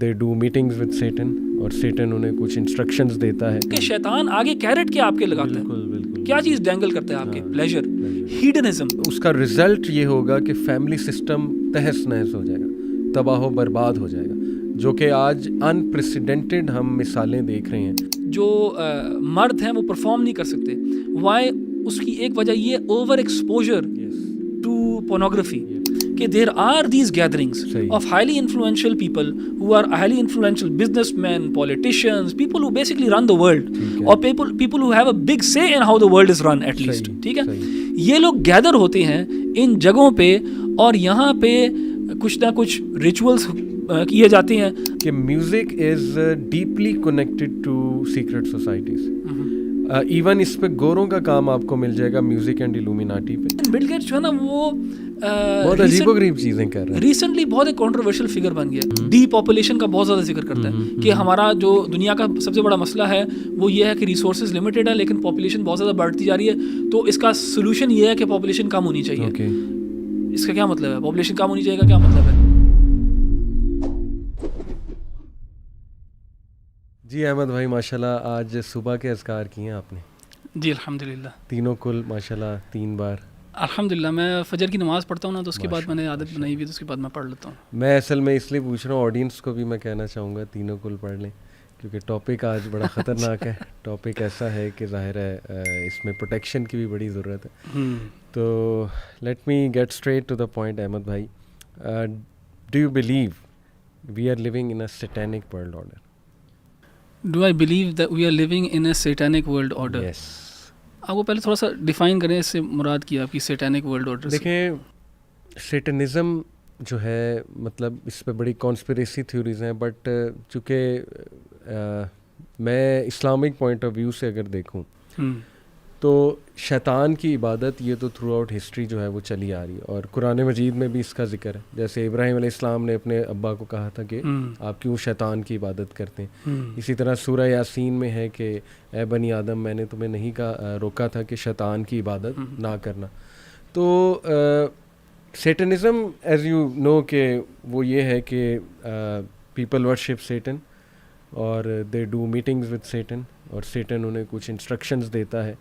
They do meetings with सेटन और सेटन उन्हें कुछ इंस्ट्रक्शंस देता है कि शैतान आगे कैरेट क्या आपके लगाता है, बिल्कुल क्या चीज़ डेंगल करता है आपके, प्लेजर, हीडनिज्म। उसका रिजल्ट ये होगा कि फैमिली सिस्टम तहस नहस हो जाएगा, तबाह बर्बाद हो जाएगा, जो कि आज अनप्रेसिडेंटेड हम मिसालें देख रहे हैं। जो मर्द हैं वो परफॉर्म नहीं कर सकते, वाई, उसकी एक वजह ये ओवर एक्सपोजर टू पोर्नोग्राफी, कि there are these gatherings of highly influential people who are highly influential businessman, politicians, people who basically run the world, और people who have a big say in how the world is run at least, ठीक है। ये लोग gather होते हैं इन जगहों पे और यहाँ पे कुछ ना कुछ रिचुअल्स किए जाते हैं। कि music is deeply connected to secret societies. Even इस पे गोरों का काम आपको मिल जाएगा, म्यूजिक एंड इल्यूमिनाटी पे। बिल गेट्स जो है ना वो बहुत अजीबोगरीब चीजें कर रहे हैं। रिसेंटली बहुत एक कंट्रोवर्शियल फिगर बन गया, डीपॉपुलेशन का बहुत ज़्यादा जिक्र करता है कि हमारा जो दुनिया का सबसे बड़ा मसला है वो ये है कि रिसोर्सेज लिमिटेड है, लेकिन पॉपुलेशन बहुत ज़्यादा बढ़ती जा रही है। तो इसका सोल्यूशन ये है कि पॉपुलेशन कम होनी चाहिए। इसका क्या मतलब है? पॉपुलेशन कम होनी चाहिए का क्या मतलब है? जी अहमद भाई, माशाल्लाह आज सुबह के अज़कार किए हैं आपने? जी अल्हम्दुलिल्लाह, तीनों कुल माशाल्लाह 3 बार। अल्हम्दुलिल्लाह, मैं फजर की नमाज़ पढ़ता हूँ ना, तो उसके बाद मैंने आदत बनाई हुई, तो उसके बाद मैं पढ़ लेता हूँ। मैं असल में इसलिए पूछ रहा हूँ, ऑडियंस को भी मैं कहना चाहूँगा तीनों कुल पढ़ लें, क्योंकि टॉपिक आज बड़ा ख़तरनाक है। टॉपिक ऐसा है कि ज़ाहिर है इसमें प्रोटेक्शन की भी बड़ी ज़रूरत है। तो let me get straight to the point Ahmed भाई, do you believe we are living in a satanic world order? Do I believe that we are living in a satanic world order? Yes. आपको पहले थोड़ा सा define करें, इससे मुराद की आपकी satanic world order से। देखें, सैटनिज़म जो है, मतलब इस पे बड़ी कॉन्स्पिरेसी थ्योरीज हैं, बट चूँकि मैं इस्लामिक पॉइंट ऑफ व्यू से अगर देखूं तो शैतान की इबादत ये तो थ्रू आउट हिस्ट्री जो है वो चली आ रही है, और कुरान मजीद में भी इसका जिक्र है। जैसे इब्राहीम अलैहिस्सलाम ने अपने अब्बा को कहा था कि आप क्यों शैतान की इबादत करते हैं। इसी तरह सूरह यासीन में है कि ए बनी आदम, मैंने तुम्हें नहीं रोका था कि शैतान की इबादत ना करना। तो सैटनिज़म एज़ यू नो कि वो ये है कि पीपल वर्शिप सेटन और दे डू मीटिंग्स विद सेटन, और सेटन उन्हें कुछ इंस्ट्रक्शंस देता है,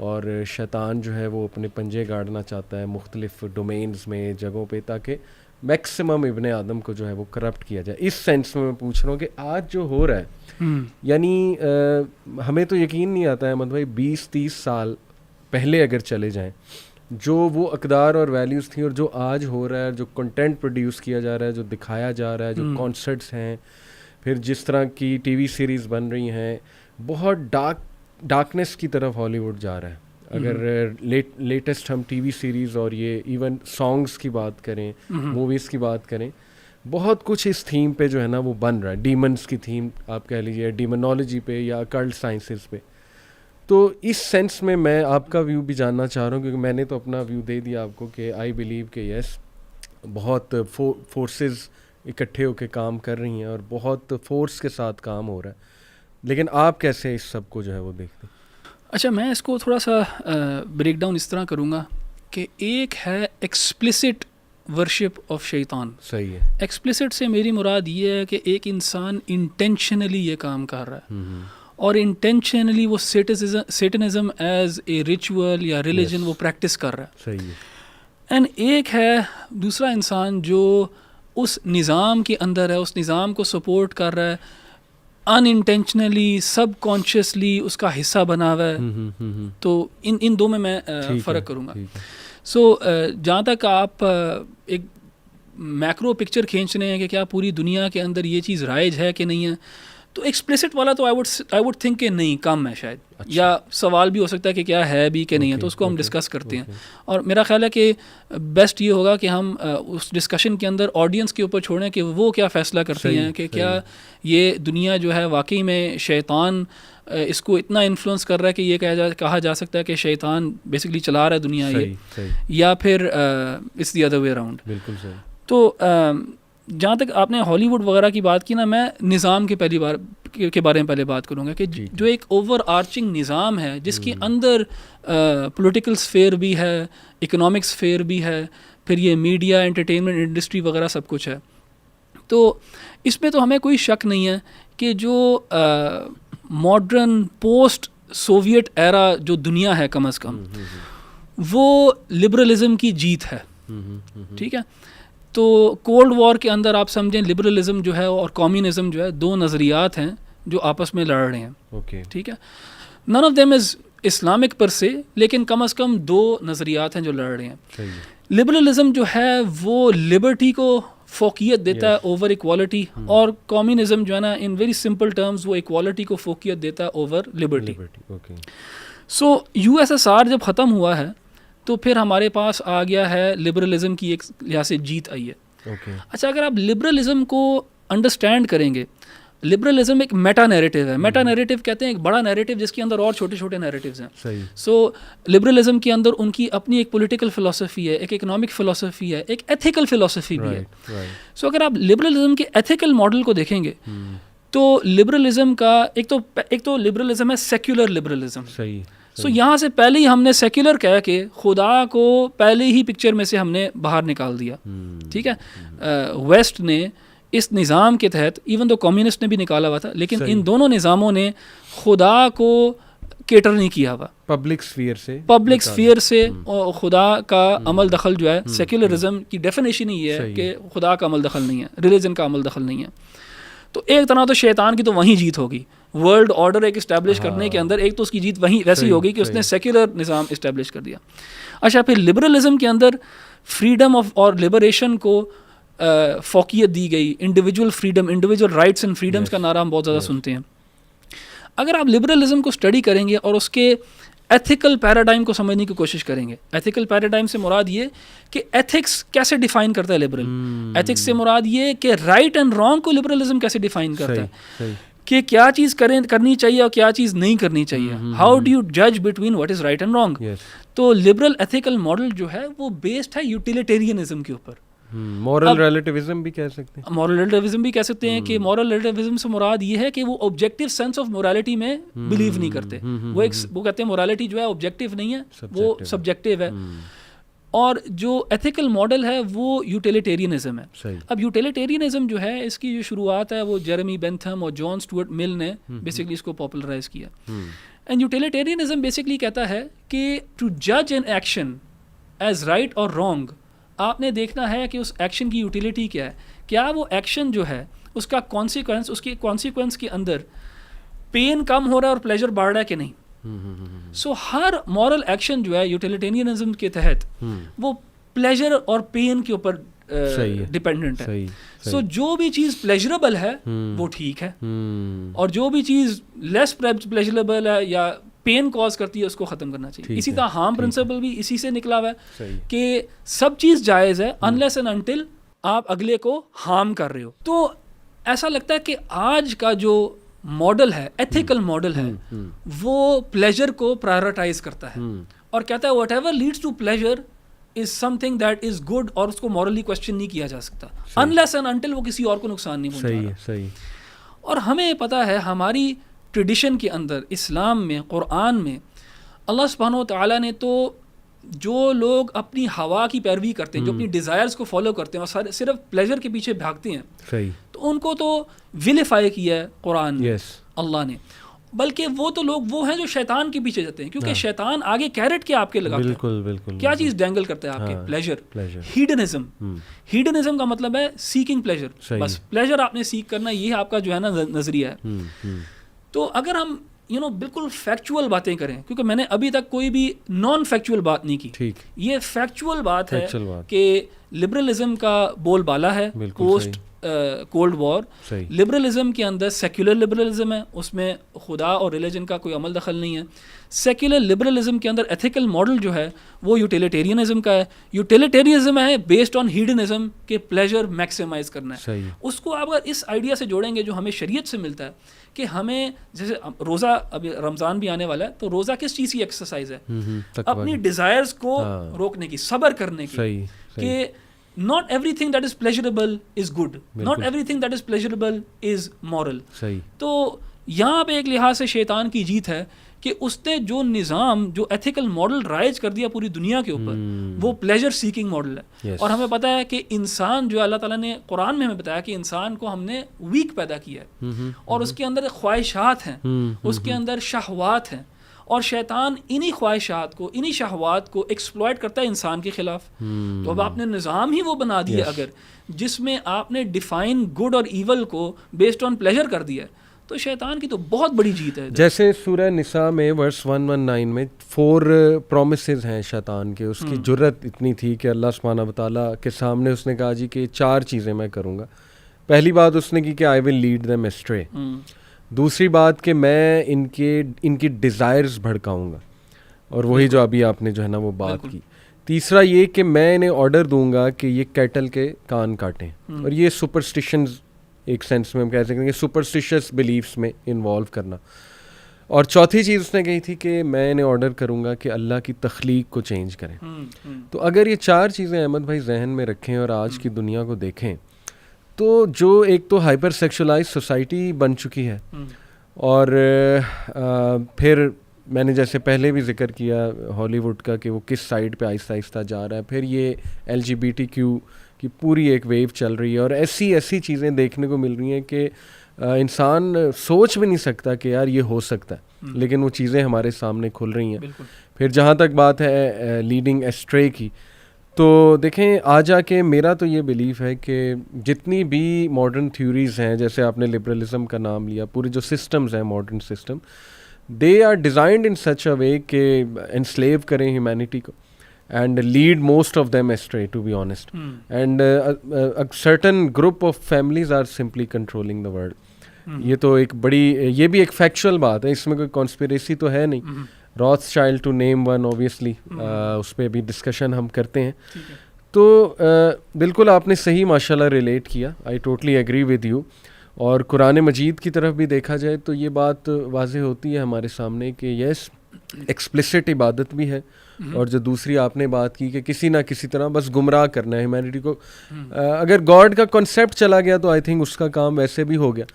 और शैतान जो है वो अपने पंजे गाड़ना चाहता है मुख्तलिफ डोमेन्स में, जगहों पे, ताकि मैक्सिमम इब्ने आदम को जो है वो करप्ट किया जाए। इस सेंस में मैं पूछ रहा हूँ कि आज जो हो रहा है, यानी हमें तो यकीन नहीं आता है मतलब भाई 20-30 साल पहले अगर चले जाएं, जो वो अक़दार और वैल्यूज़ थी और जो आज हो रहा है, जो कंटेंट प्रोड्यूस किया जा रहा है, जो दिखाया जा रहा है, जो कॉन्सर्ट्स हैं, फिर जिस तरह की टीवी सीरीज़ बन रही हैं, बहुत डार्कनेस की तरफ हॉलीवुड जा रहा है। अगर लेटेस्ट हम टीवी सीरीज़ और ये इवन सॉन्ग्स की बात करें, मूवीज़ की बात करें, बहुत कुछ इस थीम पे जो है ना वो बन रहा है। डीमंस की थीम आप कह लीजिए, डीमोनोलॉजी पे या अकल्ट साइंसेस पे। तो इस सेंस में मैं आपका व्यू भी जानना चाह रहा हूँ, क्योंकि मैंने तो अपना व्यू दे दिया आपको कि आई बिलीव कि यस, बहुत फोर्सेस इकट्ठे होकर काम कर रही हैं और बहुत फोर्स के साथ काम हो रहा है। लेकिन आप कैसे इस सब को जो है वो देखते हैं? अच्छा, मैं इसको थोड़ा सा ब्रेक डाउन इस तरह करूँगा कि एक है एक्सप्लिसिट वर्शिप ऑफ शैतान। सही है। एक्सप्लिसिट से मेरी मुराद ये है कि एक इंसान इंटेंशनली ये काम कर रहा है, और इंटेंशनली वो सेटनिज्म एज ए रिचुअल या रिलीजन वो प्रैक्टिस कर रहा है। सही है। एंड एक है दूसरा इंसान जो उस निज़ाम के अंदर है, उस निज़ाम को सपोर्ट कर रहा है, अनइंटेंशनली, सबकॉन्शियसली उसका हिस्सा बना हुआ है। तो इन दो में मैं फ़र्क करूँगा। सो जहाँ तक आप एक मैक्रो पिक्चर खींच रहे हैं कि क्या पूरी दुनिया के अंदर ये चीज़ राइज है कि नहीं है, तो एक्सप्लिसिट वाला तो आई वुड थिंक कि नहीं, कम है शायद। अच्छा। या सवाल भी हो सकता है कि क्या है भी कि नहीं है, तो उसको हम डिस्कस करते हैं। और मेरा ख्याल है कि बेस्ट ये होगा कि हम उस डिस्कशन के अंदर ऑडियंस के ऊपर छोड़ें कि वो क्या फ़ैसला करती हैं कि क्या ये दुनिया जो है वाकई में शैतान इसको इतना इन्फ्लुएंस कर रहा है कि ये कहा जा सकता है कि शैतान बेसिकली चला रहा है दुनिया, ये या फिर it's the other way around. बिल्कुल सही। तो जहाँ तक आपने हॉलीवुड वगैरह की बात की ना, मैं निज़ाम के बारे में पहले बात करूँगा कि जो एक ओवर आर्चिंग निज़ाम है जिसके अंदर पॉलिटिकल स्फेयर भी है, इकोनॉमिक स्फेयर भी है, फिर ये मीडिया, एंटरटेनमेंट इंडस्ट्री वगैरह सब कुछ है। तो इसमें तो हमें कोई शक नहीं है कि जो मॉडर्न पोस्ट सोवियत एरा जो दुनिया है कम अज़ कम वो लिबरलिज़म की जीत है, ठीक है। तो कोल्ड वॉर के अंदर आप समझें लिबरलिज़म जो है और कम्युनिज़म जो है दो नज़रियात हैं जो आपस में लड़ रहे हैं, ठीक है। None of them is Islamic per se, लेकिन कम अज़ कम दो नज़रियात हैं जो लड़ रहे हैं। लिबरलिज़म जो है वो लिबर्टी को फोकियत देता है ओवर इक्वालिटी, और कम्युनिज़म जो है ना इन वेरी सिंपल टर्म्स वो इक्वालिटी को फोकियत देता है ओवर लिबर्टी। सो USSR जब ख़त्म हुआ है तो फिर हमारे पास आ गया है लिबरलिज़म की एक लिहाज से जीत आई है। अच्छा, अगर आप लिबरलिज़म को अंडरस्टैंड करेंगे, लिबरलिज़म एक मेटा नैरेटिव है। मेटा नैरेटिव कहते हैं एक बड़ा नैरेटिव जिसके अंदर और छोटे छोटे नैरेटिव्स हैं। सो लिबरलिज़म के अंदर उनकी अपनी एक पॉलिटिकल फ़िलासफ़ी है, एक इकोनॉमिक फ़िलासफ़ी है, एक एथिकल फ़िलासफ़ी भी है। सो अगर आप लिबरलिज़म के एथिकल मॉडल को देखेंगे तो लिबरलिज़म का एक तो लिबरलिज़म है सेक्युलर लिबरलिज़म। सो यहाँ से पहले ही हमने सेक्युलर कह के खुदा को पहले ही पिक्चर में से हमने बाहर निकाल दिया, ठीक है। वेस्ट ने इस निज़ाम के तहत, इवन तो कम्युनिस्ट ने भी निकाला हुआ था, लेकिन इन दोनों निज़ामों ने खुदा को केटर नहीं किया हुआ। पब्लिक स्फीयर से और खुदा का अमल दखल जो है, सेक्युलरिज्म की डेफिनेशन ही है कि खुदा का अमल दखल नहीं है, रिलीजन का अमल दखल नहीं है। तो एक तरह तो शैतान की तो वहीं जीत होगी, वर्ल्ड ऑर्डर एक इस्टेब्लिश करने के अंदर एक तो उसकी जीत वहीं वैसी होगी कि उसने सेक्युलर निज़ाम इस्टेब्लिश कर दिया। अच्छा, फिर लिबरलिज़म के अंदर फ्रीडम ऑफ और लिबरेशन को फोकियत दी गई, individual freedom, individual rights and freedoms का नारा हम बहुत ज़्यादा सुनते हैं। अगर आप लिबरलिज़म को स्टडी करेंगे और उसके एथिकल पैराडाइम को समझने की कोशिश करेंगे, एथिकल पैराडाइम से मुराद ये कि एथिक्स कैसे डिफ़ाइन करता है लिबरल, एथिक्स से मुराद ये कि राइट एंड रॉन्ग को लिबरलिज़म कैसे डिफ़ाइन करता है, कि क्या चीज़ करनी चाहिए और क्या चीज़ नहीं करनी चाहिए, हाउ डू यू जज between what is right and wrong. तो लिबरल एथिकल मॉडल जो है वो बेस्ड है यूटिलिटेरियनिज्म के ऊपर। मॉरल रिलेटिविज्म भी कह सकते हैं, मॉरल रिलेटिविज्म भी कह सकते हैं कि मॉरल रिलेटिविज्म से मुराद ये है कि वो ऑब्जेक्टिव सेंस ऑफ मोरालिटी में बिलीव नहीं करते। वो कहते हैं मोरालिटी जो है ऑब्जेक्टिव नहीं है, वो सब्जेक्टिव है। और जो एथिकल मॉडल है वो यूटिलिटेरियनिज्म है। अब यूटिलिटेरियनिज्म जो है इसकी जो शुरुआत है वो जेरेमी बेंथम और जॉन स्टुअर्ट मिल ने बेसिकली इसको पॉपुलराइज किया। एंड यूटिलिटेरियनिज्म बेसिकली कहता है कि टू जज एन एक्शन एज राइट और रॉन्ग, आपने देखना है कि उस एक्शन की यूटिलिटी क्या है, क्या वो एक्शन जो है उसका कॉन्सिक्वेंस, उसके कॉन्सिक्वेंस के अंदर पेन कम हो रहा है और प्लेजर बढ़ रहा है कि नहीं। सो हर मॉरल एक्शन जो है यूटिलिटेरियनिज्म के तहत वो प्लेजर और पेन के ऊपर डिपेंडेंट है। सो जो भी चीज़ प्लेजरेबल है वो ठीक है, और जो भी चीज़ लेस प्लेजरेबल है या पेन कॉज करती है उसको ख़त्म करना चाहिए। इसी तरह हार्म प्रिंसिपल भी इसी से निकला हुआ है कि सब चीज़ जायज़ है अनलेस एंड अनटिल आप अगले को हार्म कर रहे हो। तो ऐसा लगता है कि आज का जो मॉडल है, एथिकल मॉडल है, वो प्लेजर को प्रायोरिटाइज करता है और कहता है whatever leads to pleasure is something that is good, और उसको मॉरली क्वेश्चन नहीं किया जा सकता अनलेस एंड अनटिल वो किसी और को नुकसान नहीं पहुंचा रहा। और हमें पता है हमारी ट्रेडिशन के अंदर, इस्लाम में, कुरान में, अल्लाह सुब्हानहू व तआला ने तो जो लोग अपनी हवा की पैरवी करते हैं, जो अपनी डिज़ायर्स को फॉलो करते हैं और सिर्फ प्लेजर के पीछे भागते हैं, तो उनको तो विलिफाई किया है कुरान में अल्लाह ने। बल्कि वो तो लोग वो हैं जो शैतान के पीछे जाते हैं, क्योंकि शैतान आगे कैरेट के आपके लगाता है। क्या चीज़ डेंगल करता है आपके? प्लेजर। हीडनिज्म का मतलब है सीकिंग प्लेजर, बस प्लेजर आपने सीख करना, ये आपका जो है ना नजरिया है। तो अगर हम बिल्कुल फैक्चुअल बातें करें, क्योंकि मैंने अभी तक कोई भी नॉन फैक्चुअल बात नहीं की, ये फैक्चुअल बात है कि लिबरलिज्म का बोलबाला है पोस्ट कोल्ड वॉर। लिबरलिज्म के अंदर सेक्युलर लिबरलिज्म है, उसमें खुदा और रिलीजन का कोई अमल दखल नहीं है। सेक्युलर लिबरलिज्म के अंदर एथिकल मॉडल जो है वो यूटिलिटेरियनिज्म का है। यूटिलिटेरियनिज्म है बेस्ड ऑन हीडनिज्म के प्लेजर मैक्सिमाइज करना है। उसको आप अगर इस आइडिया से जोड़ेंगे जो हमें शरीयत से मिलता है कि हमें, जैसे रोज़ा, अभी रमज़ान भी आने वाला है, तो रोज़ा किस चीज़ की एक्सरसाइज है? अपनी डिज़ायर्स को रोकने की, सब्र करने की, कि not everything that is pleasurable is good, not everything that is pleasurable is moral। तो यहाँ पे एक लिहाज से शैतान की जीत है कि उसने जो निज़ाम, जो एथिकल मॉडल राइज कर दिया पूरी दुनिया के ऊपर, वो प्लेजर सीकिंग मॉडल है। Yes. और हमें पता है कि इंसान जो अल्लाह ताला ने कुरान में हमें बताया कि इंसान को हमने वीक पैदा किया है और उसके अंदर ख्वाहिशात हैं, उसके अंदर शहवात हैं, और शैतान इन्हीं ख्वाहिशात को, इन्हीं शहवात को एक्सप्लॉइट करता है इंसान के खिलाफ। तो अब आपने निज़ाम ही वो बना दिया अगर जिसमें आपने डिफाइन गुड और ईवल को बेस्ड ऑन प्लेजर कर दिया है, तो शैतान की तो बहुत बड़ी जीत है। जैसे सूरह निसा में वर्स 119 में 4 प्रोमिसेस हैं शैतान के। उसकी जुर्रत इतनी थी कि अल्लाह सुब्हानहू व तआला के सामने उसने कहा जी कि 4 चीज़ें मैं करूँगा। पहली बात उसने की कि I will lead them ashtray. दूसरी बात कि मैं इनकी डिज़ायर्स भड़काऊँगा, और वही जो अभी आपने जो है ना वो बात की। तीसरा ये कि मैं इन्हें ऑर्डर दूंगा कि ये कैटल के कान काटें, और ये सुपरस्टिशंस एक सेंस में हम कह सकते हैं कि सुपरस्टिशियस बिलीफ्स में इन्वॉल्व करना। और चौथी चीज़ उसने कही थी कि मैं इन्हें ऑर्डर करूंगा कि अल्लाह की तख्लीक को चेंज करें। तो अगर ये 4 चीज़ें अहमद भाई जहन में रखें और आज की दुनिया को देखें, तो जो एक तो हाइपर सेक्सुअलाइज सोसाइटी बन चुकी है, और फिर मैंने जैसे पहले भी जिक्र किया हॉलीवुड का कि वो किस साइड पे आहिस्ता आहिस्ता जा रहा है, फिर ये LGBTQ की पूरी एक वेव चल रही है, और ऐसी चीज़ें देखने को मिल रही हैं कि इंसान सोच भी नहीं सकता कि यार ये हो सकता है, लेकिन वो चीज़ें हमारे सामने खुल रही हैं। फिर जहाँ तक बात है लीडिंग एस्ट्रे की, तो देखें आ जाके मेरा तो ये बिलीफ है कि जितनी भी मॉडर्न थ्योरीज़ हैं, जैसे आपने लिबरलिज्म का नाम लिया, पूरे जो सिस्टम्स हैं modern system, they are designed in such a way कि एनस्लेव करें ह्यूमैनिटी को, and lead most of them astray, to be honest. And a certain group of families are simply controlling the world. ये तो एक बड़ी, ये भी एक फैक्चुअल बात है, इसमें कोई कॉन्स्पिरेसी तो है नहीं। Rothschild to name one, obviously उस पर भी डिस्कशन हम करते हैं। तो बिल्कुल आपने सही माशाल्लाह रिलेट किया, I totally agree with you. और कुरान मजीद की तरफ भी देखा जाए तो ये बात वाज़ेह होती है हमारे सामने कि यस एक्सप्लिसिट इबादत भी है, और जो दूसरी आपने बात की कि किसी ना किसी तरह बस गुमराह करना है ह्यूमैनिटी को। अगर गॉड का कॉन्सेप्ट चला गया तो आई थिंक उसका काम वैसे भी हो गया।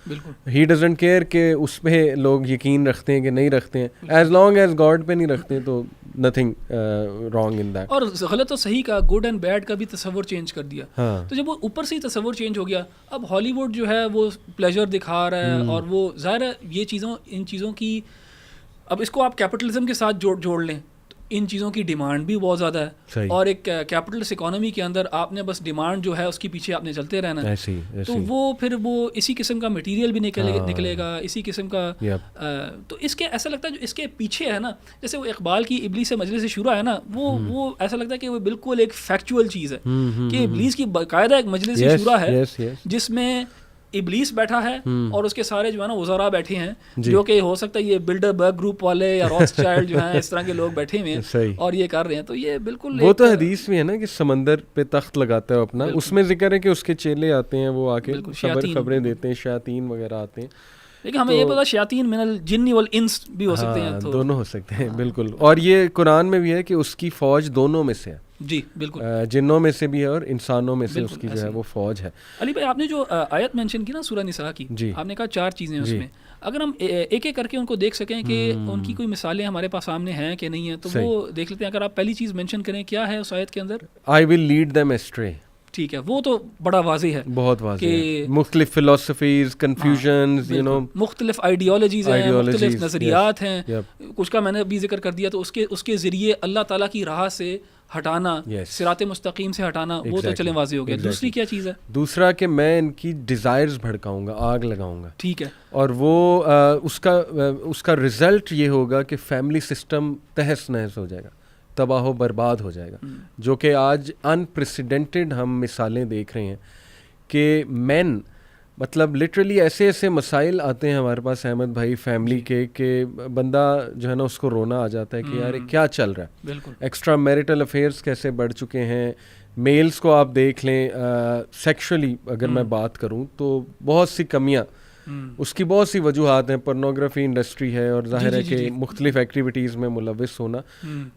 ही डजंट केयर कि उस पर लोग यकीन रखते हैं कि नहीं रखते हैं, एज लॉन्ग एज गॉड पे नहीं रखते हैं तो नथिंग रॉन्ग इन दैट। और गलत और सही का, गुड एंड बैड का भी तस्वर चेंज कर दिया। तो जब वो ऊपर से ही तस्वर चेंज हो गया, अब हॉलीवुड जो है वो प्लेजर दिखा रहा है, और वो ज़ाहिर है ये इन चीज़ों की, अब इसको आप कैपिटलिज्म के साथ जोड़ लें, इन चीज़ों की डिमांड भी बहुत ज़्यादा है, और एक कैपिटलिस्ट इकोनॉमी के अंदर आपने बस डिमांड जो है उसके पीछे आपने चलते रहना है। ऐसी। तो वो फिर वो इसी किस्म का मटेरियल भी निकलेगा इसी किस्म का। तो इसके ऐसा लगता है जो इसके पीछे है ना, जैसे वो इकबाल की इबलीस से मजलिस शुरा है ना, वो ऐसा लगता है कि वो बिल्कुल एक फैक्चुअल चीज़ है कि इबलीस की बाकायदा एक मजलिस शुरा है जिसमें इबलीस बैठा है और उसके सारे जो है ना वज़रा बैठे हैं, जो कि हो सकता है ये बिल्डरबर्ग ग्रुप वाले या रॉथस्चाइल्ड जो हैं इस तरह के लोग बैठे हुए हैं और ये कर रहे हैं। तो ये बिल्कुल वो तो हदीस में है ना कि समंदर पे तख्त लगाता है अपना, उसमें जिक्र है कि उसके चेले आते हैं, वो आके खबरें देते हैं, शयातीन वगैरह आते हैं। लेकिन हमें ये पता शयातीन मिनल जिन्नी वल इंस भी हो सकते हैं, तो दोनों हो सकते हैं बिल्कुल। और ये कुरान में भी है कि उसकी फौज दोनों में से है। जी बिल्कुल, जिन्नों में से भी है और इंसानों में से उसकी जो है वो फौज है। अली भाई आपने जो आयत मेंशन की ना सूरह निसा की, आपने कहा 4 चीज़ें उसमें, अगर हम एक एक करके उनको देख सकें कि उनकी कोई मिसालें हमारे पास सामने हैं कि नहीं है, तो वो देख लेते हैं। अगर आप पहली चीज़ मेंशन करें, क्या है उस आयत के अंदर? I will lead them ashtray. ठीक है, वो तो बड़ा वाज़ेह है, बहुत वाज़ेह है। मुख्तलिफ फिलॉसफीज़, कन्फ्यूजन्स, यू नो, मुख्तलिफ आइडियोलॉजीज़ हैं, मुख्तलिफ नज़रियात हैं। कुछ का मैंने अभी जिक्र कर दिया, तो उसके ज़रिए अल्लाह ताला की राह से हटाना, सिराते मुस्तकीम से हटाना, वो तो चलें वाज़ेह हो गया। दूसरी क्या चीज़ है? दूसरा कि मैं इनकी डिज़ायर्स भड़काऊंगा, आग लगाऊंगा। ठीक है, और वो उसका रिज़ल्ट ये होगा कि फैमिली सिस्टम तहस नहस हो जाएगा, तबाह बर्बाद हो जाएगा, जो कि आज अनप्रेसिडेंटेड हम मिसालें देख रहे हैं कि मैन, मतलब लिटरली ऐसे ऐसे मसाइल आते हैं हमारे पास अहमद भाई फैमिली के, कि बंदा जो है ना उसको रोना आ जाता है कि यार क्या चल रहा है। बिल्कुल, एक्स्ट्रा मैरिटल अफेयर्स कैसे बढ़ चुके हैं। मेल्स को आप देख लें, सेक्सुअली अगर मैं बात करूं तो बहुत सी कमियां उसकी बहुत सी वजूहात हैं, पोर्नोग्राफी इंडस्ट्री है और जाहिर है कि मुख्तलिफ एक्टिविटीज़ में मुलविस होना।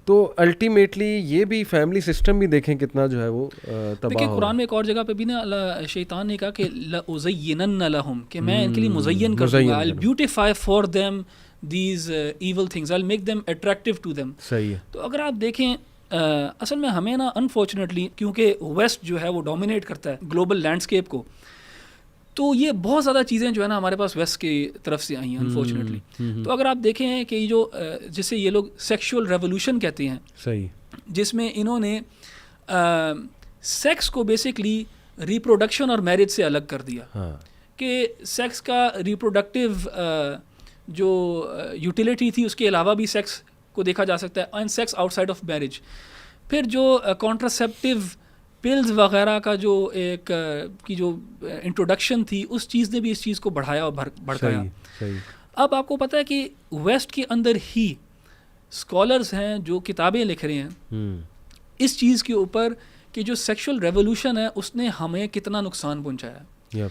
तो अल्टीमेटली ये भी फैमिली सिस्टम भी देखें कितना जो है वो तबाह हो। कुरान में एक और जगह पे भी ना शैतान ने कहा कि लउज़य्यिनन्न लहुम, कि मैं इनके लिए मुज़य्यन कर दूंगा, I will beautify for them these evil things, I will make them attractive to them. सही है। तो अगर आप देखें असल में हमें ना अनफॉर्चुनेटली, क्योंकि वेस्ट जो है वो डोमिनेट करता है ग्लोबल लैंडस्केप को, तो ये बहुत ज़्यादा चीज़ें जो है ना हमारे पास वेस्ट की तरफ से आई हैं अनफॉर्चुनेटली। तो अगर आप देखें कि जो जिसे ये लोग सेक्सुअल रेवोल्यूशन कहते हैं, सही, जिसमें इन्होंने सेक्स को बेसिकली रिप्रोडक्शन और मैरिज से अलग कर दिया। हाँ। कि सेक्स का रिप्रोडक्टिव जो यूटिलिटी थी उसके अलावा भी सेक्स को देखा जा सकता है, and sex outside of marriage. फिर जो कॉन्ट्रासेप्टिव पिल्स वगैरह का जो एक की जो इंट्रोडक्शन थी, उस चीज़ ने भी इस चीज़ को बढ़ाया और भड़काया। सही। अब आपको पता है कि वेस्ट के अंदर ही स्कॉलर्स हैं जो किताबें लिख रहे हैं इस चीज़ के ऊपर कि जो सेक्सुअल रेवोल्यूशन है उसने हमें कितना नुकसान पहुंचाया।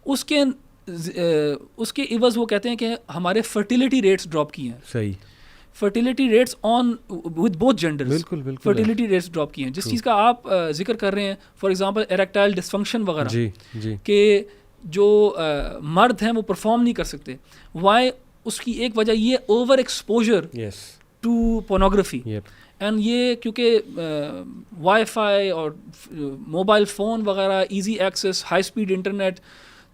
उसके इवज़ वो कहते हैं कि हमारे फर्टिलिटी रेट्स ड्रॉप किए हैं। सही। Fertility rates on with both genders, बिल्कुल फर्टिलिटी रेट्स ड्रॉप किए हैं। जिस चीज़ का आप जिक्र कर रहे हैं, फॉर एग्जांपल इरेक्टाइल डिसफंक्शन वगैरह, जी कि जो मर्द हैं वो परफॉर्म नहीं कर सकते। वाई? उसकी एक वजह ये over exposure to pornography. And ये क्योंकि वाईफाई और मोबाइल फ़ोन वगैरह, easy access, high speed internet,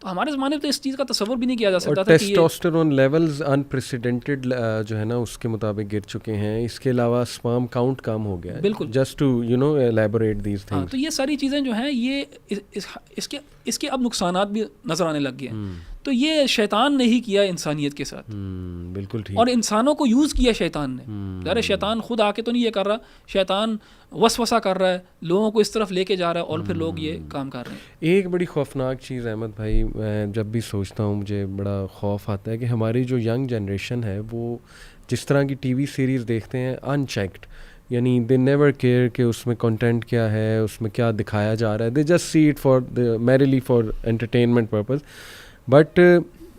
तो हमारे ज़माने में तो इस चीज़ का तस्वुर भी नहीं किया जा सकता था। टेस्टोस्टेरोन लेवल्स अनप्रेसिडेंटेड जो है ना उसके मुताबिक गिर चुके हैं। इसके अलावा स्पर्म काउंट कम हो गया है। बिल्कुल। Just to elaborate these things. तो ये सारी चीज़ें जो हैं ये इसके अब नुकसानात भी नज़र आने लग गए हैं। तो ये शैतान ने ही किया इंसानियत के साथ। बिल्कुल ठीक। और इंसानों को यूज़ किया शैतान ने। अरे शैतान खुद आके तो नहीं ये कर रहा, शैतान वसवसा कर रहा है, लोगों को इस तरफ लेके जा रहा है और फिर लोग ये काम कर रहे हैं। एक बड़ी खौफनाक चीज़ अहमद भाई, मैं जब भी सोचता हूँ मुझे बड़ा खौफ आता है कि हमारी जो यंग जनरेशन है वो जिस तरह की टीवी सीरीज़ देखते हैं अनचेक्ड, यानी दे नेवर केयर कि उसमें कंटेंट क्या है, उसमें क्या दिखाया जा रहा है। They just see it for the merrily for entertainment purpose. But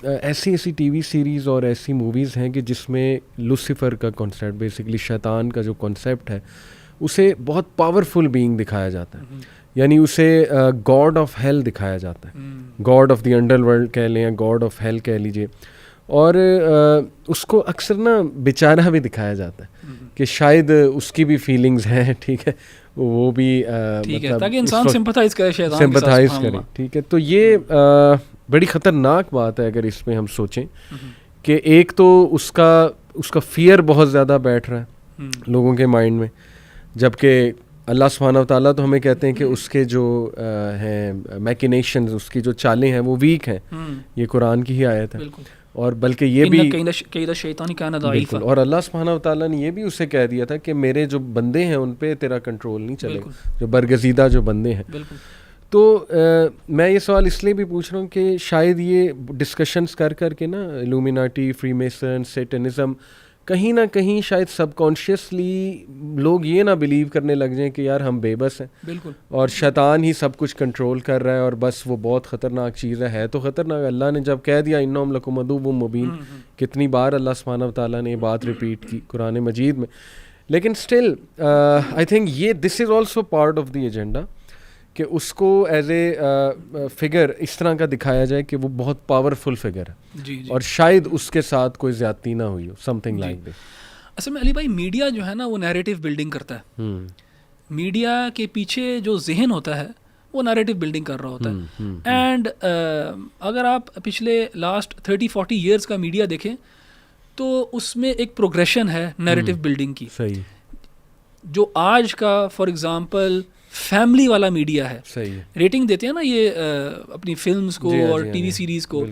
ऐसी टीवी सीरीज़ और ऐसी मूवीज़ हैं कि जिसमें लूसीफर का कॉन्सेप्ट, बेसिकली शैतान का जो कॉन्सेप्ट है, उसे बहुत पावरफुल बीइंग दिखाया जाता है। यानी उसे गॉड ऑफ हेल दिखाया जाता है, गॉड ऑफ द अंडरवर्ल्ड कह लें या गॉड ऑफ हेल कह लीजिए। और उसको अक्सर ना बेचारा भी दिखाया जाता है कि शायद उसकी भी फीलिंग्स हैं, ठीक है, वो भी मतलब ताकि इंसान सिंपैथाइज करे, शैतान सिंपैथाइज करे, ठीक है। तो ये बड़ी ख़तरनाक बात है अगर इसमें हम सोचें कि एक तो उसका फियर बहुत ज़्यादा बैठ रहा है लोगों के माइंड में, जबकि अल्लाह सुब्हानहू व तआला तो हमें कहते हैं कि उसके जो हैं मैकिनेशंस, उसकी जो चालें हैं वो वीक हैं। ये कुरान की ही आयत है। और बल्कि ये भी बिल्कुल, और अल्लाह सुब्हानहू व तआला ने ये भी उसे कह दिया था कि मेरे जो बंदे हैं उन पे तेरा कंट्रोल नहीं चलेगा, जो बरगज़ीदा जो बंदे हैं। तो मैं ये सवाल इसलिए भी पूछ रहा हूँ कि शायद ये डिस्कशंस कर के ना इल्यूमिनाटी, फ्रीमेसन, सैटनिज़्म, कहीं ना कहीं शायद सबकॉन्शियसली लोग ये ना बिलीव करने लग जाएं कि यार हम बेबस हैं। बिल्कुल। और शैतान ही सब कुछ कंट्रोल कर रहा है और बस वो बहुत ख़तरनाक चीज़ है तो ख़तरनाक। अल्लाह ने जब कह दिया इन्नहुम लकुम अदुव्वुम मुबीन, कितनी बार अल्लाह सुब्हानहू व तआला ने ये बात रिपीट की कुरान मजीद में। लेकिन स्टिल आई थिंक ये this is also part of the agenda कि उसको एज ए फिगर इस तरह का दिखाया जाए कि वो बहुत पावरफुल फिगर है। जी। और शायद उसके साथ कोई ज़्यादती ना हुई हो, समथिंग लाइक दिस। असल में अली भाई, मीडिया जो है ना वो नैरेटिव बिल्डिंग करता है। मीडिया के पीछे जो जहन होता है वो नैरेटिव बिल्डिंग कर रहा होता है। एंड अगर आप पिछले लास्ट 30-40 ईयर्स का मीडिया देखें तो उसमें एक प्रोग्रेशन है नैरेटिव बिल्डिंग की। सही। जो आज का फॉर एग्जांपल फैमिली वाला मीडिया है, सही है, रेटिंग देते हैं ना ये अपनी फिल्म्स को और टीवी सीरीज़ को,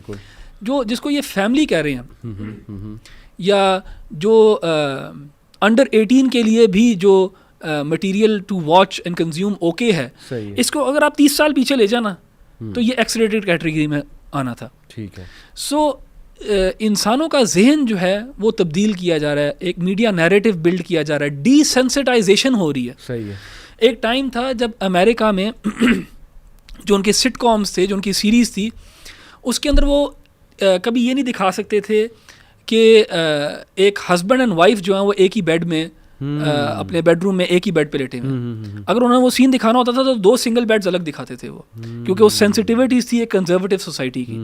जो जिसको ये फैमिली कह रहे हैं, या जो अंडर 18 के लिए भी जो material to watch and consume okay है, इसको अगर आप 30 साल पीछे ले जाना तो ये एक्सरेटेड कैटेगरी में आना था। ठीक है। सो इंसानों का जहन जो है वो तब्दील किया जा रहा है, एक मीडिया नैरेटिव बिल्ड किया जा रहा है, डीसेंसिटाइजेशन हो रही है। सही है। एक टाइम था जब अमेरिका में जो उनके सिटकॉम्स थे, जो उनकी सीरीज़ थी, उसके अंदर वो कभी ये नहीं दिखा सकते थे कि एक हस्बैंड एंड वाइफ जो है वो एक ही बेड में अपने बेडरूम में एक ही बेड पे लेटे हुए। अगर उन्हें वो सीन दिखाना होता था तो 2 सिंगल बेड्स अलग दिखाते थे वो, क्योंकि वो सेंसिटिविटीज थी एक कंजर्वेटिव सोसाइटी की।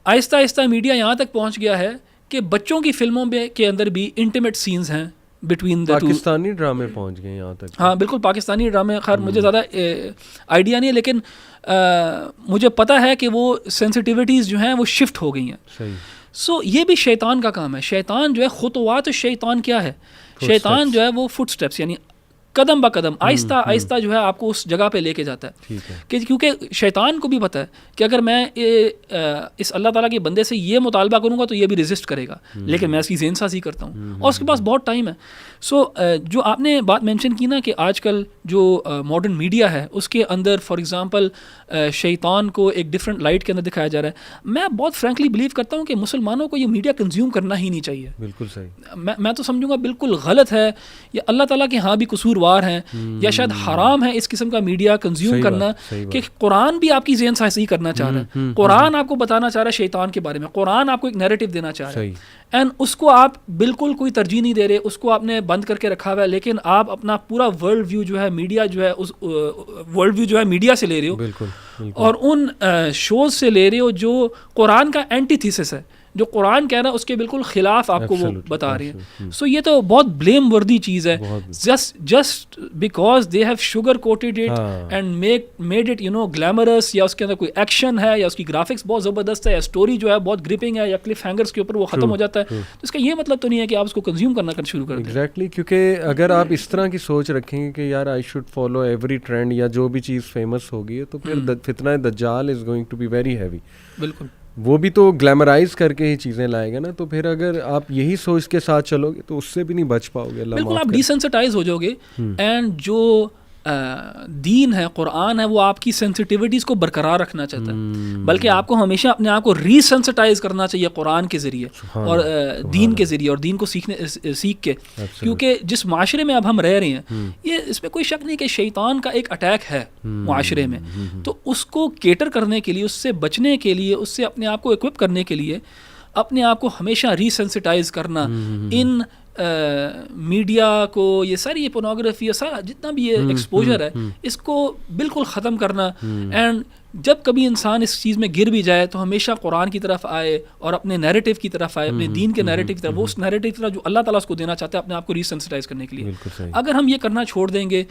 आहिस्ता आहिस्ता मीडिया यहाँ तक पहुँच गया है कि बच्चों की फिल्मों में के अंदर भी इंटीमेट सीन्स हैं बिटवीन द टू। पाकिस्तानी ड्रामे पहुँच गए यहाँ तक। हाँ बिल्कुल, पाकिस्तानी ड्रामे, खैर मुझे ज़्यादा आइडिया नहीं है, लेकिन मुझे पता है कि वो सेंसिटिविटीज़ जो हैं वो शिफ्ट हो गई हैं। सही। सो ये भी शैतान का काम है। शैतान जो है खुतवात शैतान क्या है? शैतान जो है वो फुटस्टेप्स, यानी कदम ब कदम आहिस्ता आहिस्ता जो है आपको उस जगह पे लेके जाता है। ठीक है। कि क्योंकि शैतान को भी पता है कि अगर मैं इस अल्लाह ताला के बंदे से ये मुतालबा करूँगा तो ये भी रेजिस्ट करेगा, लेकिन मैं इसकी ज़ेनसाज़ी करता हूँ और उसके पास बहुत टाइम है। सो जो आपने बात मेंशन की ना कि आजकल जो मॉडर्न मीडिया है उसके अंदर फॉर एग्ज़ाम्पल शैतान को एक डिफरेंट लाइट के अंदर दिखाया जा रहा है, मैं बहुत फ्रैंकली बिलीव करता हूँ कि मुसलमानों को ये मीडिया कंज्यूम करना ही नहीं चाहिए। बिल्कुल सही। मैं तो समझूंगा बिल्कुल गलत है, या अल्लाह ताला के यहाँ भी कसूरवार हैं, या शायद हराम है इस किस्म का मीडिया कंज्यूम करना। कि कुरान भी आपकी ज़हन साज़ी करना चाह रहा है, कुरान आपको बताना चाह रहा है शैतान के बारे में, कुरान आपको एक नैरेटिव देना चाह रहा है, एंड उसको आप बिल्कुल कोई तरजीह नहीं दे रहे, उसको आपने बंद करके रखा हुआ है, लेकिन आप अपना पूरा वर्ल्ड व्यू जो है मीडिया जो है उस वर्ल्ड व्यू जो है मीडिया से ले रहे हो। बिल्कुल। और उन शोज से ले रहे हो जो कुरान का एंटीथीसिस है, जो कुरान कह रहा है उसके बिल्कुल खिलाफ आपको वो बता रहे हैं। सो ये तो बहुत ब्लेम वर्दी चीज़ है, just because they have sugar coated it and made it glamorous, या उसके अंदर कोई एक्शन है, या उसकी ग्राफिक्स बहुत ज़बरदस्त है, या स्टोरी जो है बहुत ग्रिपिंग है, या क्लिफ हैंगर्स के ऊपर वो ख़त्म हो जाता है। तो इसका ये मतलब तो नहीं है कि आप उसको कंज्यूम करना शुरू कर दें। एग्जैक्टली, क्योंकि अगर आप इस तरह की सोच रखेंगे कि यार I should follow every trend या जो भी चीज़ फेमस होगी, तो फिर फितना दज्जाल is going to be very heavy. बिल्कुल, वो भी तो ग्लैमराइज करके ही चीज़ें लाएगा ना, तो फिर अगर आप यही सोच के साथ चलोगे तो उससे भी नहीं बच पाओगे। बिल्कुल, आप डिसेंसिटाइज हो जाओगे। एंड जो दीन है, कुरान है, वो आपकी सेंसिटिविटीज़ को बरकरार रखना चाहता है, बल्कि आपको हमेशा अपने आप को रीसेंसिटाइज करना चाहिए कुरान के ज़रिए और दीन के ज़रिए, और दीन को सीख के। क्योंकि जिस माशरे में अब हम रह रहे हैं, ये इसमें कोई शक नहीं कि शैतान का एक अटैक है माशरे में, तो उसको केटर करने के लिए, उससे बचने के लिए, उससे अपने आप को इक्विप करने के लिए अपने आप को हमेशा रीसेंसिटाइज करना इन मीडिया को, ये सारी ये पोर्नोग्राफी, ये सारा जितना भी ये एक्सपोजर है, इसको बिल्कुल ख़त्म करना। एंड जब कभी इंसान इस चीज़ में गिर भी जाए तो हमेशा कुरान की तरफ आए और अपने नैरेटिव की तरफ आए, अपने दीन के नैरेटिव की तरफ, वो उस नैरेटिव की तरफ जो अल्लाह ताला उसको देना चाहता है, अपने आप को रीसेंसिटाइज करने के लिए। अगर हम ये करना छोड़ देंगे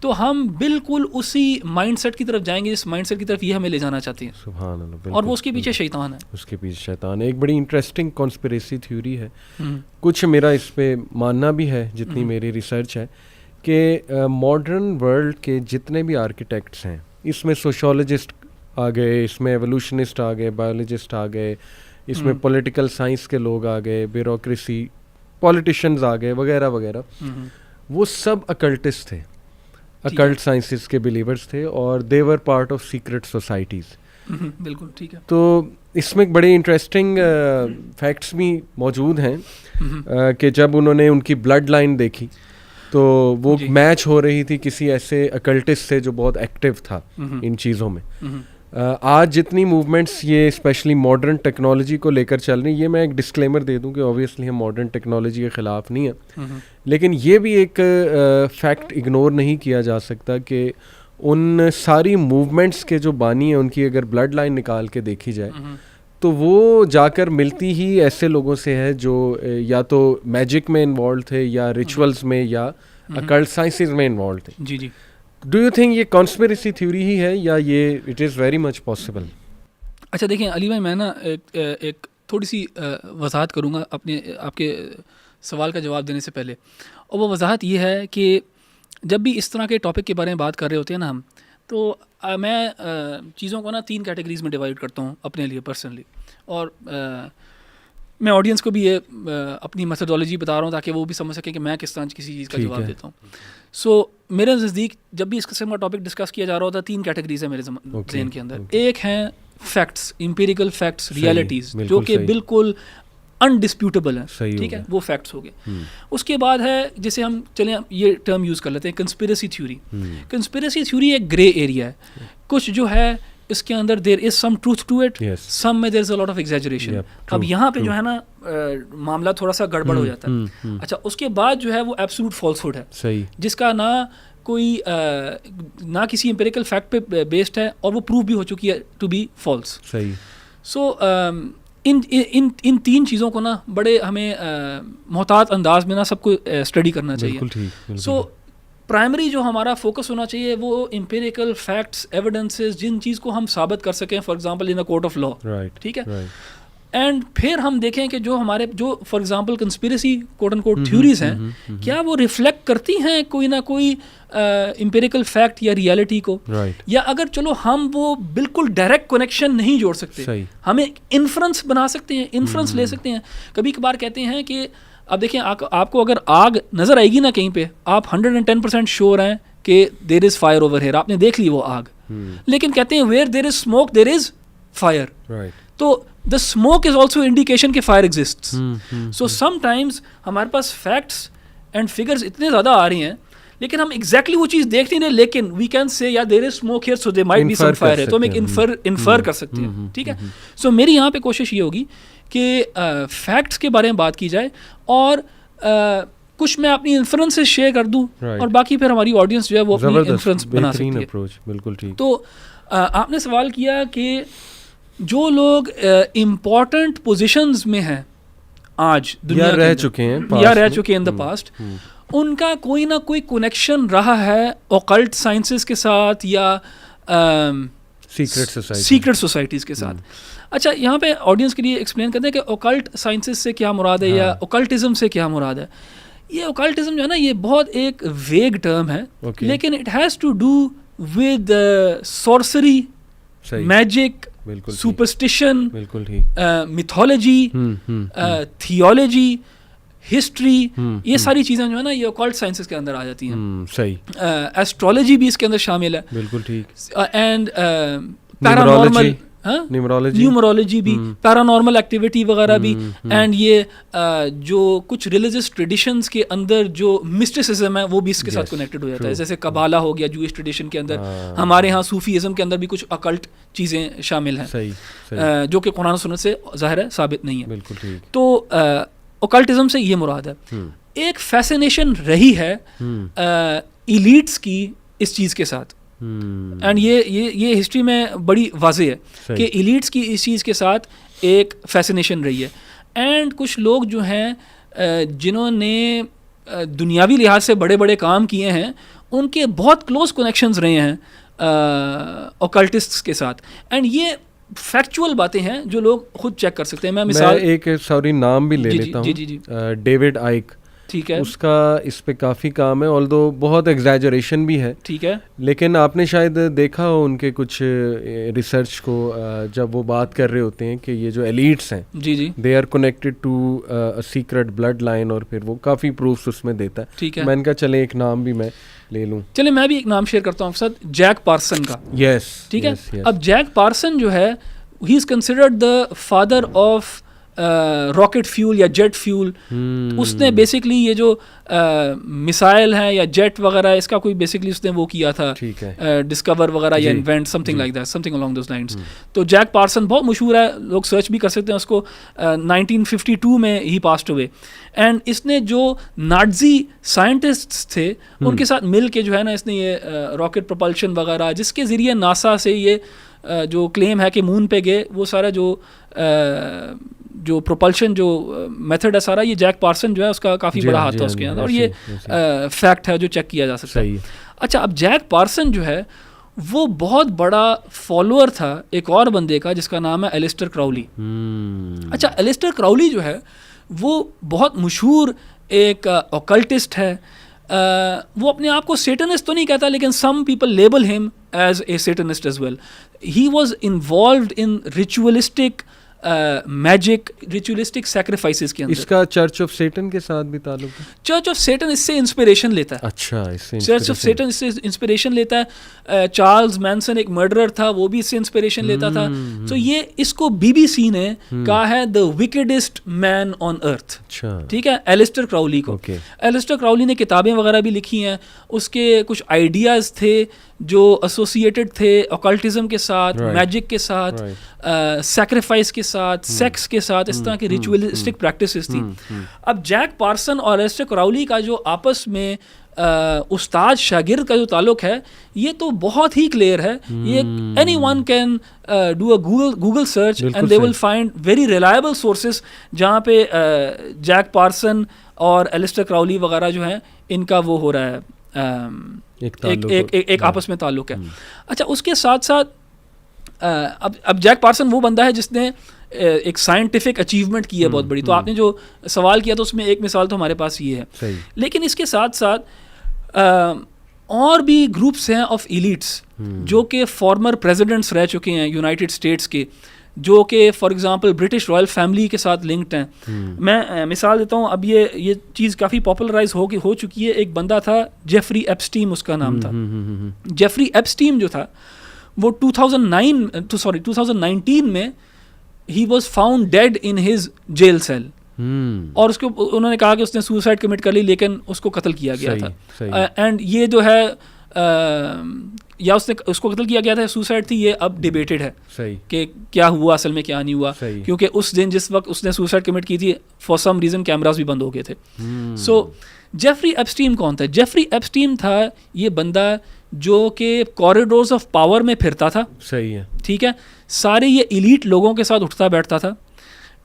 तो हम बिल्कुल उसी माइंडसेट की तरफ जाएंगे जिस माइंडसेट की तरफ ये हमें ले जाना चाहते हैं। सुभान अल्लाह। और वो उसके पीछे शैतान है, उसके पीछे शैतान है। एक बड़ी इंटरेस्टिंग कॉन्स्पिरेसी थ्योरी है, कुछ मेरा इस पे मानना भी है जितनी मेरी रिसर्च है, कि मॉडर्न वर्ल्ड के जितने भी आर्किटेक्ट्स हैं, इसमें सोशोलॉजिस्ट आ गए, इसमें एवोल्यूशनिस्ट आ गए, बायोलॉजिस्ट आ गए, इसमें पॉलिटिकल साइंस के लोग आ गए, ब्यूरोक्रेसी, पॉलिटिशियंस आ गए, वगैरह वगैरह, वो सब अकल्टिस्ट थे, अकल्ट साइंसेस के बिलीवर्स थे, और they were part of secret societies. बिल्कुल ठीक है। तो इसमें बड़े इंटरेस्टिंग फैक्ट्स भी मौजूद हैं कि जब उन्होंने उनकी ब्लड लाइन देखी तो वो मैच हो रही थी किसी ऐसे अकल्टिस्ट से जो बहुत एक्टिव था इन चीज़ों में। आज जितनी मूवमेंट्स ये स्पेशली मॉडर्न टेक्नोलॉजी को लेकर चल रही, ये मैं एक डिस्क्लेमर दे दूं कि ऑब्वियसली हम मॉडर्न टेक्नोलॉजी के ख़िलाफ़ नहीं है, लेकिन ये भी एक फैक्ट इग्नोर नहीं किया जा सकता कि उन सारी मूवमेंट्स के जो बानी हैं उनकी अगर ब्लड लाइन निकाल के देखी जाए तो वो जाकर मिलती ही ऐसे लोगों से है जो या तो मैजिक में इन्वॉल्व थे, या रिचुअल्स में, या अकल्ट साइंसेस में इन्वॉल्व थे। जी जी। डू यू थिंक ये कॉन्स्पिरेसी थ्योरी ही है, या ये it is very much possible? अच्छा देखिए अली भाई, मैं ना एक थोड़ी सी वजाहत करूँगा आपके सवाल का जवाब देने से पहले, और वो वजाहत ये है कि जब भी इस तरह के टॉपिक के बारे में बात कर रहे होते हैं ना हम, तो मैं चीज़ों को ना 3 कैटेगरीज में डिवाइड करता हूँ अपने लिए पर्सनली, और मैं ऑडियंस को भी ये अपनी मेथोडोलॉजी बता रहा हूँ ताकि वो भी समझ सकें कि मैं किस तरह किसी चीज़ का जवाब देता हूँ। सो मेरे नज़दीक जब भी इस किस्म का टॉपिक डिस्कस किया जा रहा होता है, 3 कैटेगरीज है मेरे जहन के अंदर। एक हैं फैक्ट्स, एम्पिरिकल फैक्ट्स, रियलिटीज़, जो कि बिल्कुल अनडिस्प्यूटेबल है, ठीक है, वो फैक्ट्स हो गए। उसके बाद है, जैसे हम चलें ये टर्म यूज़ कर लेते हैं, कंस्पिरेसी थ्योरी। कंस्पिरेसी थ्योरी एक ग्रे एरिया है, कुछ जो है इसके अंदर there is some truth to it, Yes. Some में there is a lot of exaggeration. Yep, अब true, यहाँ पे true. जो है ना मामला थोड़ा सा गड़बड़ हो जाता है। अच्छा, उसके बाद जो है वो एब्सोल्यूट फॉल्सहुड है, सही, जिसका ना कोई ना किसी एम्पिरिकल फैक्ट पे बेस्ड है और वो प्रूव भी हो चुकी है टू बी फॉल्स। सही। सो इन तीन चीज़ों को ना बड़े हमें मोहतात अंदाज में ना सबको स्टडी करना चाहिए। बिल्कुल ठीक, बिल्कुल सो प्राइमरी जो हमारा फोकस होना चाहिए वो एम्पिरिकल फैक्ट्स, एविडेंसेस, जिन चीज़ को हम साबित कर सकें, for example in a court of law, right, ठीक है। राइट, एंड फिर हम देखें कि जो हमारे जो for example conspiracy quote and quote theories हैं, क्या वो रिफ्लेक्ट करती हैं कोई ना कोई एम्पिरिकल फैक्ट या रियलिटी को, राइट, या अगर चलो हम वो बिल्कुल डायरेक्ट कनेक्शन नहीं जोड़ सकते, सही, हमें इन्फ्रेंस बना सकते हैं, इन्फ्रेंस ले सकते हैं। कभी कभार कहते हैं कि अब देखें आपको अगर आग नज़र आएगी ना कहीं पे, आप 110% श्योर हैं कि there is fire over here, आपने देख ली वो आग, लेकिन कहते हैं where there is smoke there is fire, right, तो the smoke is also indication कि फायर एग्जिस्ट्स। सो समटाइम्स हमारे पास फैक्ट्स एंड फिगर्स इतने ज़्यादा आ रही हैं, लेकिन हम एग्जैक्टली वो चीज़ देख नहीं रहे, लेकिन वी कैन से या there is smoke here so there might be some fire है, तो हम एक इन्फर कर सकते हैं, ठीक है। सो मेरी यहाँ पे कोशिश ये होगी कि फैक्ट्स के बारे में बात की जाए और कुछ मैं अपनी इन्फ्रेंसेस शेयर कर दूं, और बाकी फिर हमारी ऑडियंस जो है वो अपनी इन्फ्रेंस बना सकती है। अप्रोच, बिल्कुल ठीक। तो आपने सवाल किया कि जो लोग इम्पॉर्टेंट पोजीशंस में हैं आज दुनिया या रह चुके हैं इन द पास्ट, उनका कोई ना कोई कनेक्शन रहा है ऑकल्ट साइंसेस के साथ या सीक्रेट सोसाइटीज़ के साथ। अच्छा, यहाँ पे ऑडियंस के लिए एक्सप्लेन करते हैं कि ऑकल्ट साइंसेस से क्या मुराद है, या ऑकल्टिज्म से क्या मुराद है। ये ऑकल्टिज्म जो है ना, ये बहुत एक वेग टर्म है, लेकिन it has to do with sorcery, magic, superstition, mythology, theology, history, ये सारी चीज़ें जो है ना ये ऑकल्ट साइंसेस के अंदर आ जाती हैं। सही। एस्ट्रोलॉजी भी इसके अंदर शामिल है, बिल्कुल ठीक। एंड पैरानॉर्मल, न्यूमरोलॉजी भी, पैरानॉर्मल एक्टिविटी वगैरह भी, एंड ये जो कुछ रिलीजियस ट्रेडिशंस के अंदर जो मिस्टिसिज्म है वो भी इसके साथ कनेक्टेड हो जाता है। जैसे कबाला हो गया जूइश ट्रेडिशन के अंदर, हमारे यहाँ सूफीज़म के अंदर भी कुछ अकल्ट चीज़ें शामिल हैं, जो कि कुरान सुन्नत से ज़ाहिर है साबित नहीं है। बिल्कुल ठीक। तो ऑकल्टिज्म से ये मुराद है। एक फैसिनेशन रही है इलीट्स की इस चीज़ के साथ, एंड ये हिस्ट्री में बड़ी वाज़ेह है कि इलीट्स की इस चीज़ के साथ एक फैसिनेशन रही है। एंड कुछ लोग जो हैं जिन्होंने दुनियावी लिहाज से बड़े बड़े काम किए हैं, उनके बहुत क्लोज कनेक्शंस रहे हैं ऑकल्टिस्ट्स के साथ, एंड ये फैक्चुअल बातें हैं जो लोग खुद चेक कर सकते हैं। मैं एक नाम भी ले लेता हूँ, डेविड आइक, ठीक है, उसका इस पे काफ़ी काम है, ऑल्दो बहुत एग्जैजरेशन भी है, ठीक है, लेकिन आपने शायद देखा हो उनके कुछ रिसर्च को, जब वो बात कर रहे होते हैं कि ये जो एलीट्स हैं, जी, they are connected to a secret blood line, और फिर वो काफ़ी प्रूफ्स उसमें देता है। ठीक है, मैंने कहा चले एक नाम भी मैं ले लूँ। चले मैं भी एक नाम शेयर करता हूँ आपके साथ, जैक पार्सन का। यस, ठीक है। अब जैक पार्सन जो है, he is considered the father of rocket fuel या जेट फ्यूल। उसने बेसिकली ये जो मिसाइल हैं या जेट वगैरह, इसका कोई बेसिकली उसने वो किया था, डिस्कवर वगैरह या invent, something like that, something along those lines. तो जैक पार्सन बहुत मशहूर है, लोग सर्च भी कर सकते हैं उसको। 1952 में ही पास्ट हुए, एंड इसने जो नाज़ी साइंटिस्ट्स थे उनके साथ मिल के जो है ना, इसने ये रॉकेट प्रोपल्शन वगैरह, जिसके ज़रिए नासा से ये जो क्लेम है कि मून पे गए, वो सारा जो प्रोपल्शन जो मेथड है सारा, ये जैक पार्सन जो है उसका काफ़ी बड़ा हाथ था उसके अंदर, और ये फैक्ट है जो चेक किया जा सकता है। अच्छा, अब जैक पार्सन जो है वो बहुत बड़ा फॉलोअर था एक और बंदे का जिसका नाम है एलिस्टर क्राउली। अच्छा, एलिस्टर क्राउली जो है वो बहुत मशहूर एक ऑकल्टिस्ट है। वो अपने आप को सेटनिस्ट तो नहीं कहता, लेकिन some people label him as a satanist as well. He was involved in ritualistic magic, ritualistic sacrifices के अंदर। इसका चर्च ऑफ सेटन के साथ भी ताल्लुक है? चर्च ऑफ सेटन इससे इंस्पिरेशन लेता है। अच्छा, इससे चर्च ऑफ सेटन इससे इंस्पिरेशन लेता है। चार्ल्स मैनसन एक मर्डरर था, वो भी इससे इंस्पिरेशन लेता था। तो ये इसको BBC ने कहा है द विकेडेस्ट मैन ऑन अर्थ। ठीक है, एलिस्टर क्राउली को। एलिस्टर क्राउली ने किताबें वगैरह भी लिखी हैं, उसके कुछ आइडियाज़ थे जो एसोसिएटेड थे ऑकल्टिज्म के साथ, मैजिक के साथ, सैक्रिफाइस के साथ, सेक्स के साथ, इस तरह की रिचुअलिस्टिक प्रैक्टिसेस थी। अब जैक पार्सन और एलिस्टर क्राउली का जो आपस में उस्ताद शागिर्द का जो ताल्लुक है, ये तो बहुत ही क्लियर है। ये anyone can do a Google search and they will find very reliable sources जहाँ पे जैक पार्सन और एलिस्टर क्राउली वगैरह जो हैं इनका वो हो रहा है, एक आपस में ताल्लुक है। अच्छा, उसके साथ साथ अब जैक पार्सन वो बंदा है जिसने एक साइंटिफिक अचीवमेंट की है बहुत बड़ी। तो आपने जो सवाल किया तो उसमें एक मिसाल तो हमारे पास ये है। लेकिन इसके साथ साथ और भी ग्रुप्स हैं ऑफ इलीट्स जो कि फॉर्मर प्रेसिडेंट्स रह चुके हैं यूनाइटेड स्टेट्स के, जो कि for example British royal family के साथ लिंक्ड हैं। मैं मिसाल देता हूँ, अब ये चीज़ काफ़ी पॉपुलराइज हो चुकी है। एक बंदा था जेफरी एप्स्टीन, उसका नाम था। जेफरी एप्स्टीन जो था वो 2019 में ही was found dead in his jail cell, और उसको उन्होंने कहा कि उसने सुसाइड कमिट कर ली, लेकिन उसको कत्ल किया गया था। एंड ये जो है या उसको कत्ल किया गया था, सुसाइड थी, ये अब डिबेटेड है कि क्या हुआ असल में, क्या नहीं हुआ, क्योंकि उस दिन जिस वक्त उसने सुसाइड कमिट की थी फॉर सम रीज़न कैमरास भी बंद हो गए थे। सो जेफरी एप्स्टीन कौन था? जेफरी एप्स्टीन था ये बंदा जो कि कॉरिडोर्स ऑफ पावर में फिरता था। सही है, ठीक है। सारे ये इलीट लोगों के साथ उठता बैठता था,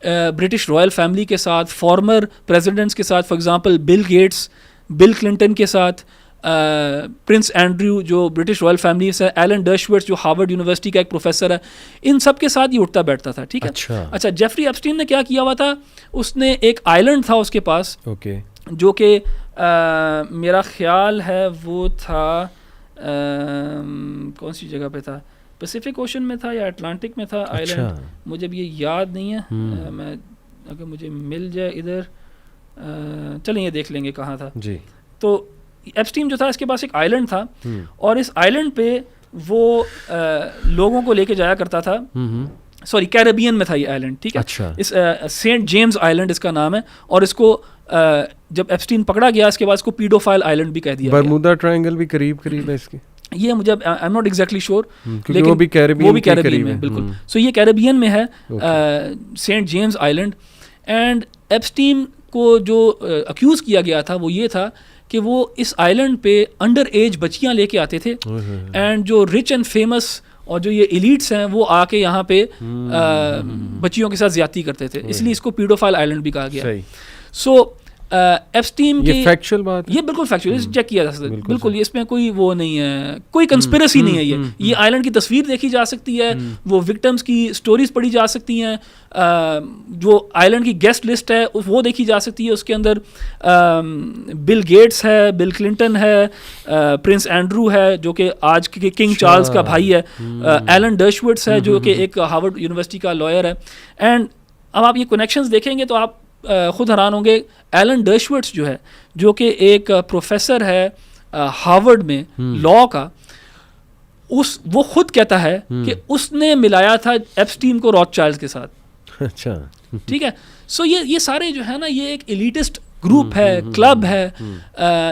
ब्रिटिश रॉयल फैमिली के साथ, फॉर्मर प्रेसिडेंट्स के साथ, for example Bill gets, bill Clinton के साथ, प्रिंस एंड्रयू जो ब्रिटिश रॉयल फैमिली से, एलन डर्शवर्थ जो हार्वर्ड यूनिवर्सिटी का एक प्रोफेसर है, इन सब के साथ ये उठता बैठता था। ठीक है। अच्छा, जेफरी एप्स्टीन ने क्या किया हुआ था? उसने एक आइलैंड था उसके पास, जो कि मेरा ख्याल है वो था कौन सी जगह पे था, पैसिफिक ओशन में था या अटलांटिक में था आइलैंड, मुझे भी ये याद नहीं है। मैं अगर मुझे मिल जाए इधर, चलें ये देख लेंगे कहाँ था जी। तो एप्स्टीन जो था इसके पास एक आइलैंड था, और इस आइलैंड पे वो लोगों को लेके जाया करता था। सॉरी, कैरेबियन में था ये आइलैंड। ठीक है। अच्छा। इस सेंट जेम्स आइलैंड इसका नाम है, और इसको जब एप्स्टीन पकड़ा गया इसके बाद इसको पीडोफाइल आइलैंड भी कह दिया। बरमूदा ट्रायंगल भी करीब है इसके, ये मुझे I am not exactly sure, लेकिन वो भी कैरेबियन में बिल्कुल। सो ये कैरेबियन में है, Saint James island. And Epstein को जो अक्यूज़ किया गया था वो ये था कि वो इस आइलैंड पे अंडर एज बच्चियाँ लेके आते थे, एंड जो रिच एंड फेमस और जो ये एलीट्स हैं वो आके यहाँ पे बच्चियों के साथ ज्यादती करते थे, इसलिए इसको पीडोफाइल आइलैंड भी कहा गया। सो एप्स्टीन की फैक्चुअल बात, ये बिल्कुल फैक्चुअल, चेक किया जा सकता है बिल्कुल, इसमें कोई वो नहीं है, कोई कंस्पिरेसी नहीं है। ये आइलैंड की तस्वीर देखी जा सकती है, वो विक्टिम्स की स्टोरीज पढ़ी जा सकती हैं, जो आइलैंड की गेस्ट लिस्ट है वो देखी जा सकती है। उसके अंदर बिल गेट्स है, बिल क्लिंटन है, प्रिंस एंड्रू है जो कि आज के किंग चार्ल्स का भाई है, एलन डर्शवर्थ है जो कि एक हार्वर्ड यूनिवर्सिटी का लॉयर है। एंड अब आप ये कनेक्शंस देखेंगे तो आप खुद हैरान होंगे। एलन डर्शवर्थ जो है, जो कि एक प्रोफेसर है हार्वर्ड में लॉ का, वो खुद कहता है कि उसने मिलाया था एप्स्टीन को रॉथस्चाइल्ड्स के साथ। अच्छा, ठीक है। सो ये सारे जो है ना, ये एक एलिटिस्ट ग्रुप है, क्लब है,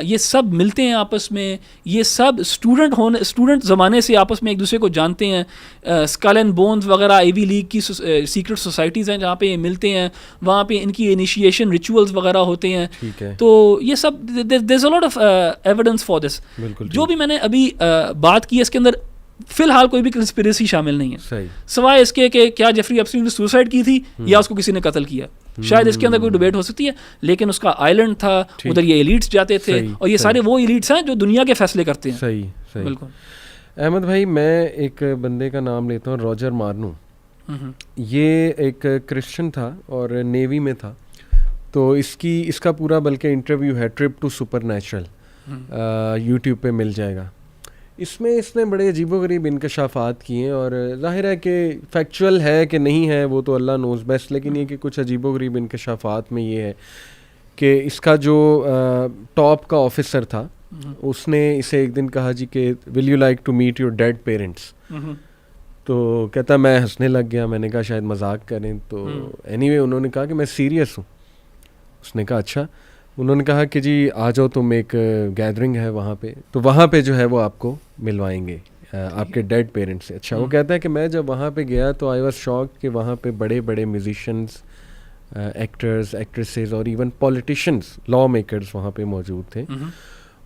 ये सब मिलते हैं आपस में, ये सब स्टूडेंट ज़माने से आपस में एक दूसरे को जानते हैं। स्कल एंड बोन्स वगैरह आईवी लीग की सीक्रेट सोसाइटीज़ हैं जहाँ पे ये मिलते हैं, वहाँ पे इनकी इनिशिएशन रिचुअल्स वगैरह होते हैं। तो ये सब there is a lot of evidence for this. जो भी मैंने अभी बात की है इसके अंदर फिलहाल कोई भी कंस्पिरेसी शामिल नहीं है, सिवाय इसके कि क्या जेफरी एप्स्टीन ने सुसाइड की थी या उसको किसी ने कत्ल किया। शायद इसके अंदर कोई डिबेट हो सकती है, लेकिन उसका आइलैंड था, उधर ये एलीट्स जाते थे, और ये सारे वो एलीट्स हैं जो दुनिया के फैसले करते हैं। सही बिल्कुल। अहमद भाई, मैं एक बंदे का नाम लेता हूँ, रॉजर मार्नू। ये एक क्रिश्चियन था और नेवी में था। तो इसका पूरा बल्कि इंटरव्यू है ट्रिप टू सुपरनैचुरल, यूट्यूब पे मिल जाएगा। इसमें इसने बड़े अजीबोगरीब इंकशाफात किए हैं, और ज़ाहिर है कि फैक्चुअल है कि नहीं है वो तो अल्लाह नोज़ बेस्ट, लेकिन ये कि कुछ अजीबोगरीब इंकशाफात में ये है कि इसका जो टॉप का ऑफिसर था उसने इसे एक दिन कहा जी कि will you like to meet your dead parents. तो कहता मैं हंसने लग गया, मैंने कहा शायद मजाक करें। तो एनीवे उन्होंने कहा कि मैं सीरियस हूँ। उसने कहा अच्छा। उन्होंने कहा कि जी आ जाओ, तुम एक गैदरिंग है वहाँ पे, तो वहाँ पे जो है वो आपको मिलवाएंगे आपके डेड पेरेंट्स से। अच्छा, वो कहता है कि मैं जब वहाँ पे गया तो आई वाज शॉक कि वहाँ पे बड़े बड़े म्यूजिशियंस, एक्टर्स, एक्ट्रेसेस और इवन पॉलिटिशियंस, लॉ मेकर्स वहाँ पे मौजूद थे।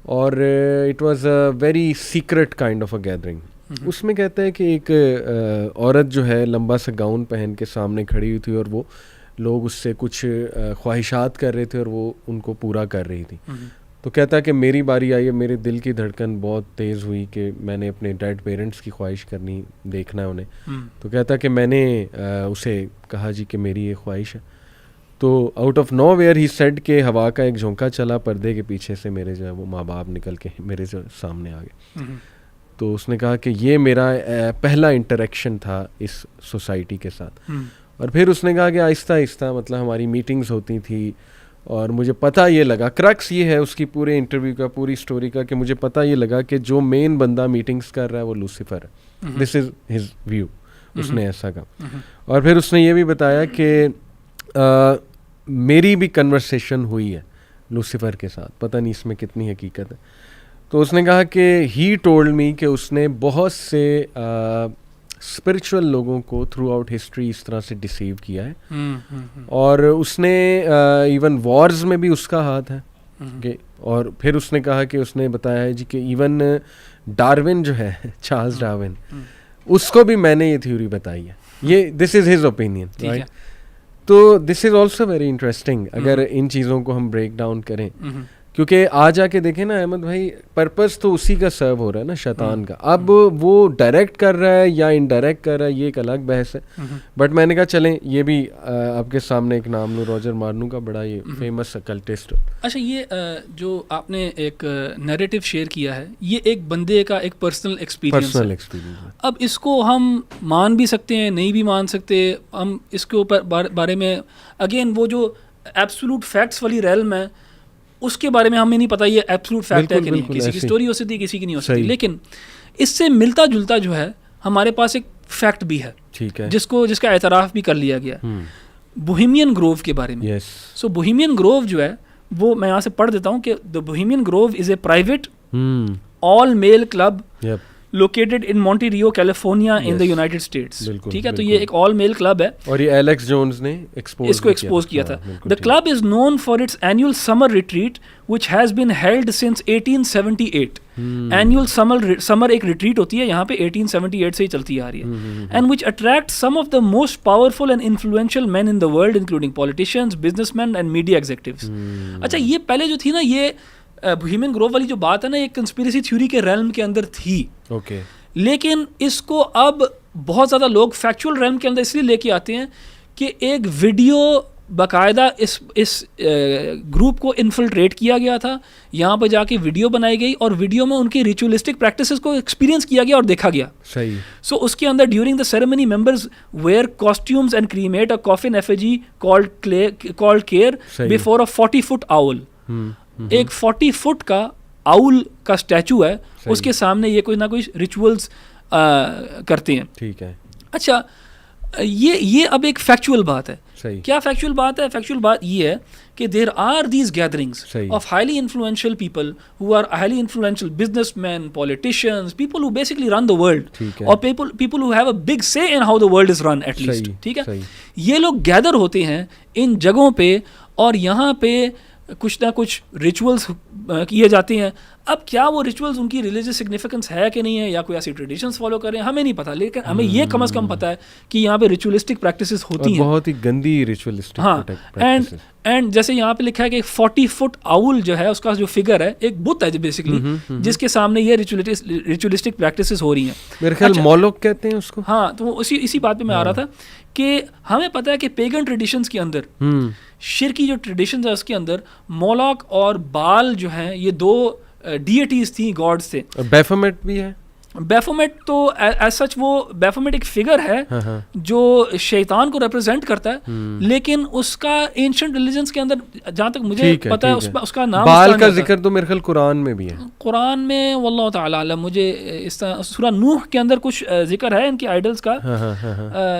और it was a very secret kind of a gathering. उसमें कहता है कि एक औरत जो है लंबा सा गाउन पहन के सामने खड़ी हुई थी और वो लोग उससे कुछ ख्वाहिशात कर रहे थे और वो उनको पूरा कर रही थी। तो कहता है कि मेरी बारी आई है, मेरे दिल की धड़कन बहुत तेज़ हुई कि मैंने अपने डेड पेरेंट्स की ख्वाहिश करनी, देखना है उन्हें। तो कहता है कि मैंने उसे कहा जी कि मेरी ये ख्वाहिश है। तो आउट ऑफ नो वेयर ही सेड के हवा का एक झोंका चला, पर्दे के पीछे से मेरे जो है वो माँ बाप निकल के मेरे जो सामने आ गए। तो उसने कहा कि ये मेरा पहला इंटरेक्शन था इस सोसाइटी के साथ। और फिर उसने कहा कि आहिस्ता आहिस्ता मतलब हमारी मीटिंग्स होती थी और मुझे पता ये लगा, क्रक्स ये है उसकी पूरे इंटरव्यू का, पूरी स्टोरी का, कि मुझे पता ये लगा कि जो मेन बंदा मीटिंग्स कर रहा है वो लूसीफर है। दिस इज़ हिज व्यू, उसने ऐसा कहा। और फिर उसने ये भी बताया कि मेरी भी कन्वर्सेशन हुई है लूसीफर के साथ, पता नहीं इसमें कितनी हकीकत है। तो उसने कहा कि ही टोल्ड मी कि उसने बहुत से स्पिरिचुअल लोगों को थ्रू आउट हिस्ट्री इस तरह से डिसीव किया है। और उसने इवन वॉर्स में भी उसका हाथ है कि, और फिर उसने कहा कि उसने बताया है जी कि इवन डार्विन जो है, चार्ल्स डार्विन, उसको भी मैंने ये थ्योरी बताई है। ये this is his opinion, right. तो this is also very interesting अगर इन चीज़ों को हम ब्रेक डाउन करें, क्योंकि आज आके देखें ना अहमद भाई, पर्पस तो उसी का सर्व हो रहा है ना, शैतान का। अब वो डायरेक्ट कर रहा है या इनडायरेक्ट कर रहा है, ये एक अलग बहस है। बट मैंने कहा चलें ये भी आपके सामने एक नाम लूँ, रॉजर मार्नू का, बड़ा ये फेमस अकल्टिस्ट। अच्छा, ये जो आपने एक नैरेटिव शेयर किया है, ये एक बंदे का एक पर्सनल एक्सपीरियंस है। अब इसको हम मान भी सकते हैं, नहीं भी मान सकते। हम इसके ऊपर बारे में अगेन वो जो एब्सोल्यूट फैक्ट्स वाली रेल्म है उसके बारे में हमें नहीं पता ये एब्सोल्यूट फैक्ट है कि नहीं। किसी की स्टोरी हो सकती है, किसी की नहीं हो सकती। लेकिन इससे मिलता जुलता जो है हमारे पास एक फैक्ट भी है, ठीक है, जिसका एतराफ़ भी कर लिया गया, बोहेमियन ग्रोव के बारे में। सो बोहेमियन ग्रोव जो है वो मैं यहाँ से पढ़ देता हूँ कि the Bohemian Grove is a private all male club located in Monterey California in the United States. ठीक है, तो ये एक ऑल मेल क्लब है और ये एलेक्स जोन्स ने इसको एक्सपोज किया था। The club is known for its annual summer retreat which has been held since 1878। Annual summer एक रिट्रीट होती है यहाँ पे 1878 से ही चलती आ रही है। And which attract some of the most powerful and influential men in the world including politicians, businessmen and media executives. अच्छा, ये पहले जो थी ना, ये बोहेमियन ग्रोव वाली जो बात है ना, एक कंस्पिरेसी थ्योरी के रेल्म के अंदर थी। लेकिन इसको अब बहुत ज़्यादा लोग फैक्चुअल रेल्म के अंदर इसलिए लेके आते हैं कि एक वीडियो बाकायदा इस ग्रुप को इन्फिल्ट्रेट किया गया था, यहाँ पर जाके वीडियो बनाई गई और वीडियो में उनकी रिचुअलिस्टिक प्रैक्टिसेस को एक्सपीरियंस किया गया और देखा गया। सही। सो उसके अंदर during the ceremony members wear costumes and cremate a coffin effigy called care before a 40 foot owl. एक 40 फुट का आउल का स्टैचू है, उसके सामने ये कोई ना कोई रिचुअल्स करते हैं। ठीक है। अच्छा, ये अब एक फैक्चुअल बात है। सही। क्या फैक्चुअल बात है? फैक्चुअल बात ये है कि there are these gatherings of highly influential people who are highly influential businessman, politicians, people who basically run the world, और people who have a big say in how the world is run at least. ठीक है, ये लोग gather होते हैं इन जगहों पे और यहाँ पे कुछ ना कुछ रिचुअल्स किए जाते हैं। अब क्या वो रिचुअल्स उनकी रिलीजियस सिग्निफिकेंस है कि नहीं है, या कोई ऐसी ट्रेडिशंस फॉलो कर रहे हैं, हमें नहीं पता। लेकिन हमें ये कम से कम पता है कि यहाँ पे रिचुअलिस्टिक प्रैक्टिसेस होती हैं, बहुत ही गंदी रिचुअलिस्टिक। हाँ, एंड जैसे यहाँ पे लिखा है कि 40 फुट आउल जो है उसका जो फिगर है एक बुत है बेसिकली, जिसके सामने ये रिचुअलिस्टिक प्रैक्टिसेस हो रही हैं। मेरे ख्याल मोलोक कहते हैं उसको। हाँ, तो इसी बात पे मैं आ रहा था कि हमें पता है कि पेगन ट्रेडिशंस के अंदर, शिर की जो ट्रेडिशंस है उसके अंदर मोलोक और बाल जो हैं ये दो डीएटीज थी, गॉड्स थे। बैफोमेट भी है। बैफोमेट तो एज सच वो बैफोमेट एक फिगर है जो शैतान को रिप्रेजेंट करता है, लेकिन उसका एंशिएंट रिलीजन्स के अंदर जहाँ तक मुझे पता है उसका नाम बाल का जिक्र तो मेरे ख्याल कुरान में भी है। कुरान में वल्लाहु ताला अलम, मुझे इस तरह सूरह नूह के अंदर कुछ जिक्र है इनके आइडल्स का,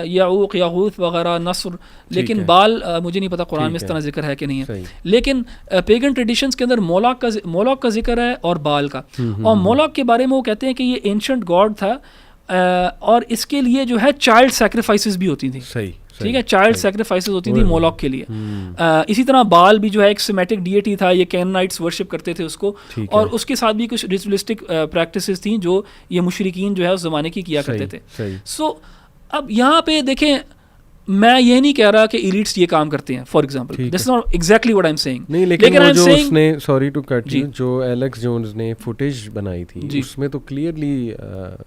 याऊक यागूथ वगैरह नस्र, लेकिन बाल मुझे नहीं पता कुरान में इस तरह जिक्र है कि नहीं है। लेकिन पेगन ट्रेडिशंस के अंदर मोलॉक का जिक्र है और बाल का, और मोलॉक के बारे में वो कहते हैं कि ये एंशिएंट गॉड था, और इसके लिए जो है चाइल्ड सैक्रिफाइसेस भी होती थी। सही, ठीक है, चाइल्ड सैक्रिफाइसेस होती थी मोलॉक के लिए। इसी तरह बाल भी जो है एक सिमेटिक डीएटी था, ये कैनानाइट्स वर्शिप करते थे उसको, और उसके साथ भी कुछ रिचुअलिस्टिक प्रैक्टिसेस थी जो ये मुशरिकीन जो है उस ज़माने की किया करते थे। सो अब यहाँ पे देखें, मैं ये नहीं कह रहा कि एलिट्स ये काम करते हैं, for example this is not exactly what I am saying, नहीं, लेकिन वो जो उसने, सॉरी टू कट यू, जो एलेक्स जोन्स ने फुटेज बनाई थी उसमें तो क्लियरली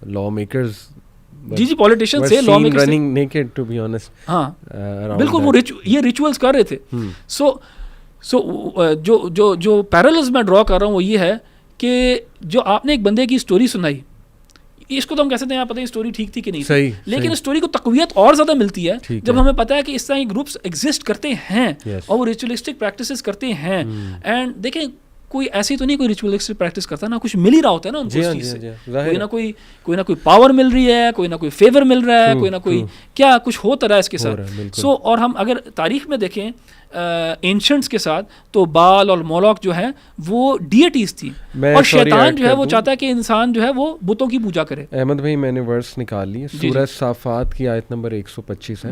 लॉ मेकर्स, जी पॉलिटिशियंस थे, law makers running naked to be honest, हाँ बिल्कुल, वो ये रिचुअल्स कर रहे थे। सो जो पैरेलल्स मैं ड्रॉ कर रहा हूँ वो ये है कि जो आपने एक बंदे की स्टोरी सुनाई, इसको तो हम कह सकते हैं आप पता है स्टोरी ठीक थी कि नहीं थी, लेकिन स्टोरी को तकवीयत और ज़्यादा मिलती है जब हमें पता है कि इस तरह के ग्रुप्स एग्जिस्ट करते हैं और वो रिचुअलिस्टिक प्रैक्टिसेस करते हैं। एंड देखें, कोई ऐसी तो नहीं कोई रिचुअलिस्टिक प्रैक्टिस करता ना, कुछ मिल ही रहा होता है ना उनको उस चीज़ से, कोई ना कोई पावर मिल रही है, कोई ना कोई फेवर मिल रहा है, कोई ना कोई क्या कुछ होता रहा है इसके साथ। सो और हम अगर तारीख में देखें एंशिएंट्स के साथ, तो बाल और मोलॉक जो है वो डीएटीज थी, और शैतान जो है वो चाहता है कि इंसान जो है वो बुतों की पूजा करे। अहमद भाई, मैंने वर्स निकाल ली, सूरह साफात की आयत नंबर 125 है,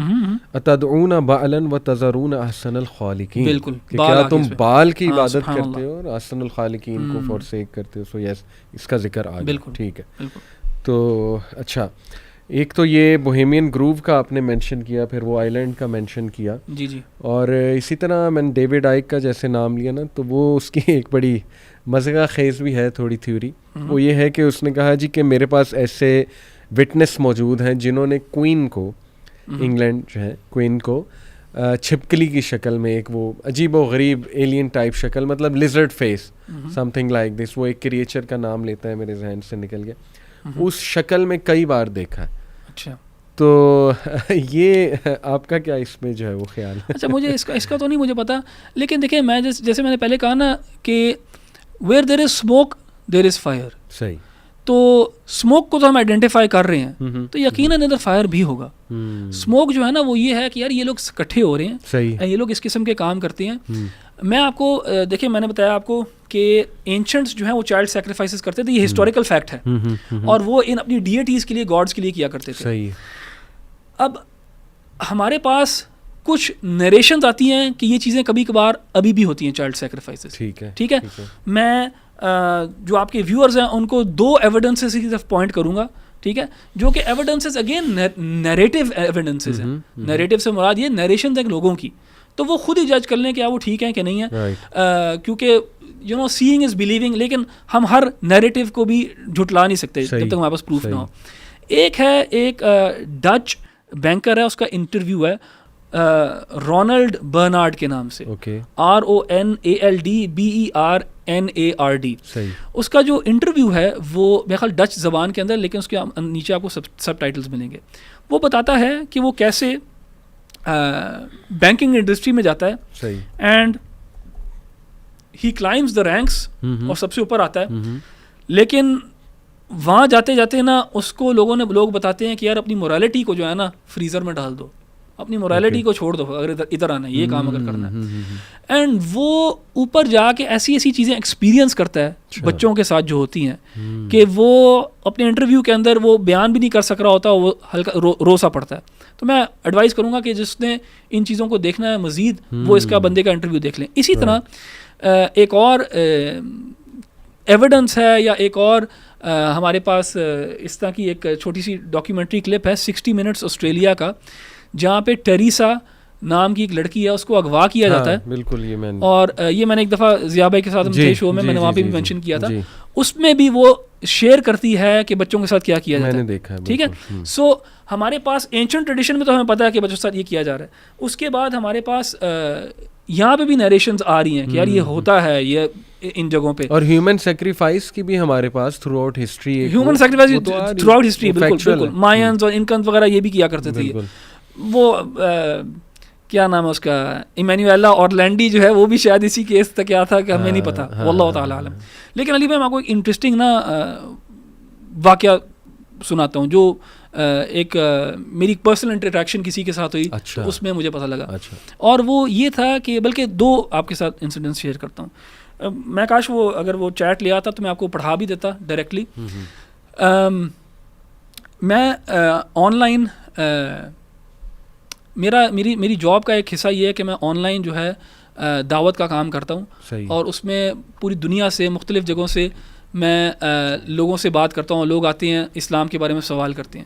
अतदऊना बालन व तज़रून अहसनल खालिकीन, बिल्कुल, क्या तुम बाल की इबादत करते हो और अहसनल खालिकीन को फॉरसेक करते हो। सो यस, इसका जिक्र आ गया, ठीक है। तो अच्छा, एक तो ये बोहेमियन ग्रूव का आपने मेंशन किया, फिर वो आइलैंड का मेंशन किया, जी, और इसी तरह मैंने डेविड आइक का जैसे नाम लिया ना, तो वो उसकी एक बड़ी मज़े का खेज़ भी है थोड़ी थ्योरी। वो ये है कि उसने कहा जी कि मेरे पास ऐसे विटनेस मौजूद हैं जिन्होंने क्वीन को, इंग्लैंड जो है, क्वीन को छिपकली की शक्ल में, एक वो अजीब व गरीब एलियन टाइप शक्ल, मतलब lizard face, something like this, वो एक क्रिएचर का नाम लेता है, मेरे जहन से निकल गया, उस शक्ल में कई बार देखा है। अच्छा, तो ये आपका क्या इसमें जो है वो ख्याल है? अच्छा, मुझे इसका तो नहीं मुझे पता, लेकिन देखिए मैं जैसे मैंने पहले कहा ना कि where there is smoke there is fire. सही, तो स्मोक को तो हम आइडेंटिफाई कर रहे हैं, तो यकीनन इधर फायर भी होगा। स्मोक जो है ना वो ये है कि यार ये लोग इकट्ठे हो रहे हैं, सही, ये लोग इस किस्म के काम करते हैं। मैं आपको देखिए, मैंने बताया आपको कि एंशिएंट्स जो हैं वो चाइल्ड सैक्रिफाइसेस करते थे, ये हिस्टोरिकल फैक्ट है, और वो इन अपनी डीएटीज़ के लिए, गॉड्स के लिए किया करते थे। सही। अब हमारे पास कुछ नरेशंस आती हैं कि ये चीज़ें कभी कभार अभी भी होती हैं, चाइल्ड सैक्रिफाइसेस। ठीक है। मैं जो आपके व्यूअर्स हैं उनको 2 एविडेंसेस की तरफ पॉइंट करूँगा, ठीक है, जो कि एविडेंसेस अगेन नैरेटिव एविडेंसेस हैं। नैरेटिव से मुराद ये नरेशंस हैं लोगों की, तो वो खुद ही जज कर लें कि वो ठीक है कि नहीं है, क्योंकि you know seeing is believing, लेकिन हम हर नैरेटिव को भी झुटला नहीं सकते जब तक हमारे पास प्रूफ ना हो। एक है, एक डच बैंकर है, उसका इंटरव्यू है रोनाल्ड बर्नार्ड के नाम से, RONALD BERNARD। उसका जो इंटरव्यू है वो मेरे ख्याल डच ज़बान के अंदर, लेकिन उसके नीचे आपको सब टाइटल्स मिलेंगे। वो बताता है कि वो कैसे बैंकिंग इंडस्ट्री में जाता है, and he climbs the ranks, और सबसे ऊपर आता है, लेकिन वहाँ जाते जाते ना उसको लोग बताते हैं कि यार अपनी मोरालिटी को जो है ना फ्रीज़र में डाल दो, अपनी मोरालिटी को छोड़ दो, अगर इधर आना है, ये काम अगर करना है। एंड वो ऊपर जाके ऐसी चीज़ें एक्सपीरियंस करता है बच्चों के साथ जो होती हैं, कि वो अपने इंटरव्यू के अंदर वो बयान भी नहीं कर सक रहा होता, वो हल्का रोसा पड़ता है। तो मैं एडवाइस करूँगा कि जिसने इन चीज़ों को देखना है मज़ीद, वो इसका बंदे का इंटरव्यू देख लें। इसी तरह एक और एविडेंस है, या एक और हमारे पास इस तरह की एक छोटी सी डॉक्यूमेंट्री क्लिप है 60 मिनट्स ऑस्ट्रेलिया का, जहाँ पे टेरिसा नाम की एक लड़की है, उसको अगवा किया जाता है। बिल्कुल, ये मैंने एक दफ़ा ज़िया भाई के साथ थे शो में, मैंने वहाँ पे भी मेंशन किया था। उसमें भी वो शेयर करती है कि बच्चों के साथ क्या किया जाता है, देखा है। ठीक है। सो हमारे पास एंशिएंट ट्रेडिशन में तो हमें पता है कि बच्चों के साथ ये किया जा रहा है। उसके बाद हमारे पास यहाँ पे भी नरेशंस आ रही हैं कि यार ये होता है, ये इन जगहों पे। और ह्यूमन सेक्रीफाइस की भी हमारे pass through out history, human sacrifice through out history, बिल्कुल मायंस और इनकन्स वगैरह ये भी किया करते थे। वो क्या नाम है उसका, इमैनुएला ऑरलैंडी जो है वो भी शायद इसी केस तक क्या था कि हमें नहीं पता, वल्लाहु ताला आलम। लेकिन अली भाई मैं आपको एक इंटरेस्टिंग ना वाकया सुनाता हूँ जो एक मेरी पर्सनल इंटरेक्शन किसी के साथ हुई। अच्छा। तो उसमें मुझे पता लगा। अच्छा। और वो ये था कि बल्कि 2 आपके साथ इंसिडेंट्स शेयर करता हूँ। मैं काश वो अगर वो चैट ले आता तो मैं आपको पढ़ा भी देता डायरेक्टली। मैं ऑनलाइन मेरी जॉब का एक हिस्सा ये है कि मैं ऑनलाइन जो है दावत का काम करता हूँ, और उसमें पूरी दुनिया से मुख्तलिफ़ जगहों से मैं लोगों से बात करता हूँ। लोग आते हैं इस्लाम के बारे में सवाल करते हैं।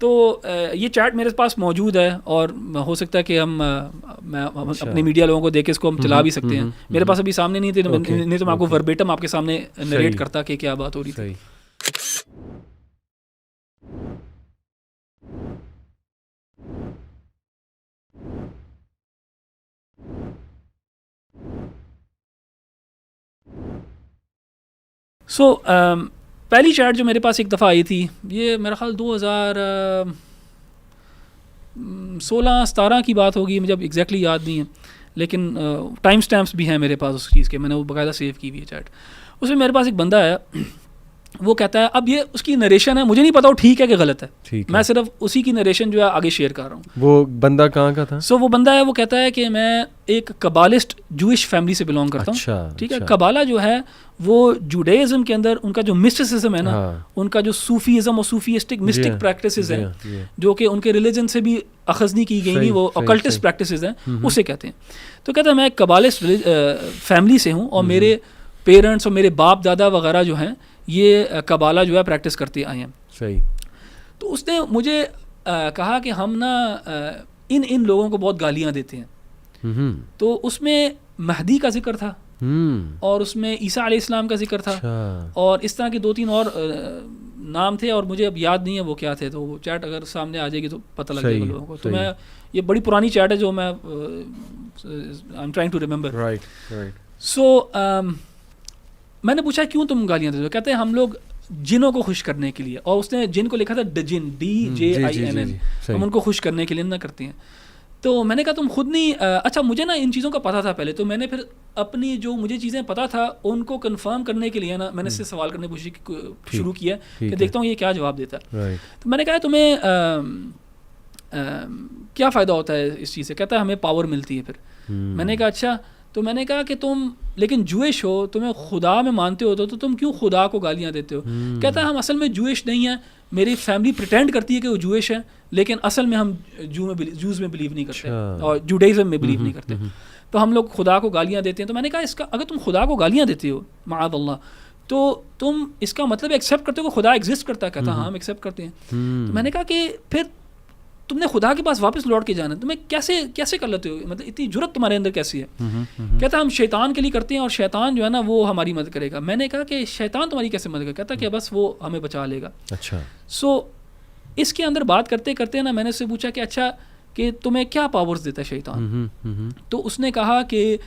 तो ये चैट मेरे पास मौजूद है और हो सकता है कि हम अपने मीडिया लोगों को देख के इसको हम चला भी सकते हैं। मेरे पास अभी सामने नहीं थे, नहीं तो मैं आपको वर्बेटम आपके सामने नरेट करता कि क्या बात हो रही थी। पहली चैट जो मेरे पास एक दफ़ा आई थी, ये मेरा ख्याल 2016-17 की बात होगी, मुझे अब एग्जैक्टली याद नहीं है, लेकिन टाइम स्टैम्प्स भी हैं मेरे पास उस चीज़ के, मैंने वो बाकायदा सेव की हुई है चैट। उसमें मेरे पास एक बंदा है, वो कहता है, अब ये उसकी नरेशन है, मुझे नहीं पता वो ठीक है कि गलत है, मैं सिर्फ उसी की नरेशन जो है आगे शेयर कर रहा हूँ। वो बंदा कहाँ का था? वो बंदा है, वो कहता है कि मैं एक कबालिस्ट जूइश फैमिली से बिलोंग करता हूँ। ठीक है। कबाला जो है वो जुडाइज्म के अंदर उनका जो मिस्टिसिज्म है ना, उनका जो सूफीज़म और सूफीस्टिक मिस्टिक प्रैक्टिसेस हैं, जो कि उनके रिलीजन से भी अखज़ नहीं की गई नहीं, वो ऑकल्टिस्ट प्रैक्टिसेस हैं, उसे कहते हैं। तो कहता है मैं एक कबालिस्ट फैमिली से हूँ और मेरे पेरेंट्स और मेरे बाप दादा वगैरह जो हैं ये कबाला जो है प्रैक्टिस करते आए हैं। सही। तो उसने मुझे कहा कि हम ना इन लोगों को बहुत गालियाँ देते हैं। तो उसमें महदी का जिक्र था और उसमें ईसा अलैहिस्सलाम का जिक्र था और इस तरह के 2-3 और नाम थे और मुझे अब याद नहीं है वो क्या थे। तो वो चैट अगर सामने आ जाएगी तो पता लग जाएगा लोगों को। तो मैं ये बड़ी पुरानी चैट है जो मैं I am trying to remember. Right. So मैंने पूछा क्यों तुम गालियाँ देते हो? कहते हैं हम लोग जिनों को खुश करने के लिए, और उसने जिन को लिखा था DJIN, DJINN, हम उनको खुश करने के लिए ना करते हैं। तो मैंने कहा तुम खुद नहीं अच्छा, मुझे ना इन चीज़ों का पता था पहले, तो मैंने फिर अपनी जो मुझे चीज़ें पता था उनको कंफर्म करने के लिए ना मैंने इससे सवाल करने शुरू किया कि देखता हूँ ये क्या जवाब देता है। तो मैंने कहा तुम्हें क्या फ़ायदा होता है इस चीज़ से? कहता है हमें पावर मिलती है फिर। मैंने कहा अच्छा, तो मैंने कहा कि तुम लेकिन जूइश हो, तुम्हें खुदा में मानते हो तो तुम क्यों खुदा को गालियाँ देते हो? कहता है हम असल में जूइश नहीं है, मेरी फैमिली प्रिटेंड करती है कि वो जूइश है, लेकिन असल में हम जूज़ में बिलीव नहीं करते और जुडाइज़म में बिलीव नहीं करते, तो हम लोग खुदा को गालियाँ देते हैं। तो मैंने कहा इसका अगर तुम खुदा को गालियाँ देते हो माअज़ल्लाह, तो तुम इसका मतलब एक्सेप्ट करते हो कि खुदा एग्जिस्ट करता है? कहता हाँ हम एक्सेप्ट करते हैं। तो मैंने कहा कि फिर तुमने खुदा के पास वापस लौट के जाना, तुम्हें कैसे कर लेते हो? मतलब इतनी जुर्रत तुम्हारे अंदर कैसी है? कहता हम शैतान के लिए करते हैं और शैतान जो है ना वो हमारी मदद करेगा। मैंने कहा कि शैतान तुम्हारी कैसे मदद करेगा? कहता कि बस वो हमें बचा लेगा। अच्छा। इसके अंदर बात करते करते ना मैंने उससे पूछा कि अच्छा कि तुम्हें क्या पावर्स देता है शैतान? तो उसने कहा कि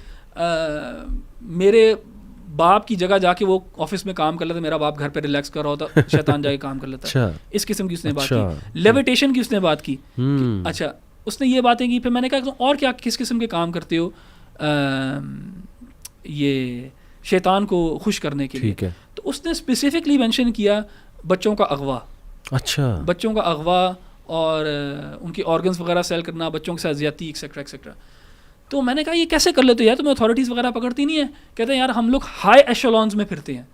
मेरे बाप की जगह जाके वो ऑफिस में काम कर लेता, मेरा बाप घर पे रिलैक्स कर रहा होता, शैतान जाके काम कर लेता। अच्छा। इस किस्म की उसने बात की। लेविटेशन की उसने बात की। अच्छा, उसने ये बातें की। फिर मैंने कहा और क्या किस किस्म के काम करते हो ये शैतान को खुश करने के लिए? तो उसने स्पेसिफिकली मेंशन किया बच्चों का अगवा। अच्छा। बच्चों का अगवा और उनकी ऑर्गन्स वगैरह सेल करना, बच्चों के साथ ज़्यादती एक्सेट्रा एक्सेट्रा। तो मैंने कहा ये कैसे कर लेते हो यार, तुम्हें अथॉरिटीज़ वगैरह पकड़ती नहीं है? कहते हैं यार हम लोग हाई एशेलॉन्स में फिरते हैं,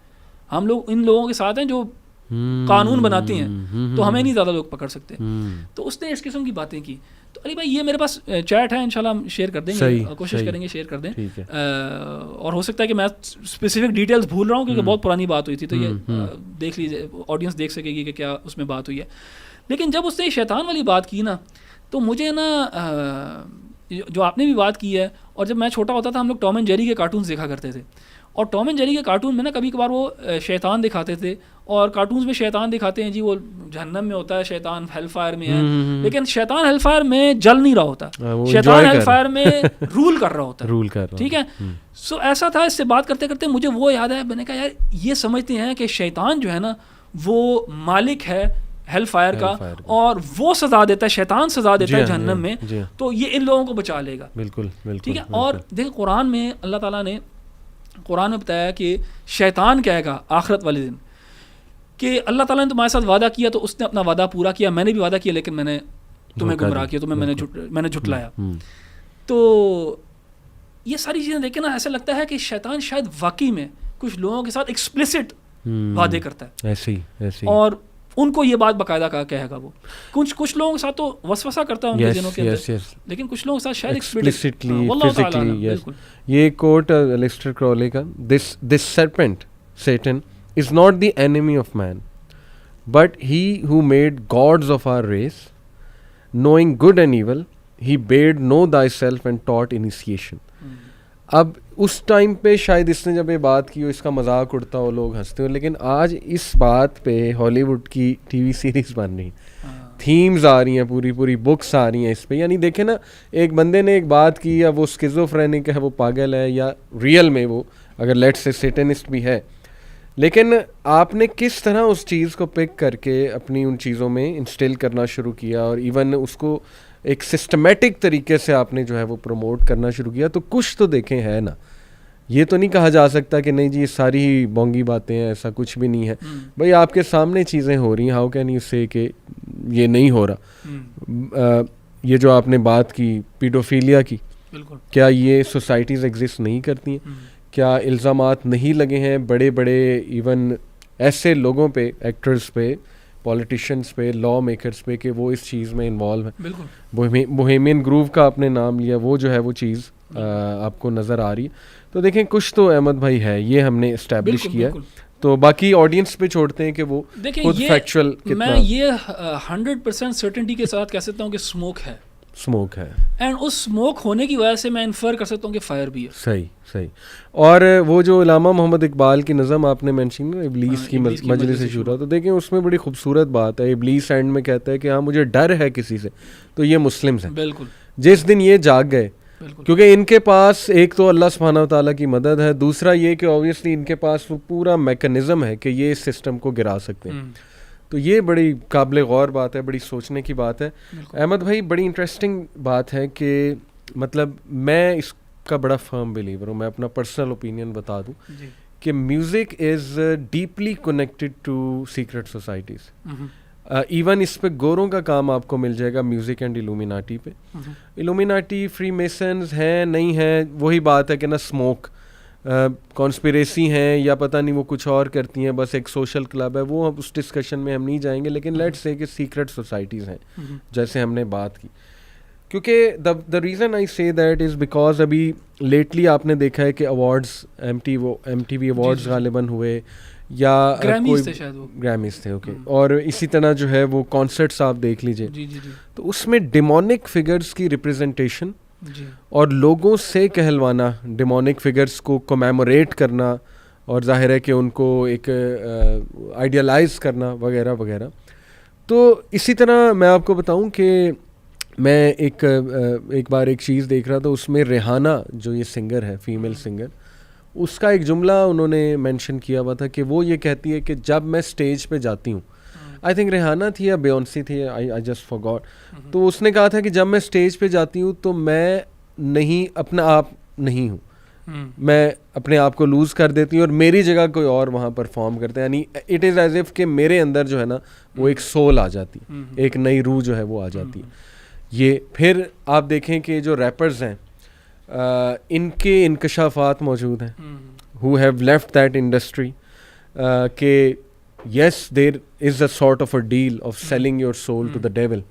हम लोग इन लोगों के साथ हैं जो कानून बनाते हैं, तो हमें नहीं ज़्यादा लोग पकड़ सकते। तो उसने इस किस्म की बातें की। तो अली भाई ये मेरे पास चैट है, इंशाल्लाह हम शेयर कर देंगे, कोशिश करेंगे शेयर कर दें। और हो सकता है कि मैं स्पेसिफिक डिटेल्स भूल रहा हूँ क्योंकि बहुत पुरानी बात हुई थी, तो ये देख लीजिए, ऑडियंस देख सकेगी कि क्या उसमें बात हुई है। लेकिन जब उसने शैतान वाली बात की ना, तो मुझे ना जो आपने भी बात की है और जब मैं छोटा होता था हम लोग टॉम एंड जेरी के कार्टून्स देखा करते थे, और टॉम एंड जेरी के कार्टून में ना कभी कभार वो शैतान दिखाते थे, और कार्टून्स में शैतान दिखाते हैं जी वो जहन्नम में होता है, शैतान हेलफायर में है, लेकिन शैतान हेलफायर में जल नहीं रहा होता, शैतान हेलफायर में रूल कर रहा होता है, रूल कर रहा, ठीक है। सो ऐसा था, इससे बात करते करते मुझे वो याद है, मैंने कहा यार ये समझते हैं कि शैतान जो है ना वो मालिक है हेल फायर का, और वो सजा देता है, शैतान सजा देता है जहन्नम में, तो ये इन लोगों को बचा लेगा। बिल्कुल, ठीक है। और देखिए कुरान में अल्लाह ताला ने कुरान में बताया कि शैतान कहेगा आखिरत वाले दिन कि अल्लाह ताला ने तुम्हारे साथ वादा किया तो उसने अपना वादा पूरा किया, मैंने भी वादा किया लेकिन मैंने तुम्हें गुमराह किया, तुम्हें मैंने झुटलाया। तो ये सारी चीज़ें देख के ना ऐसा लगता है कि शैतान शायद वाकई में कुछ लोगों के साथ एक्सप्लिसिट वादे करता है, ऐसे और उनको ये बात बाकायदा कहेगा वो। कुछ लोगों के साथ तो वसवसा करता है उनके दिनों के अंदर, लेकिन कुछ लोगों के साथ शायद एक्सप्लिसिटली फिजिकली। ये कोट एलिस्टर क्रॉले का, this serpent Satan is not the enemy of man, but he who made gods of our race, knowing good and evil, he bade know thyself and taught initiation. अब उस time पे शायद इसने जब ये बात की हो इसका मजाक उड़ता हो, लोग हंसते हो, लेकिन आज इस बात पे हॉलीवुड की टीवी सीरीज बन रही, थीम्स आ रही हैं, पूरी बुक्स आ रही हैं इस पे। यानी देखे ना, एक बंदे ने एक बात की, या वो स्किज़ोफ्रेनिक है, वो पागल है, या रियल में वो अगर लेट्स से सेटनिस्ट भी है, लेकिन आपने किस तरह उस चीज़ को पिक करके अपनी उन चीज़ों में इंस्टिल करना शुरू किया, और इवन उसको एक सिस्टमेटिक तरीके से आपने जो है वो प्रमोट करना शुरू किया, तो कुछ तो देखें है ना। ये तो नहीं कहा जा सकता कि नहीं जी ये सारी ही बोंगी बातें हैं, ऐसा कुछ भी नहीं है। भाई आपके सामने चीज़ें हो रही हैं, हाउ कैन यू से कि ये नहीं हो रहा। ये जो आपने बात की पीडोफीलिया की, क्या ये सोसाइटीज़ एग्जिस्ट नहीं करती हैं? क्या इल्ज़ामात नहीं लगे हैं बड़े बड़े इवन ऐसे लोगों पे, एक्टर्स पे, पॉलिटिशियंस पे, लॉ मेकर्स पे, कि वो इस चीज़ में इन्वॉल्व है? बोहेमियन ग्रूव का आपने नाम लिया, वो जो है वो चीज़ आपको नज़र आ रही है। तो देखें कुछ तो अहमद भाई है, ये हमने इस्टेब्लिश किया, तो बाकी ऑडियंस पे छोड़ते हैं कि वो खुद फैक्चुअल कितना। मैं ये 100% सर्टेनिटी के साथ कह सकता हूँ कि स्मोक है, एंड उस स्मोक होने की वजह से मैं इन्फर कर सकता हूँ कि फायर भी है। सही। और वो जो इलामा मोहम्मद इकबाल की नज़म आपने मेंशन की, इब्लीस की मजलिस शुरा, तो देखें उसमें बड़ी खूबसूरत बात है। इब्लीस एंड में कहता है कि हाँ मुझे डर है किसी से, तो ये मुस्लिम्स हैं। बिल्कुल। जिस दिन ये जाग गए, क्योंकि इनके पास एक तो अल्लाह सुब्हानहू व तआला की मदद है, दूसरा ये कि ऑब्वियसली इनके पास वो पूरा मैकेनिज़्म है कि ये इस सिस्टम को गिरा सकते हैं। तो ये बड़ी काबिल गौर बात है, बड़ी सोचने की बात है। अहमद भाई बड़ी इंटरेस्टिंग बात है कि मतलब मैं इसका बड़ा फर्म बिलीवर हूँ, मैं अपना पर्सनल ओपिनियन बता दूँ कि music is deeply connected to secret societies. Even इस पे गोरों का काम आपको मिल जाएगा, म्यूज़िक एंड इल्यूमिनाटी पे। इल्यूमिनाटी फ्री मेसन्स हैं नहीं हैं, वही बात है कि ना स्मोक कॉन्स्पिरेसी हैं या पता नहीं वो कुछ और करती हैं, बस एक सोशल क्लब है, वो उस डिस्कशन में हम नहीं जाएंगे। लेकिन लेट्स से कि सीक्रेट सोसाइटीज़ हैं, जैसे हमने बात की, क्योंकि the reason I say that is because अभी लेटली आपने देखा है कि अवार्ड्स MTV अवार्ड्स गालिबन हुए, या ग्रैमीज थे, ओके, और इसी तरह जो है वो कॉन्सर्ट्स आप देख लीजिए, तो उसमें डिमोनिक फिगर्स की रिप्रेजेंटेशन और लोगों से कहलवाना, डिमोनिक फिगर्स को कमेमोरेट करना, और जाहिर है कि उनको एक आइडियलाइज करना वगैरह वगैरह। तो इसी तरह मैं आपको बताऊं कि मैं एक बार एक चीज़ देख रहा था, उसमें रिहाना जो ये सिंगर है, फीमेल सिंगर, उसका एक जुमला उन्होंने मेंशन किया हुआ था कि वो ये कहती है कि जब मैं स्टेज पे जाती हूँ, आई थिंक रिहाना थी या बेयोंसी थी, आई जस्ट फॉरगॉट, तो उसने कहा था कि जब मैं स्टेज पे जाती हूँ तो मैं नहीं अपना आप नहीं हूँ, मैं अपने आप को लूज़ कर देती हूँ और मेरी जगह कोई और वहाँ परफॉर्म करते हैं। यानी इट इज़ एज इफ़ कि मेरे अंदर जो है ना वो एक सोल आ जाती, एक नई रूह जो है वो आ जाती है। ये फिर आप देखें कि जो रैपर्स हैं इनके इंकशाफात मौजूद हैं, who have left that industry, के yes there is a sort of a deal of selling your soul to the devil।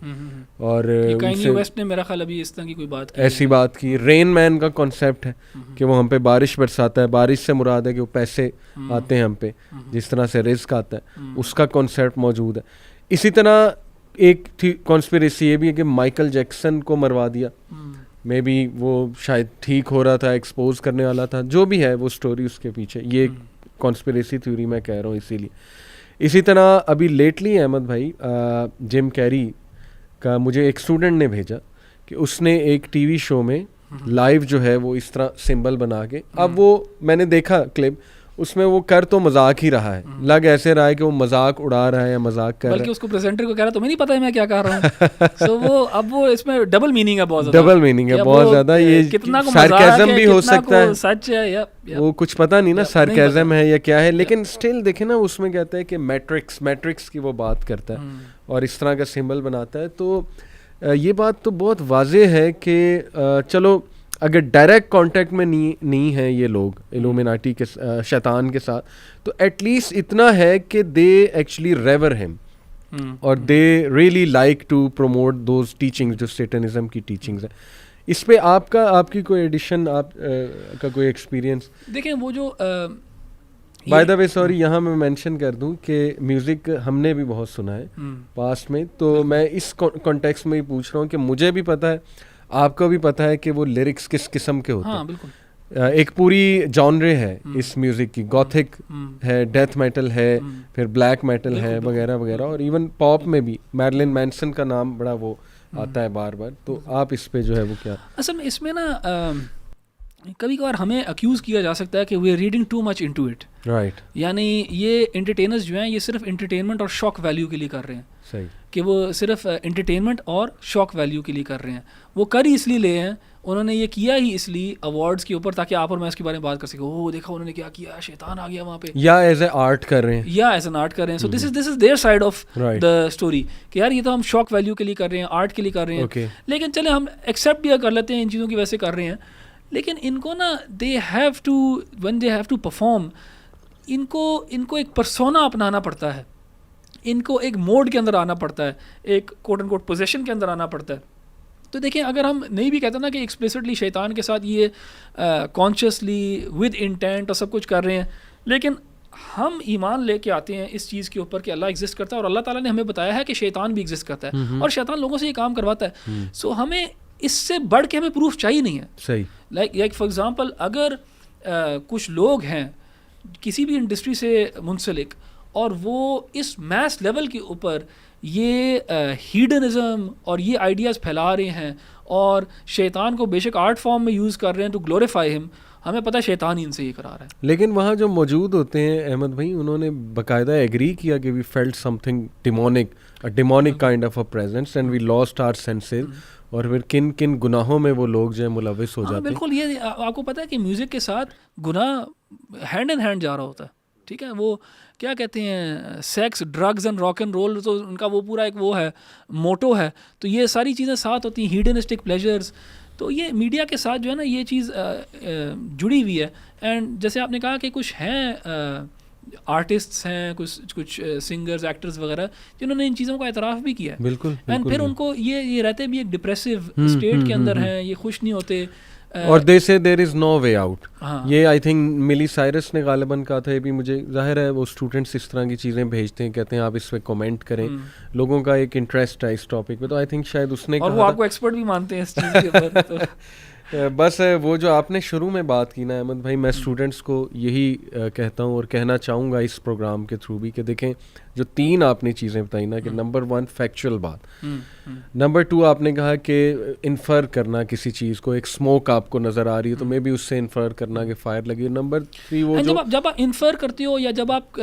और काइनी वेस्ट ने मेरा ख्याल अभी इस तरह की कोई बात की, ऐसी बात की। रेन मैन का कॉन्सेप्ट है कि वो हम पे बारिश बरसाता है, बारिश से मुराद है कि वो पैसे आते हैं हम पे, जिस तरह से रिस्क आता है, उसका कॉन्सेप्ट मौजूद है। इसी तरह एक थी कॉन्स्पिरेसी ये भी है कि माइकल जैक्सन को मरवा दिया, मे बी वो शायद ठीक हो रहा था, एक्सपोज करने वाला था, जो भी है वो स्टोरी उसके पीछे, ये कॉन्स्पिरेसी थ्योरी मैं कह रहा हूँ इसीलिए। इसी तरह अभी लेटली अहमद भाई जिम कैरी का मुझे एक स्टूडेंट ने भेजा कि उसने एक टीवी शो में लाइव जो है वो इस तरह सिंबल बना के, अब वो मैंने देखा क्लिप, उसमें वो कर तो मजाक ही रहा है, लग ऐसे रहा है कि वो मजाक उड़ा रहा है या मजाक कर रहा है, बल्कि उसको प्रेजेंटर को कह रहा तुम्हें नहीं पता है मैं क्या कर रहा हूँ। सो वो अब वो इसमें डबल मीनिंग है, बहुत ज्यादा डबल मीनिंग है बहुत ज्यादा, ये कितना को सार्केज़म भी हो सकता है, सच है या वो कुछ पता नहीं ना सार्केज़म है या क्या है, लेकिन स्टिल देखे ना उसमें कहता है कि मैट्रिक्स की वो बात करता है और इस तरह का सिंबल बनाता है। तो ये बात तो बहुत वाज़ेह है कि चलो अगर डायरेक्ट कांटेक्ट में नहीं है ये लोग इल्यूमिनाटी के शैतान के साथ, तो एटलीस्ट इतना है कि दे एक्चुअली रेवर हिम और they really like to promote those teachings जो सैटनिज्म की टीचिंग्स है। इस पे आपकी कोई एडिशन का कोई एक्सपीरियंस? देखें वो जो बाय द वे सॉरी यहाँ मैं मेंशन कर दूं कि म्यूज़िक हमने भी बहुत सुना है पास्ट में, तो मैं इस कॉन्टेक्स्ट में ही पूछ रहा हूँ कि मुझे भी पता है, आपको भी पता है कि वो लिरिक्स किस किस्म के होते हैं। हाँ, बिल्कुल। एक पूरी जॉनरे है इस म्यूज़िक की, गॉथिक है, डेथ मेटल है, फिर ब्लैक मेटल है वगैरह वगैरह, और इवन पॉप में भी मैरिलिन मैनसन का नाम बड़ा वो आता है बार बार। तो आप इस पे जो है वो क्या? असल में इसमें ना कभी कभार हमें अक्यूज़ किया जा सकता है कि we are reading too much into it, right. यानी ये एंटरटेनर्स जो हैं ये सिर्फ एंटरटेनमेंट और शॉक वैल्यू के लिए कर रहे हैं। सही, कि वो सिर्फ एंटरटेनमेंट और शॉक वैल्यू के लिए कर रहे हैं। वो कर ही इसलिए ले हैं, उन्होंने ये किया ही इसलिए अवार्ड्स के ऊपर, ताकि आप और मैं इसके बारे में बात कर सकें, ओह देखा उन्होंने क्या किया, शैतान आ गया वहाँ पे, या एज ए आर्ट कर रहे हैं, या एज एन आर्ट कर रहे हैं। So this is their side of the story कि यार ये तो हम शॉक वैल्यू के लिए कर रहे हैं, आर्ट के लिए कर रहे हैं, लेकिन चले हम एक्सेप्ट भी कर लेते हैं इन चीज़ों की वजह से कर रहे हैं, लेकिन इनको ना they have to when they have to perform, इनको एक पर्सोना अपनाना पड़ता है, इनको एक मोड के अंदर आना पड़ता है, एक कोट एंड कोट पोजीशन के अंदर आना पड़ता है। तो देखिए अगर हम नहीं भी कहते ना कि एक्सप्लिसिटली शैतान के साथ ये कॉन्शियसली विद इंटेंट और सब कुछ कर रहे हैं, लेकिन हम ईमान लेके आते हैं इस चीज़ के ऊपर कि अल्लाह एग्जिस्ट करता है, और अल्लाह ताला ने हमें बताया है कि शैतान भी एग्जिस्ट करता है और शैतान लोगों से ये काम करवाता है। सो हमें इससे बढ़ के हमें प्रूफ चाहिए नहीं है। सही, लाइक फॉर एग्जांपल अगर कुछ लोग हैं किसी भी इंडस्ट्री से मुंसलिक और वो इस मैस लेवल के ऊपर ये हीडनिज़म और ये आइडियाज़ फैला रहे हैं और शैतान को बेशक आर्ट फॉर्म में यूज़ कर रहे हैं टू ग्लोरीफाई हिम, हमें पता है शैतान ही इनसे ये करा रहा है। लेकिन वहाँ जो मौजूद होते हैं अहमद भाई, उन्होंने बाकायदा एग्री किया कि we felt something demonic, a demonic kind of a presence and we lost our senses, और फिर किन किन गुनाहों में वो लोग जो है मुलविस हो जाते हैं। बिल्कुल, ये आपको पता है कि म्यूज़िक के साथ गुनाह हैंड इन हैंड जा रहा होता है, ठीक है। वो क्या कहते हैं, sex, drugs and rock and roll, तो उनका वो पूरा एक वो है मोटो है, तो ये सारी चीज़ें साथ होती हैं, हीडनिस्टिक प्लेजर्स। तो ये मीडिया के साथ जो है ना ये चीज़ जुड़ी हुई है। एंड जैसे आपने कहा कि कुछ हैं आर्टिस्ट्स हैं, कुछ सिंगर्स, एक्टर्स वगैरह जिन्होंने इन चीज़ों का एतराफ़ भी किया है। बिल्कुल, एंड फिर उनको ये रहते भी एक डिप्रेसिव स्टेट के अंदर हैं, ये खुश नहीं होते, और they say there is no way out. ये आई थिंक मिली साइरस ने गालिबन कहा था, ये भी मुझे जाहिर है वो स्टूडेंट्स इस तरह की चीज़ें भेजते हैं, कहते हैं आप इस पे कमेंट करें, लोगों का एक इंटरेस्ट है इस टॉपिक पे, तो आई थिंक शायद उसने और वो आपको एक्सपर्ट भी मानते हैं इस चीज़ के ऊपर। तो बस वो जो आपने शुरू में बात की ना अहमद भाई, मैं स्टूडेंट्स को यही कहता हूँ और कहना चाहूँगा इस प्रोग्राम के थ्रू भी कि देखें जो 3 आपने चीज़ें बताई ना कि नंबर 1 फैक्चुअल बात, नंबर 2 आपने कहा कि इन्फर करना किसी चीज़ को, एक स्मोक आपको नज़र आ रही है तो मे बी उससे इन्फर करना कि फायर लगी, नंबर 3 वो जो जब आप इन्फर करते हो या जब आप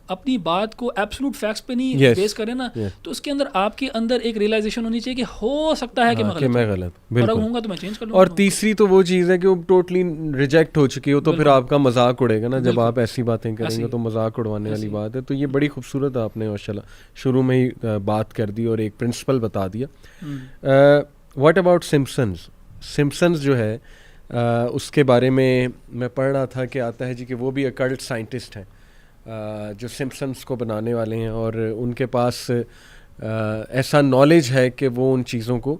अपनी बात को एब्सोल्यूट फैक्ट्स पे नहीं बेस करें ना, तो उसके अंदर आपके अंदर एक रियलाइजेशन होनी चाहिए कि हो सकता है कि मैं गलत होऊंगा तो मैं चेंज कर लूंगा। और तीसरी तो वो चीज़ है कि वो टोटली रिजेक्ट हो चुकी हो तो फिर आपका मजाक उड़ेगा ना, जब आप ऐसी बातें करेंगे तो मजाक उड़वाने वाली बात है। तो ये बड़ी खूबसूरत आपने माशाल्लाह शुरू में ही बात कर दी और एक प्रिंसिपल बता दिया। व्हाट अबाउट सिम्पसन्स जो है उसके बारे में मैं पढ़ रहा था कि आता है जी कि वो भी अकल्ट साइंटिस्ट हैं जो सिम्पसन्स को बनाने वाले हैं, और उनके पास ऐसा नॉलेज है कि वो उन चीज़ों को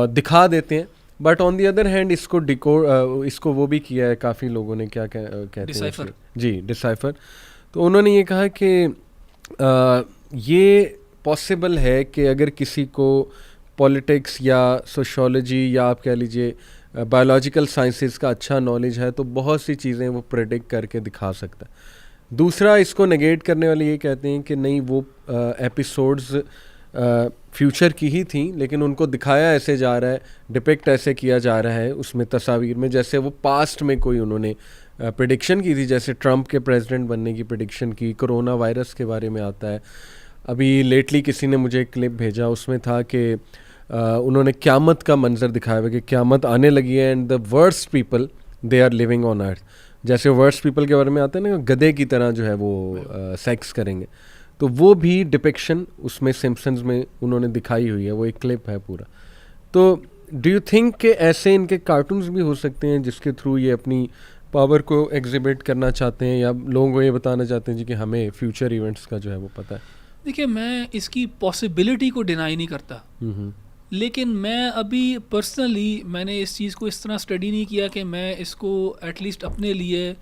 दिखा देते हैं, but on the other hand इसको वो भी किया है काफ़ी लोगों ने, क्या कहते हैं जी, डिसाइफर। तो उन्होंने ये कहा कि ये पॉसिबल है कि अगर किसी को पॉलिटिक्स या सोशोलॉजी या आप कह लीजिए बायोलॉजिकल साइंसेस का अच्छा नॉलेज है तो बहुत सी चीज़ें वो प्रेडिक्ट करके दिखा सकता है। दूसरा, इसको नेगेट करने वाले ये कहते हैं कि नहीं, वो एपिसोड्स फ्यूचर की ही थी लेकिन उनको दिखाया ऐसे जा रहा है, डिपिक्ट ऐसे किया जा रहा है उसमें तस्वीर में, जैसे वो पास्ट में कोई उन्होंने प्रेडिक्शन की थी, जैसे ट्रंप के प्रेसिडेंट बनने की प्रेडिक्शन की, कोरोना वायरस के बारे में आता है। अभी लेटली किसी ने मुझे एक क्लिप भेजा, उसमें था कि उन्होंने क़यामत का मंजर दिखाया हुआ कि क़यामत आने लगी है and the worst people they are living on earth. जैसे वर्स्ट पीपल के बारे में आता है ना, गधे की तरह जो है वो सेक्स करेंगे, तो वो भी डिपिक्शन उसमें सिम्पसन्स में उन्होंने दिखाई हुई है, वो एक क्लिप है पूरा। तो डू यू थिंक कि ऐसे इनके कार्टून्स भी हो सकते हैं जिसके थ्रू ये अपनी पावर को एग्जिबिट करना चाहते हैं या लोगों को ये बताना चाहते हैं जी कि हमें फ्यूचर इवेंट्स का जो है वो पता है? देखिए, मैं इसकी पॉसिबिलिटी को डिनाई नहीं करता, लेकिन मैं अभी पर्सनली मैंने इस चीज़ को इस तरह स्टडी नहीं किया कि मैं इसको एटलीस्ट अपने लिए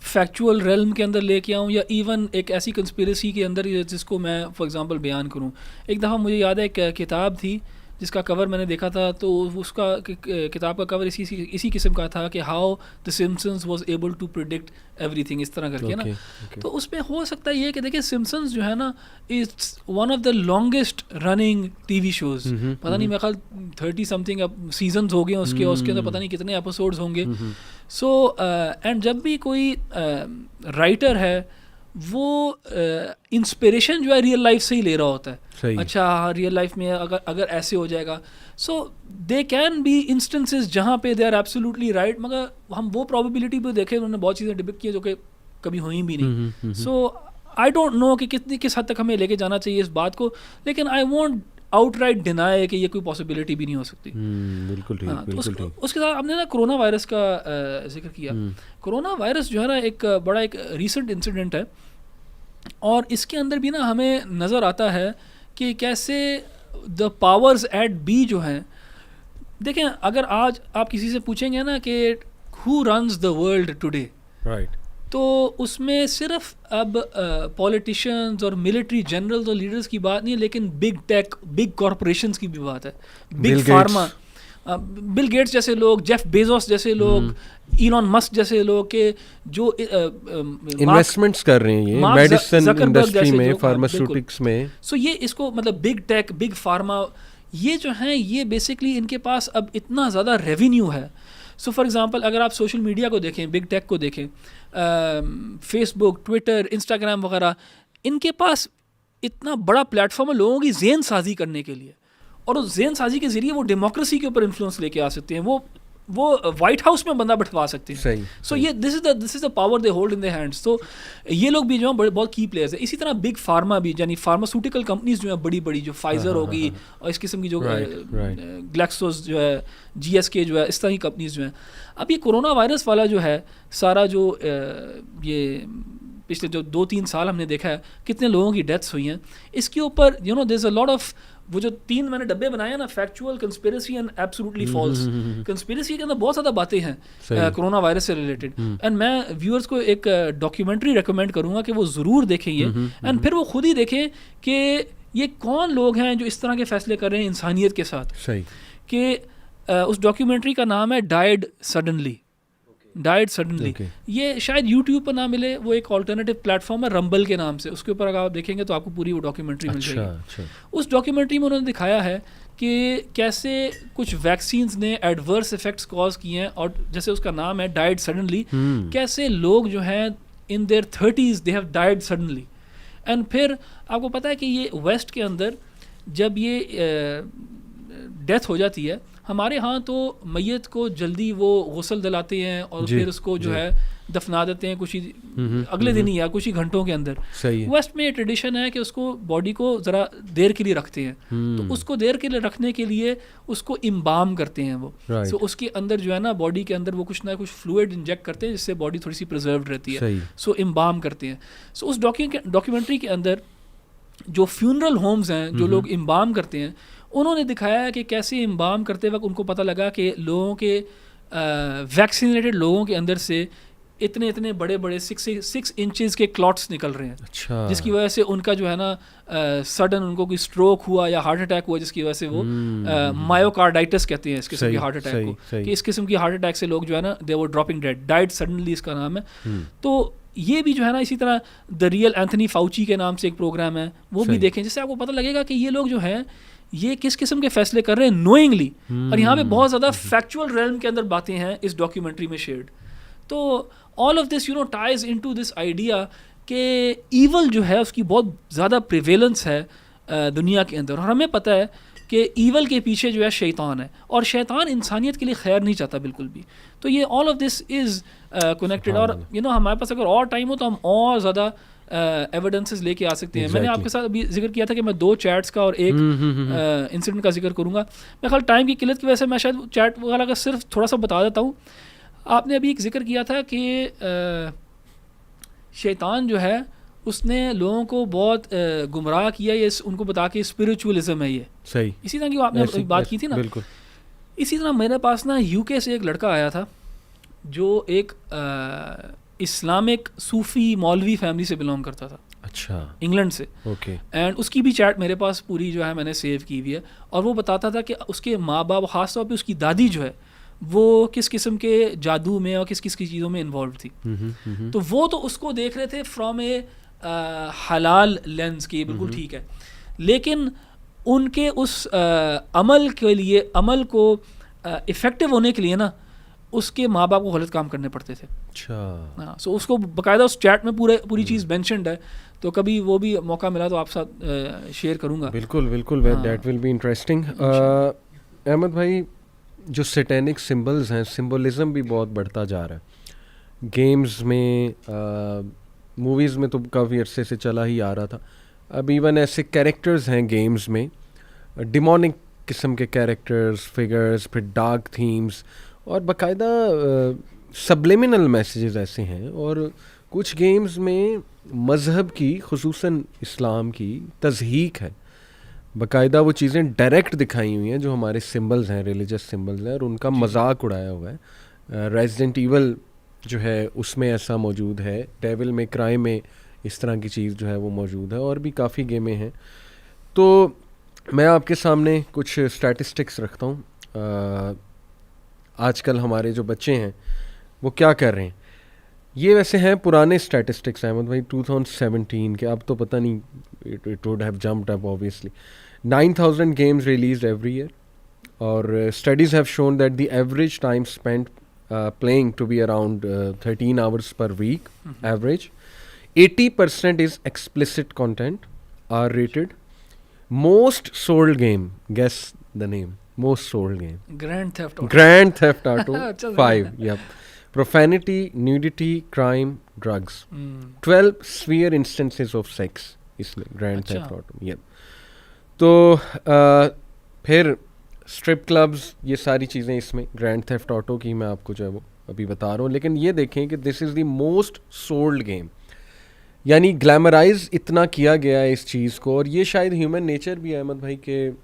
फैक्चुअल रेल्म के अंदर लेके आऊँ या इवन एक ऐसी कंस्पिरेसी के अंदर जिसको मैं फॉर एग्जांपल बयान करूँ। एक दफ़ा मुझे याद है, एक किताब थी जिसका कवर मैंने देखा था, तो उसका किताब का कवर इसी किस्म का था कि how the Simpsons was able to predict everything, इस तरह करके ना। तो उसमें हो सकता है ये कि देखिए, सिम्पसन्स जो है ना it's one of the longest running TV shows. पता नहीं, मेरे ख्याल 30 समथिंग सीजन्स हो गए उसके अंदर पता नहीं कितने एपिसोड्स होंगे। सो एंड जब भी कोई राइटर है वो इंस्पिरेशन जो है रियल लाइफ से ही ले रहा होता है। अच्छा, हाँ, रियल लाइफ में अगर ऐसे हो जाएगा, सो दे कैन बी इंस्टेंसेस जहाँ पे दे आर एब्सोल्युटली राइट, मगर हम वो प्रोबेबिलिटी भी देखें, उन्होंने बहुत चीज़ें डिपिक्ट की जो कि कभी हुई भी नहीं। सो आई डोंट नो कि किस हद तक हमें लेके जाना चाहिए इस बात को, लेकिन आई वॉन्ट आउटराइट डिनाई कि ये कोई पॉसिबिलिटी भी नहीं हो सकती। बिल्कुल ठीक, बिल्कुल ठीक। उसके साथ आपने ना कोरोना वायरस का जिक्र किया। कोरोना वायरस जो है ना एक बड़ा एक रीसेंट इंसिडेंट है, और इसके अंदर भी ना हमें नज़र आता है कि कैसे द पावर्स एट बी जो हैं, देखें, अगर आज आप किसी से पूछेंगे ना कि who runs the world today, right, तो उसमें सिर्फ अब पॉलिटिशियंस और मिलिट्री जनरल्स और लीडर्स की बात नहीं है, लेकिन बिग टेक, बिग कॉरपोरेशंस की भी बात है, बिग फार्मा, बिल गेट्स जैसे लोग, जेफ बेजोस जैसे लोग, इलॉन मस्क जैसे लोग के जो इन्वेस्टमेंट्स कर रहे हैं, ये मेडिसिन इंडस्ट्री में, फार्मास्यूटिक्स में। सो ये इसको मतलब बिग टेक, बिग फार्मा, ये जो हैं ये बेसिकली इनके पास अब इतना ज़्यादा रेवेन्यू है। सो फॉर एग्जांपल अगर आप सोशल मीडिया को देखें, बिग टेक को देखें, फेसबुक, ट्विटर, इंस्टाग्राम वगैरह, इनके पास इतना बड़ा प्लेटफॉर्म है लोगों की ज़हन साजी करने के लिए, और उस ज़हन साजी के ज़रिए वो डेमोक्रेसी के ऊपर इन्फ्लुएंस लेके आ सकते हैं, वो वाइट हाउस में बंदा बैठवा सकते हैं। सो ये this is the power they hold in their hands. तो ये लोग भी जो हैं बहुत की प्लेयर्स है। इसी तरह बिग फार्मा भी, यानी फार्मास्यूटिकल कंपनीज जो हैं बड़ी बड़ी, जो फाइजर होगी और इस किस्म की जो ग्लैक्सोस जो है, GSK जो है, इस तरह की कंपनीज जो हैं। अब ये कोरोना वायरस वाला जो है सारा जो ये पिछले जो 2-3 साल हमने देखा है कितने लोगों की डेथ्स हुई हैं, इसके ऊपर you know there is a lot of, वो जो 3 मैंने डब्बे बनाए ना, factual, conspiracy and absolutely false. Conspiracy के अंदर बहुत ज़्यादा बातें हैं कोरोना वायरस से रिलेटेड, एंड मैं व्यूअर्स को एक डॉक्यूमेंट्री रेकमेंड करूँगा कि वो ज़रूर देखें ये, एंड फिर वो खुद ही देखें कि ये कौन लोग हैं जो इस तरह के फैसले कर रहे हैं इंसानियत के साथ। कि उस डॉक्यूमेंट्री का नाम है डाइड सडनली। ये शायद यूट्यूब पर ना मिले, वो एक ऑल्टरनेटिव प्लेटफॉर्म है रंबल के नाम से, उसके ऊपर अगर आप देखेंगे तो आपको पूरी वो डॉक्यूमेंट्री मिल जाएगी। उस डॉक्यूमेंट्री में उन्होंने दिखाया है कि कैसे कुछ वैक्सीन्स ने एडवर्स इफेक्ट्स कॉज किए हैं, और जैसे उसका नाम है डाइड सडनली, कैसे लोग जो हैं in their 30s they have died suddenly. And फिर आपको पता है कि ये वेस्ट के अंदर जब ये डेथ हो जाती है, हमारे यहाँ तो मैयत को जल्दी वो गुस्ल दिलाते हैं और फिर उसको जो है दफना देते हैं कुछ ही अगले दिन ही या कुछ ही घंटों के अंदर। वेस्ट में ये ट्रेडिशन है कि उसको बॉडी को ज़रा देर के लिए रखते हैं, तो उसको देर के लिए रखने के लिए उसको इम्बाम करते हैं वो। सो उसके अंदर जो है ना, बॉडी के अंदर वो कुछ ना कुछ फ्लूइड इंजेक्ट करते हैं जिससे बॉडी थोड़ी सी प्रिजर्व्ड रहती है। सो इम्बाम करते हैं। सो उस डॉक्यूमेंट्री के अंदर जो फ्यूनरल होम्स हैं, जो लोग इम्बाम करते हैं, उन्होंने दिखाया है कि कैसे इम्बाम करते वक्त उनको पता लगा कि लोगों के वैक्सीनेटेड लोगों के अंदर से इतने इतने बड़े बड़े 6 इंचेस के क्लॉट्स निकल रहे हैं, अच्छा, जिसकी वजह से उनका जो है ना सडन उनको कोई स्ट्रोक हुआ या हार्ट अटैक हुआ, जिसकी वजह से वो मायोकार्डाइटिस कहते हैं इस किस्म के हार्ट अटैक को, कि इस किस्म की हार्ट अटैक से लोग जो है ना दे वर ड्रॉपिंग डेड, डाइड सडनली इसका नाम है। तो ये भी जो है ना, इसी तरह द रियल एंथनी फाउची के नाम से एक प्रोग्राम है, वो भी देखें, जिससे आपको पता लगेगा कि ये लोग जो हैं ये किस किस्म के फैसले कर रहे हैं नोइंगली। और यहाँ पे बहुत ज़्यादा फैक्चुअल रेल्म के अंदर बातें हैं इस डॉक्यूमेंट्री में शेयर्ड। तो all of this ties into this idea कि ईवल जो है उसकी बहुत ज़्यादा प्रिवेलेंस है दुनिया के अंदर, और हमें पता है कि ईवल के पीछे जो है शैतान है, और शैतान इंसानियत के लिए खैर नहीं चाहता बिल्कुल भी। तो ये all of this is connected, और हमारे पास अगर और टाइम हो तो हम और ज़्यादा एविडेंसेस लेके आ सकते हैं। मैंने आपके साथ अभी जिक्र किया था कि मैं 2 चैट्स का और एक इंसिडेंट का जिक्र करूँगा। मैं ख्याल टाइम की किल्लत की वजह से मैं शायद चैट वाला का सिर्फ थोड़ा सा बता देता हूँ। आपने अभी एक जिक्र किया था कि शैतान जो है उसने लोगों को बहुत गुमराह किया, ये उनको बता के स्पिरिचुअलिज्म है ये, सही, इसी तरह की आपने बात की थी ना। बिल्कुल। इसी तरह मेरे पास ना यूके से एक लड़का आया था जो एक इस्लामिक सूफ़ी मौलवी फैमिली से बिलोंग करता था, अच्छा, इंग्लैंड से। ओके। एंड उसकी भी चैट मेरे पास पूरी जो है मैंने सेव की हुई है, और वो बताता था कि उसके माँ बाप, ख़ास तौर पे उसकी दादी जो है वो किस किस्म के जादू में और किस किस की चीज़ों में इन्वॉल्व थी। तो वो तो उसको देख रहे थे फ्रॉम ए हलाल लेंस की, बिल्कुल ठीक है, लेकिन उनके उस अमल के लिए, अमल को इफ़ेक्टिव होने के लिए ना उसके माँ बाप को गलत काम करने पड़ते थे। अच्छा, हाँ, सो उसको बाकायदा उस चैट में पूरी चीज़ मेंशन्ड है, तो कभी वो भी मौका मिला तो आप साथ शेयर करूँगा। बिल्कुल बिल्कुल, that will be interesting. Ahmed भाई, जो सैटेनिक सिंबल्स हैं, सिंबलिज्म भी बहुत बढ़ता जा रहा है गेम्स में, मूवीज़ में तो काफ़ी अरसे से चला ही आ रहा था। अब इवन ऐसे कैरेक्टर्स हैं गेम्स में, डिमोनिक किस्म के कैरेक्टर्स, फिगर्स, फिर डार्क थीम्स, और बाकायदा सबलिमिनल मैसेजेस ऐसे हैं। और कुछ गेम्स में मज़हब की, खुसूसन इस्लाम की तज़हीक है, बाकायदा वो चीज़ें डायरेक्ट दिखाई हुई हैं जो हमारे सिंबल्स हैं, रिलीजियस सिंबल्स हैं, और उनका मजाक उड़ाया हुआ है। रेजिडेंट ईवल जो है उसमें ऐसा मौजूद है, डेविल में क्राई में इस तरह की चीज़ जो है वो मौजूद है, और भी काफ़ी गेमें हैं। तो मैं आपके सामने कुछ स्टैटिस्टिक्स रखता हूँ। आजकल हमारे जो बच्चे हैं वो क्या कर रहे हैं, ये वैसे हैं पुराने स्टैटिस्टिक्स अहमद भाई, 2017 के, अब तो पता नहीं, it would have jumped up obviously. 9,000 games released every year, और studies have shown that the average time spent playing to be around 13 hours per week average. 80% is explicit content, R-rated. Most sold game, guess the name, most sold game, Grand Theft Auto. Grand Theft Auto 5, yep. Profanity, nudity, crime, drugs. 12 severe instances of sex इसमें Grand Theft Auto, yep. तो फिर strip clubs, ये सारी चीज़ें इसमें grand theft auto की मैं आपको जो है वो अभी बता रहा हूँ। लेकिन ये देखें कि this is the most sold game, यानी ग्लैमराइज इतना किया गया है इस चीज़ को। और ये शायद ह्यूमन नेचर भी है अहमद भाई, कि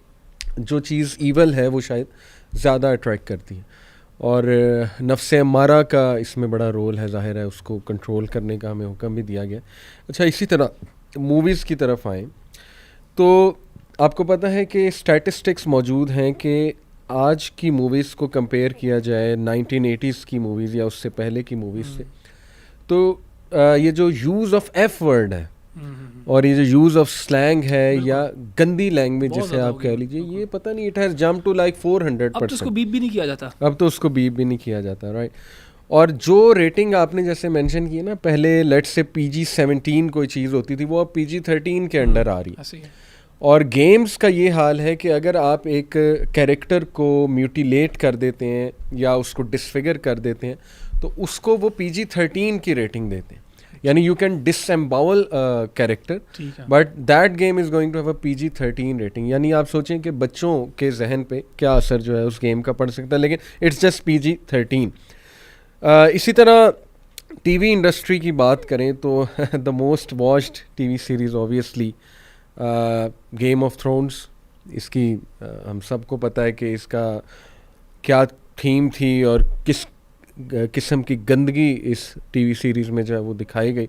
जो चीज़ ईवल है वो शायद ज़्यादा अट्रैक्ट करती है, और नफ्स अम्मारा का इसमें बड़ा रोल है, ज़ाहिर है उसको कंट्रोल करने का हमें हुक्म भी दिया गया। अच्छा, इसी तरह मूवीज़ की तरफ आएँ तो आपको पता है कि स्टैटिस्टिक्स मौजूद हैं कि आज की मूवीज़ को कंपेयर किया जाए 1980s की मूवीज़ या उससे पहले की मूवीज़ से, तो ये जो यूज़ ऑफ एफ वर्ड है और ये जो यूज़ ऑफ स्लैंग है या गंदी लैंग्वेज जिसे आप कह लीजिए, ये पता नहीं, it has jump to like 400%। अब तो उसको बीप भी नहीं किया जाता, अब तो उसको बीप भी नहीं किया जाता, राइट। और जो रेटिंग आपने जैसे मेंशन की ना, पहले लेट्स से PG-17 कोई चीज़ होती थी, वो अब PG-13 के अंडर आ रही है। और गेम्स का ये हाल है कि अगर आप एक कैरेक्टर को म्यूटिलेट कर देते हैं या उसको डिसफिगर कर देते हैं तो उसको वो PG-13 की रेटिंग देते हैं, यानी you can disembowel character but that game is going to have a PG-13 rating. यानी आप सोचें कि बच्चों के जहन पे क्या असर जो है उस गेम का पड़ सकता है, लेकिन इट्स जस्ट PG-13। इसी तरह टीवी इंडस्ट्री की बात करें तो the most watched TV series obviously game of thrones. इसकी हम सबको पता है कि इसका क्या थीम थी और किस किस्म की गंदगी इस टीवी सीरीज़ में जो है वो दिखाई गई।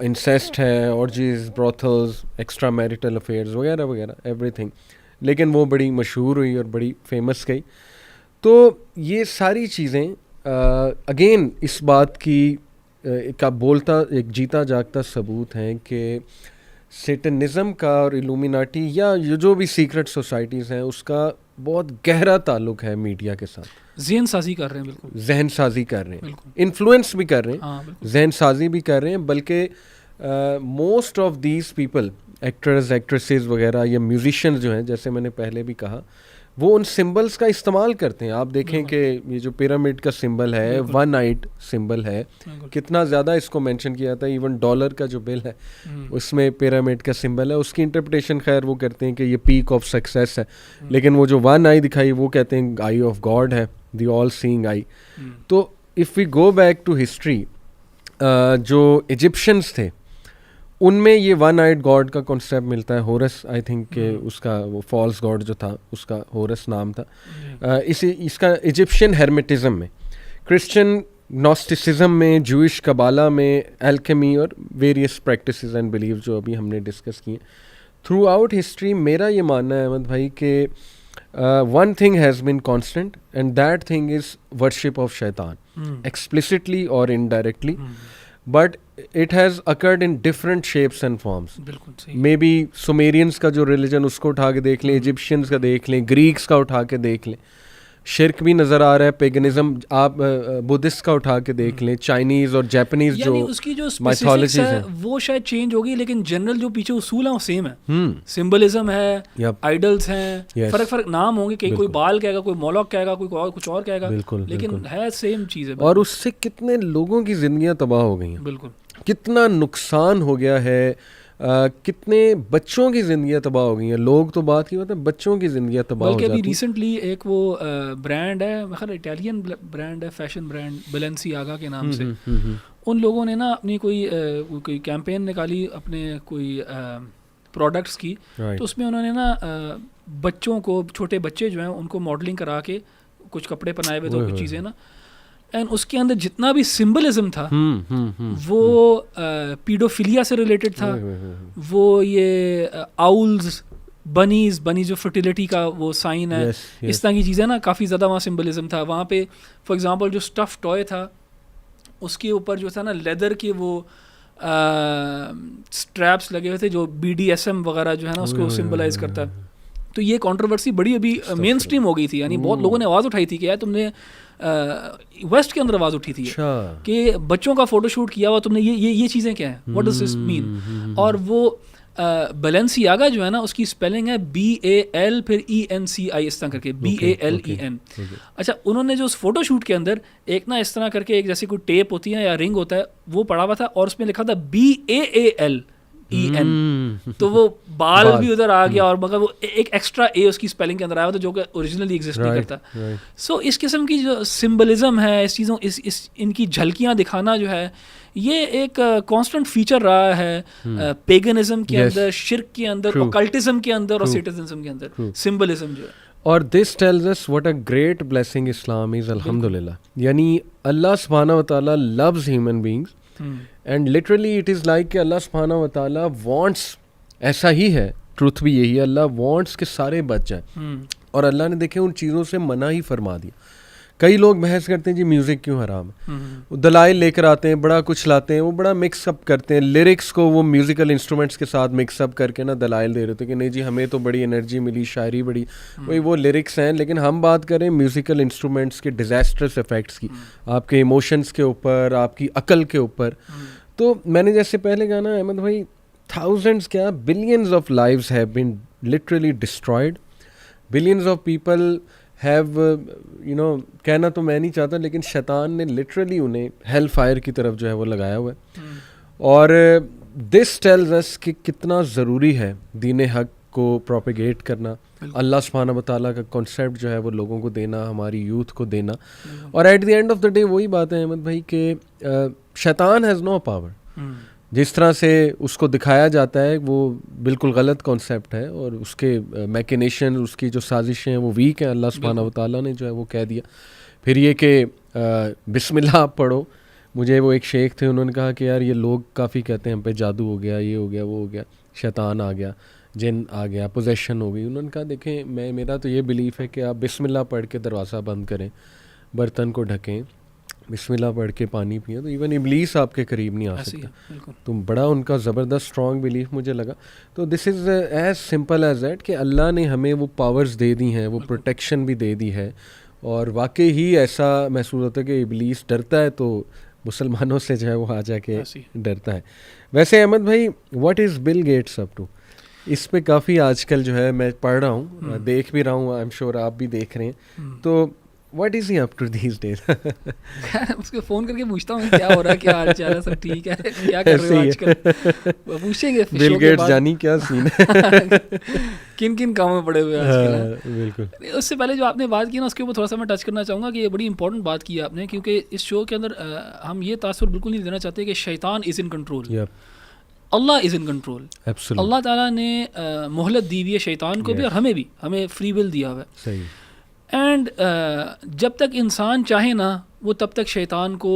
इंसेस्ट है, ऑर्जीज, ब्रॉथल्स, एक्स्ट्रा मैरिटल अफेयर्स वगैरह वगैरह एवरीथिंग, लेकिन वो बड़ी मशहूर हुई और बड़ी फेमस गई। तो ये सारी चीज़ें अगेन इस बात की का बोलता एक जीता जागता सबूत हैं कि सेटनिज़म का और इल्यूमिनाटी या ये जो भी सीक्रेट सोसाइटीज़ हैं उसका बहुत गहरा ताल्लुक है मीडिया के साथ। जहन साजी कर रहे हैं, बिल्कुल जहन साजी कर रहे हैं, बिल्कुल, इन्फ्लुएंस भी कर रहे हैं, हाँ, जहन साजी भी कर रहे हैं। बल्कि most of these people, actors, actresses वगैरह या म्यूजिशियंस जो हैं, जैसे मैंने पहले भी कहा, वो उन सिंबल्स का इस्तेमाल करते हैं। आप देखें कि ये जो पिरामिड का सिंबल है, वन आइड सिंबल है, कितना ज़्यादा इसको मेंशन किया था। इवन डॉलर का जो बिल है उसमें पिरामिड का सिंबल है। उसकी इंटरप्रिटेशन खैर वो करते हैं कि ये पीक ऑफ सक्सेस है, लेकिन वो जो वन आई दिखाई वो कहते हैं आई ऑफ गॉड है, द ऑल सीइंग आई। तो if we go back to history, जो इजिप्शियंस थे उनमें ये वन आइड गॉड का कॉन्सेप्ट मिलता है। होरस आई थिंक के उसका वो फॉल्स गॉड जो था उसका होरस नाम था। इसका इजिप्शियन हेर्मेटिज्म में, क्रिश्चियन नॉस्टिसिज्म में, जूइश कबाला में, एल्केमी और वेरियस प्रैक्टिसेस एंड बिलीव जो अभी हमने डिस्कस किए थ्रू आउट हिस्ट्री, मेरा ये मानना है अहमद भाई कि one thing has been constant and that thing is worship of शैतान, एक्सप्लिसिटली और indirectly, but it has occurred in different shapes and forms. May be Sumerians का जो रिलीजन उसको उठा के देख लें, इजिप्शियंस का देख लें, ग्रीक्स का उठा के देख लें, शिर्क भी नज़र आ रहा है, पेगनिज्म आप बुद्धिस्ट का उठा के देख लें, चाइनीज़ और जापानीज़ जो उसकी जो माइथोलॉजीज है हैं वो शायद चेंज होगी, लेकिन जनरल जो पीछे उसूल है वो सेम है। सिंबलिज्म है, आइडल्स हैं, फर्क नाम होंगे, कोई बाल कहेगा, कोई मोलॉक कहेगा, कोई कुछ और कहेगा, लेकिन है सेम चीज़ है। और उससे कितने लोगों की ज़िंदगियाँ तबाह हो गई हैं, बिल्कुल, कितना नुकसान हो गया है, कितने बच्चों की ज़िंदगियाँ तबाह हो गई हैं। लोग तो बात की बात है, बच्चों की ज़िंदगियाँ तबाह हो जाती हैं। बल्कि अभी रिसेंटली एक वो ब्रांड है, मतलब इटालियन ब्रांड है, फैशन ब्रांड, बैलेंसियागा के नाम से, उन लोगों ने ना अपनी कोई कैंपेन निकाली अपने कोई प्रोडक्ट्स की, तो उसमें उन्होंने ना बच्चों को, छोटे बच्चे जो हैं उनको मॉडलिंग करा के कुछ कपड़े पहनाए हुए, तो कुछ चीज़ें ना, एंड उसके अंदर जितना भी सिंबलिज्म था वो पीडोफिलिया से रिलेटेड था। वो ये आउल्स, बनीज जो फर्टिलिटी का वो साइन है, इस तरह की चीज़ें ना, काफ़ी ज़्यादा वहाँ सिंबलिज्म था। वहाँ पे फॉर एग्जांपल जो स्टफ़ टॉय था उसके ऊपर जो था ना लेदर के वो स्ट्रैप्स लगे हुए थे जो BDSM वगैरह जो है ना उसको सिंबलाइज करता है। तो ये कंट्रोवर्सी बड़ी अभी मेन स्ट्रीम हो गई थी, यानी बहुत लोगों ने आवाज़ उठाई थी कि यार तुमने वेस्ट के अंदर आवाज़ उठी थी कि बच्चों का फोटोशूट किया हुआ तुमने, ये चीज़ें क्या हैं, व्हाट डज दिस मीन। और वो बैलेंसियागा जो है ना उसकी स्पेलिंग है BAL फिर ENCI इस तरह करके, BALEN। अच्छा, उन्होंने जो उस फोटोशूट के अंदर एक ना इस तरह करके एक जैसी कोई टेप होती है या रिंग होता है वो पड़ा हुआ था, और उसमें लिखा था BAALEN, तो वो बाल भी उधर आ गया, और मगर वो एक एक्स्ट्रा ए उसकी स्पेलिंग के अंदर आया हुआ था जो कि ओरिजिनली एग्जिस्ट नहीं करता। सो इस किस्म की जो सिंबलिज्म है, इस चीज़ों इस इनकी झलकियाँ दिखाना जो है, ये एक कांस्टेंट फीचर रहा है पेगनिज्म के अंदर, शिर्क के अंदर, ओकल्टिज्म के अंदर और सेटनिज्म के अंदर, सिंबलिज्म जो है। और this tells us what a great blessing Islam is, अल्हम्दुलिल्लाह। यानी अल्लाह सुब्हानहू व तआला loves human beings and literally it is like कि अल्लाह सुब्हानहू व तआला वांट्स, ऐसा ही है, ट्रुथ भी यही है, अल्लाह वांट्स के सारे बच जाए। और अल्लाह ने देखे उन चीज़ों से मना ही फरमा दिया। कई लोग बहस करते हैं जी म्यूज़िक क्यों हराम है, वो दलाइल लेकर आते हैं, बड़ा कुछ लाते हैं, वो बड़ा मिक्सअप करते हैं लिरिक्स को, वो म्यूज़िकल इंस्ट्रूमेंट्स के साथ मिक्सअप करके ना दलाइल दे रहे थे कि नहीं जी हमें तो बड़ी एनर्जी मिली, शायरी बड़ी, वही वो लिरिक्स हैं। लेकिन हम बात करें म्यूज़िकल इंस्ट्रूमेंट्स के डिज़ास्टर्स इफ़ेक्ट्स की, आपके इमोशंस के ऊपर, आपकी अकल के ऊपर। तो मैंने जैसे पहले कहा ना अहमद भाई, थाउजेंड्स क्या billions of lives have been literally destroyed, billions of people have कहना तो मैं नहीं चाहता, लेकिन शैतान ने लिटरली उन्हें हेल फायर की तरफ जो है वो लगाया हुआ है। और दिस टेल्स अस कि कितना ज़रूरी है दीन हक को प्रोपेगेट करना, अल्लाह सुब्हानहू व तआला का कॉन्सेप्ट जो है वो लोगों को देना, हमारी यूथ को देना। और at the end of the day वही बात है अहमद भाई कि शैतान हैज़ नो पावर। जिस तरह से उसको दिखाया जाता है वो बिल्कुल गलत कॉन्सेप्ट है, और उसके मैकिनेशन, उसकी जो साजिशें हैं वो वीक हैं, अल्लाह सुब्हानहू व तआला ने जो है वो कह दिया। फिर ये कि बिस्मिल्लाह आप पढ़ो। मुझे वो एक शेख थे, उन्होंने कहा कि यार ये लोग काफ़ी कहते हैं हम पे जादू हो गया, ये हो गया, वो हो गया, शैतान आ गया, जिन आ गया, पोजेशन हो गई। उन्होंने कहा देखें, मेरा तो ये बिलीफ है कि आप बिस्मिल्लाह पढ़ के दरवाज़ा बंद करें, बर्तन को ढकें, बिस्मिल्लाह पढ़ के पानी पिए, तो इवन इबलीस आपके करीब नहीं आ सकता। तो बड़ा उनका ज़बरदस्त स्ट्रॉन्ग बिलीफ मुझे लगा। तो this is as simple as that कि अल्लाह ने हमें वो पावर्स दे दी हैं, वो प्रोटेक्शन भी दे दी है, और वाकई ही ऐसा महसूस होता है कि इबलीस डरता है तो मुसलमानों से जो है वो आ जाके डरता है। वैसे अहमद भाई, what is Bill Gates up to? इस पे काफ़ी आजकल जो है मैं पढ़ रहा हूँ, देख भी रहा हूँ, आई एम श्योर आप भी देख रहे हैं, तो what is he up to these days? उसको फ़ोन करके पूछता हूँ क्या हो रहा है, क्या हाल चाल है, सब ठीक है, क्या कर रहे हो आजकल, पूछेंगे बिल गेट्स जानी क्या सीन है किन किन कामों में पड़े हुए हैं आजकल। बिल्कुल। उससे पहले जो आपने बात की ना, उसके ऊपर थोड़ा सा मैं टच करना चाहूँगा कि ये बड़ी इंपॉर्टेंट बात की आपने, क्योंकि इस शो के अंदर हम ये तासुर बिल्कुल नहीं देना चाहते कि शैतान is in control, Allah is in control. Allah ताला ने मोहलत दी हुई है शैतान को भी और हमें भी, हमें फ्री विल दिया हुआ है। एंड जब तक इंसान चाहे ना, वो तब तक शैतान को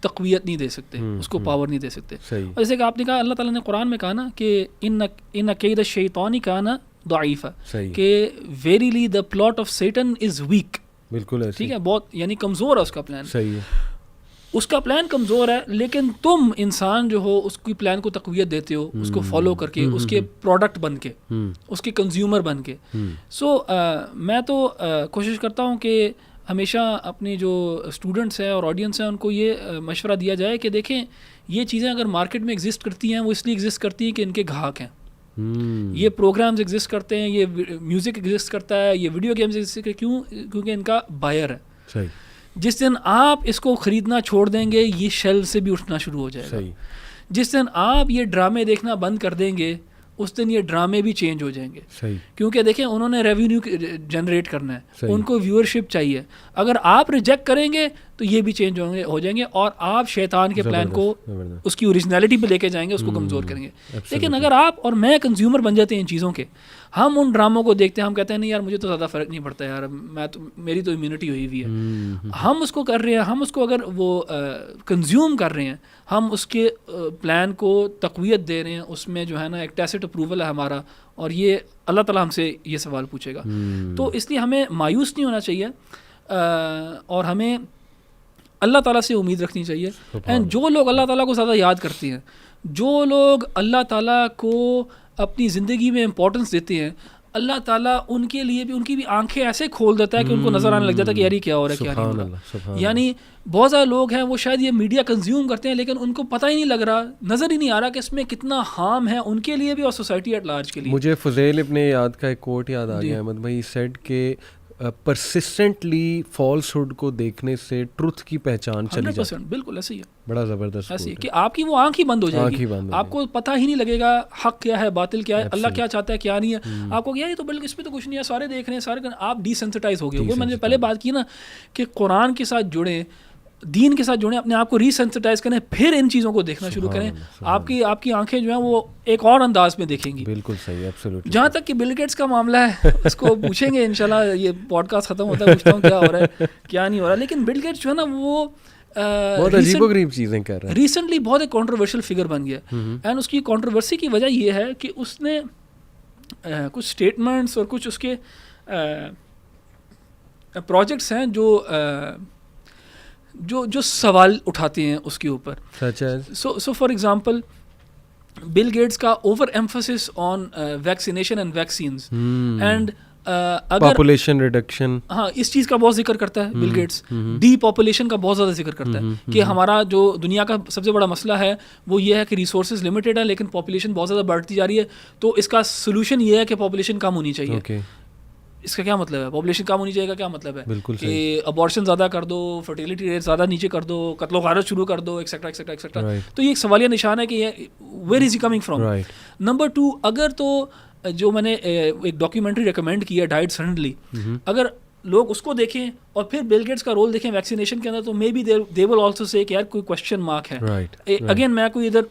तक़वियत नहीं दे सकते, उसको पावर नहीं दे सकते। और जैसे कि आपने कहा, अल्लाह ताला ने कुरान में कहा ना कि इन कैद शैतानी काना दईफ़ा, कि verily the plot of Satan is weak. बिल्कुल, ठीक है, बहुत यानी कमज़ोर है उसका प्लान। सही है, उसका प्लान कमज़ोर है, लेकिन तुम इंसान जो हो उसकी प्लान को तक़वियत देते हो, उसको फॉलो करके, उसके प्रोडक्ट बन के, उसके कंज्यूमर बन के। सो मैं तो कोशिश करता हूँ कि हमेशा अपने जो स्टूडेंट्स हैं और ऑडियंस हैं उनको ये मशवरा दिया जाए कि देखें, ये चीज़ें अगर मार्केट में एग्जिस्ट करती हैं, वो इसलिए एग्जिस्ट करती हैं कि इनके ग्राहक हैं। ये प्रोग्राम्स एग्जिस्ट करते हैं, ये म्यूज़िक एग्जिस्ट करता है, ये वीडियो गेम्स एग्जिस्ट करते हैं, क्यों? क्योंकि इनका बायर है। सही। जिस दिन आप इसको ख़रीदना छोड़ देंगे, ये शेल्फ से भी उठना शुरू हो जाएगा। सही। जिस दिन आप ये ड्रामे देखना बंद कर देंगे, उस दिन ये ड्रामे भी चेंज हो जाएंगे। सही। क्योंकि देखें, उन्होंने रेवेन्यू जनरेट करना है, उनको व्यूअरशिप चाहिए। अगर आप रिजेक्ट करेंगे तो ये भी चेंज हो जाएंगे और आप शैतान के प्लान को उसकी ओरिजिनलिटी पे लेके जाएंगे, उसको कमज़ोर करेंगे। लेकिन अगर आप और मैं कंज्यूमर बन जाते हैं इन चीज़ों के, हम उन ड्रामों को देखते हैं, हम कहते हैं नहीं यार, मुझे तो ज़्यादा फ़र्क नहीं पड़ता यार, मेरी तो इम्यूनिटी हुई हुई है। हम उसको कर रहे हैं, हम उसको अगर वो कंज्यूम कर रहे हैं, हम उसके प्लान को तक़वियत दे रहे हैं, उसमें जो है ना एक टैसिट अप्रूवल है हमारा, और ये अल्लाह ताला हमसे ये सवाल पूछेगा। तो इसलिए हमें मायूस नहीं होना चाहिए, और हमें अल्लाह ताला से उम्मीद रखनी चाहिए। एंड जो लोग अल्लाह ताला को ज़्यादा याद करते हैं, जो लोग अल्लाह ताला को अपनी ज़िंदगी में इम्पोर्टेंस देते हैं, अल्लाह ताला उनके लिए भी, उनकी भी आंखें ऐसे खोल देता है कि उनको नज़र आने लग जाता है कि यार ये क्या हो रहा है, क्या नहीं हो रहा। यानी बहुत सारे लोग हैं, वो शायद ये मीडिया कंज्यूम करते हैं, लेकिन उनको पता ही नहीं लग रहा, नज़र ही नहीं आ रहा कि इसमें कितना हार्म है उनके लिए भी और सोसाइटी एट लार्ज के लिए। मुझे फुज़ैल इब्ने याद का एक कोट याद आ गया अहमद भाई, सेड के परसिस्टेंटली फॉल्सहुड को देखने से ट्रुथ की पहचान चली जाती है। बिल्कुल ऐसे ही है, बड़ा ज़बरदस्त ऐसे कि आपकी वो आँख ही बंद हो जाएगी, आपको पता ही नहीं लगेगा हक क्या है, बातिल क्या है, अल्लाह क्या चाहता है, क्या नहीं है। आपको क्या, ये तो बिल्कुल इसमें तो कुछ नहीं है, सारे देख रहे हैं, सारे आप डिसेंसिटाइज हो गए। वो मैंने पहले बात की ना कि कुरान के साथ जुड़े, दीन के साथ जुड़े, अपने आप को रीसेंसिटाइज करें, फिर इन चीज़ों को देखना शुरू करें। आपकी आंखें जो हैं वो एक और अंदाज में देखेंगी। बिल्कुल सही, एब्सोल्युटली। जहाँ तक कि बिल गेट्स का मामला है, उसको पूछेंगे इंशाल्लाह, ये पॉडकास्ट खत्म होता है, पूछता हूँ क्या हो रहा है, क्या नहीं हो रहा। लेकिन बिल गेट्स जो है ना, वो बहुत अजीबोगरीब चीज़ें कर रहा है। रिसेंटली बहुत एक कॉन्ट्रोवर्शियल फिगर बन गया, एंड उसकी कॉन्ट्रोवर्सी की वजह ये है कि उसने कुछ स्टेटमेंट्स और कुछ उसके प्रोजेक्ट्स हैं जो सवाल उठाते हैं उसके ऊपर। So for example, Bill Gates का overemphasis on vaccination and vaccines and अगर पॉपुलेशन रिडक्शन, हाँ, इस चीज़ का बहुत जिक्र करता है बिल गेट्स। डी पॉपुलेशन का बहुत ज़्यादा जिक्र करता है कि हमारा जो दुनिया का सबसे बड़ा मसला है वो ये है कि रिसोर्सेज लिमिटेड है, लेकिन पॉपुलेशन बहुत ज़्यादा बढ़ती जा रही है। तो इसका सोल्यूशन ये है कि पॉपुलेशन कम होनी चाहिए। इसका क्या मतलब है? पॉपुलेशन कम होनी चाहिए का क्या मतलब है? बिल्कुल कि अबॉर्शन ज़्यादा कर दो, फर्टिलिटी रेट ज़्यादा नीचे कर दो, कत्लो गारत शुरू कर दो, एक्सेट्रा एक्सेट्रा एक्सेट्रा। तो ये एक सवालिया निशान है कि where is he coming from. Number 2, अगर तो जो मैंने एक डॉक्यूमेंट्री रिकमेंड की है, डाइड सडनली, अगर लोग उसको देखें और फिर बिल गेट्स का रोल देखें वैक्सीनेशन के अंदर, तो may be they will also say कि यार कोई क्वेश्चन मार्क है। अगेन मैं कोई इधर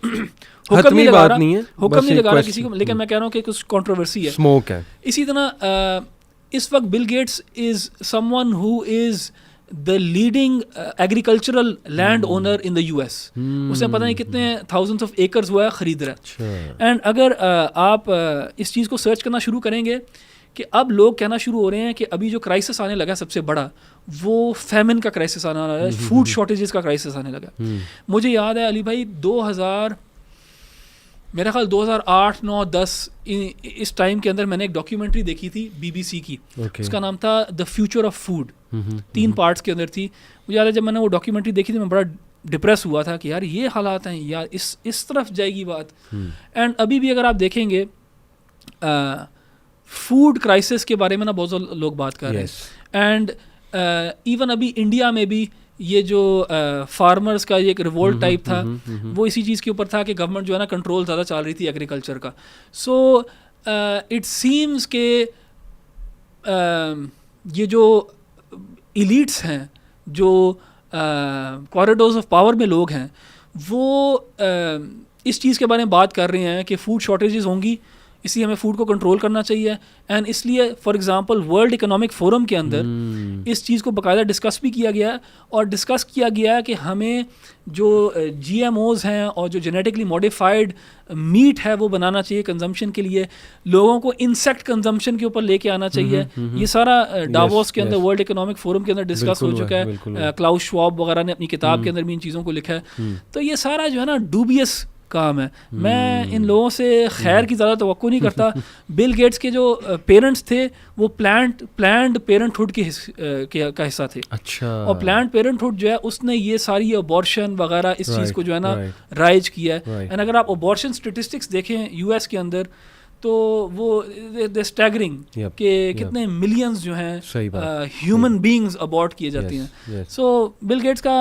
हुक्म नहीं लगा रहा किसी को, लेकिन मैं कह रहा हूँ कि कुछ कंट्रोवर्सी है, स्मोक है। इसी तरह इस वक्त Bill Gates is someone who is the leading agricultural land owner in the US. उसने पता नहीं कितने थाउजेंड्स ऑफ एकर्स हुआ है खरीद रहा है. एंड अगर आप इस चीज़ को सर्च करना शुरू करेंगे कि अब लोग कहना शुरू हो रहे हैं कि अभी जो क्राइसिस आने लगा सबसे बड़ा, वो फैमिन का क्राइसिस आने लगा है, फूड शॉर्टेजेस का क्राइसिस आने लगा. मुझे याद है अली भाई 2000 मेरा ख्याल 2008, 9, 10 इस टाइम के अंदर मैंने एक डॉक्यूमेंट्री देखी थी BBC की. उसका नाम था the future of food. 3 parts के अंदर थी. मुझे याद है जब मैंने वो डॉक्यूमेंट्री देखी थी मैं बड़ा डिप्रेस हुआ था कि यार ये हालात हैं यार, इस तरफ जाएगी बात. एंड अभी भी अगर आप देखेंगे फूड क्राइसिस के बारे में ना बहुत लोग बात कर रहे हैं. एंड इवन अभी इंडिया में भी ये जो फार्मर्स का एक रिवोल्ट टाइप था, वो इसी चीज़ के ऊपर था कि गवर्नमेंट जो है ना कंट्रोल ज़्यादा चल रही थी एग्रीकल्चर का. सो इट सीम्स के ये जो इलीट्स हैं, जो कॉरिडोर्स ऑफ पावर में लोग हैं, वो इस चीज़ के बारे में बात कर रहे हैं कि फूड शॉर्टेजेस होंगी, इसलिए हमें फूड को कंट्रोल करना चाहिए. एंड इसलिए for example world economic forum के अंदर इस चीज़ को बाकायदा डिस्कस भी किया गया है. और डिस्कस किया गया है कि हमें जो GMOs हैं और जो जेनेटिकली मॉडिफाइड मीट है वो बनाना चाहिए कंजम्पशन के लिए. लोगों को इंसेक्ट कंजम्पशन के ऊपर लेके आना चाहिए. ये सारा डावोस के अंदर वर्ल्ड इकोनॉमिक फोरम के अंदर डिस्कस हो चुका है. क्लाउस श्वाब वगैरह ने अपनी किताब के अंदर भी इन चीज़ों को लिखा है. तो ये सारा जो है ना डूबियस काम है. मैं इन लोगों से खैर की ज़्यादा तवक्को नहीं करता. बिल गेट्स के जो पेरेंट्स थे वो प्लान्ड पेरेंटहुड का हिस्सा थे. अच्छा. और प्लान्ड पेरेंटहुड जो है उसने ये सारी अबॉर्शन वगैरह इस चीज़ को जो है ना राइज किया है. एंड अगर आप अबॉर्शन स्टेटिस्टिक्स देखें US के अंदर तो वो दे स्टैगरिंग कि कितने मिलियंस जो हैं ह्यूमन बीइंग्स अबॉर्ट किए जाती हैं. सो बिल गेट्स का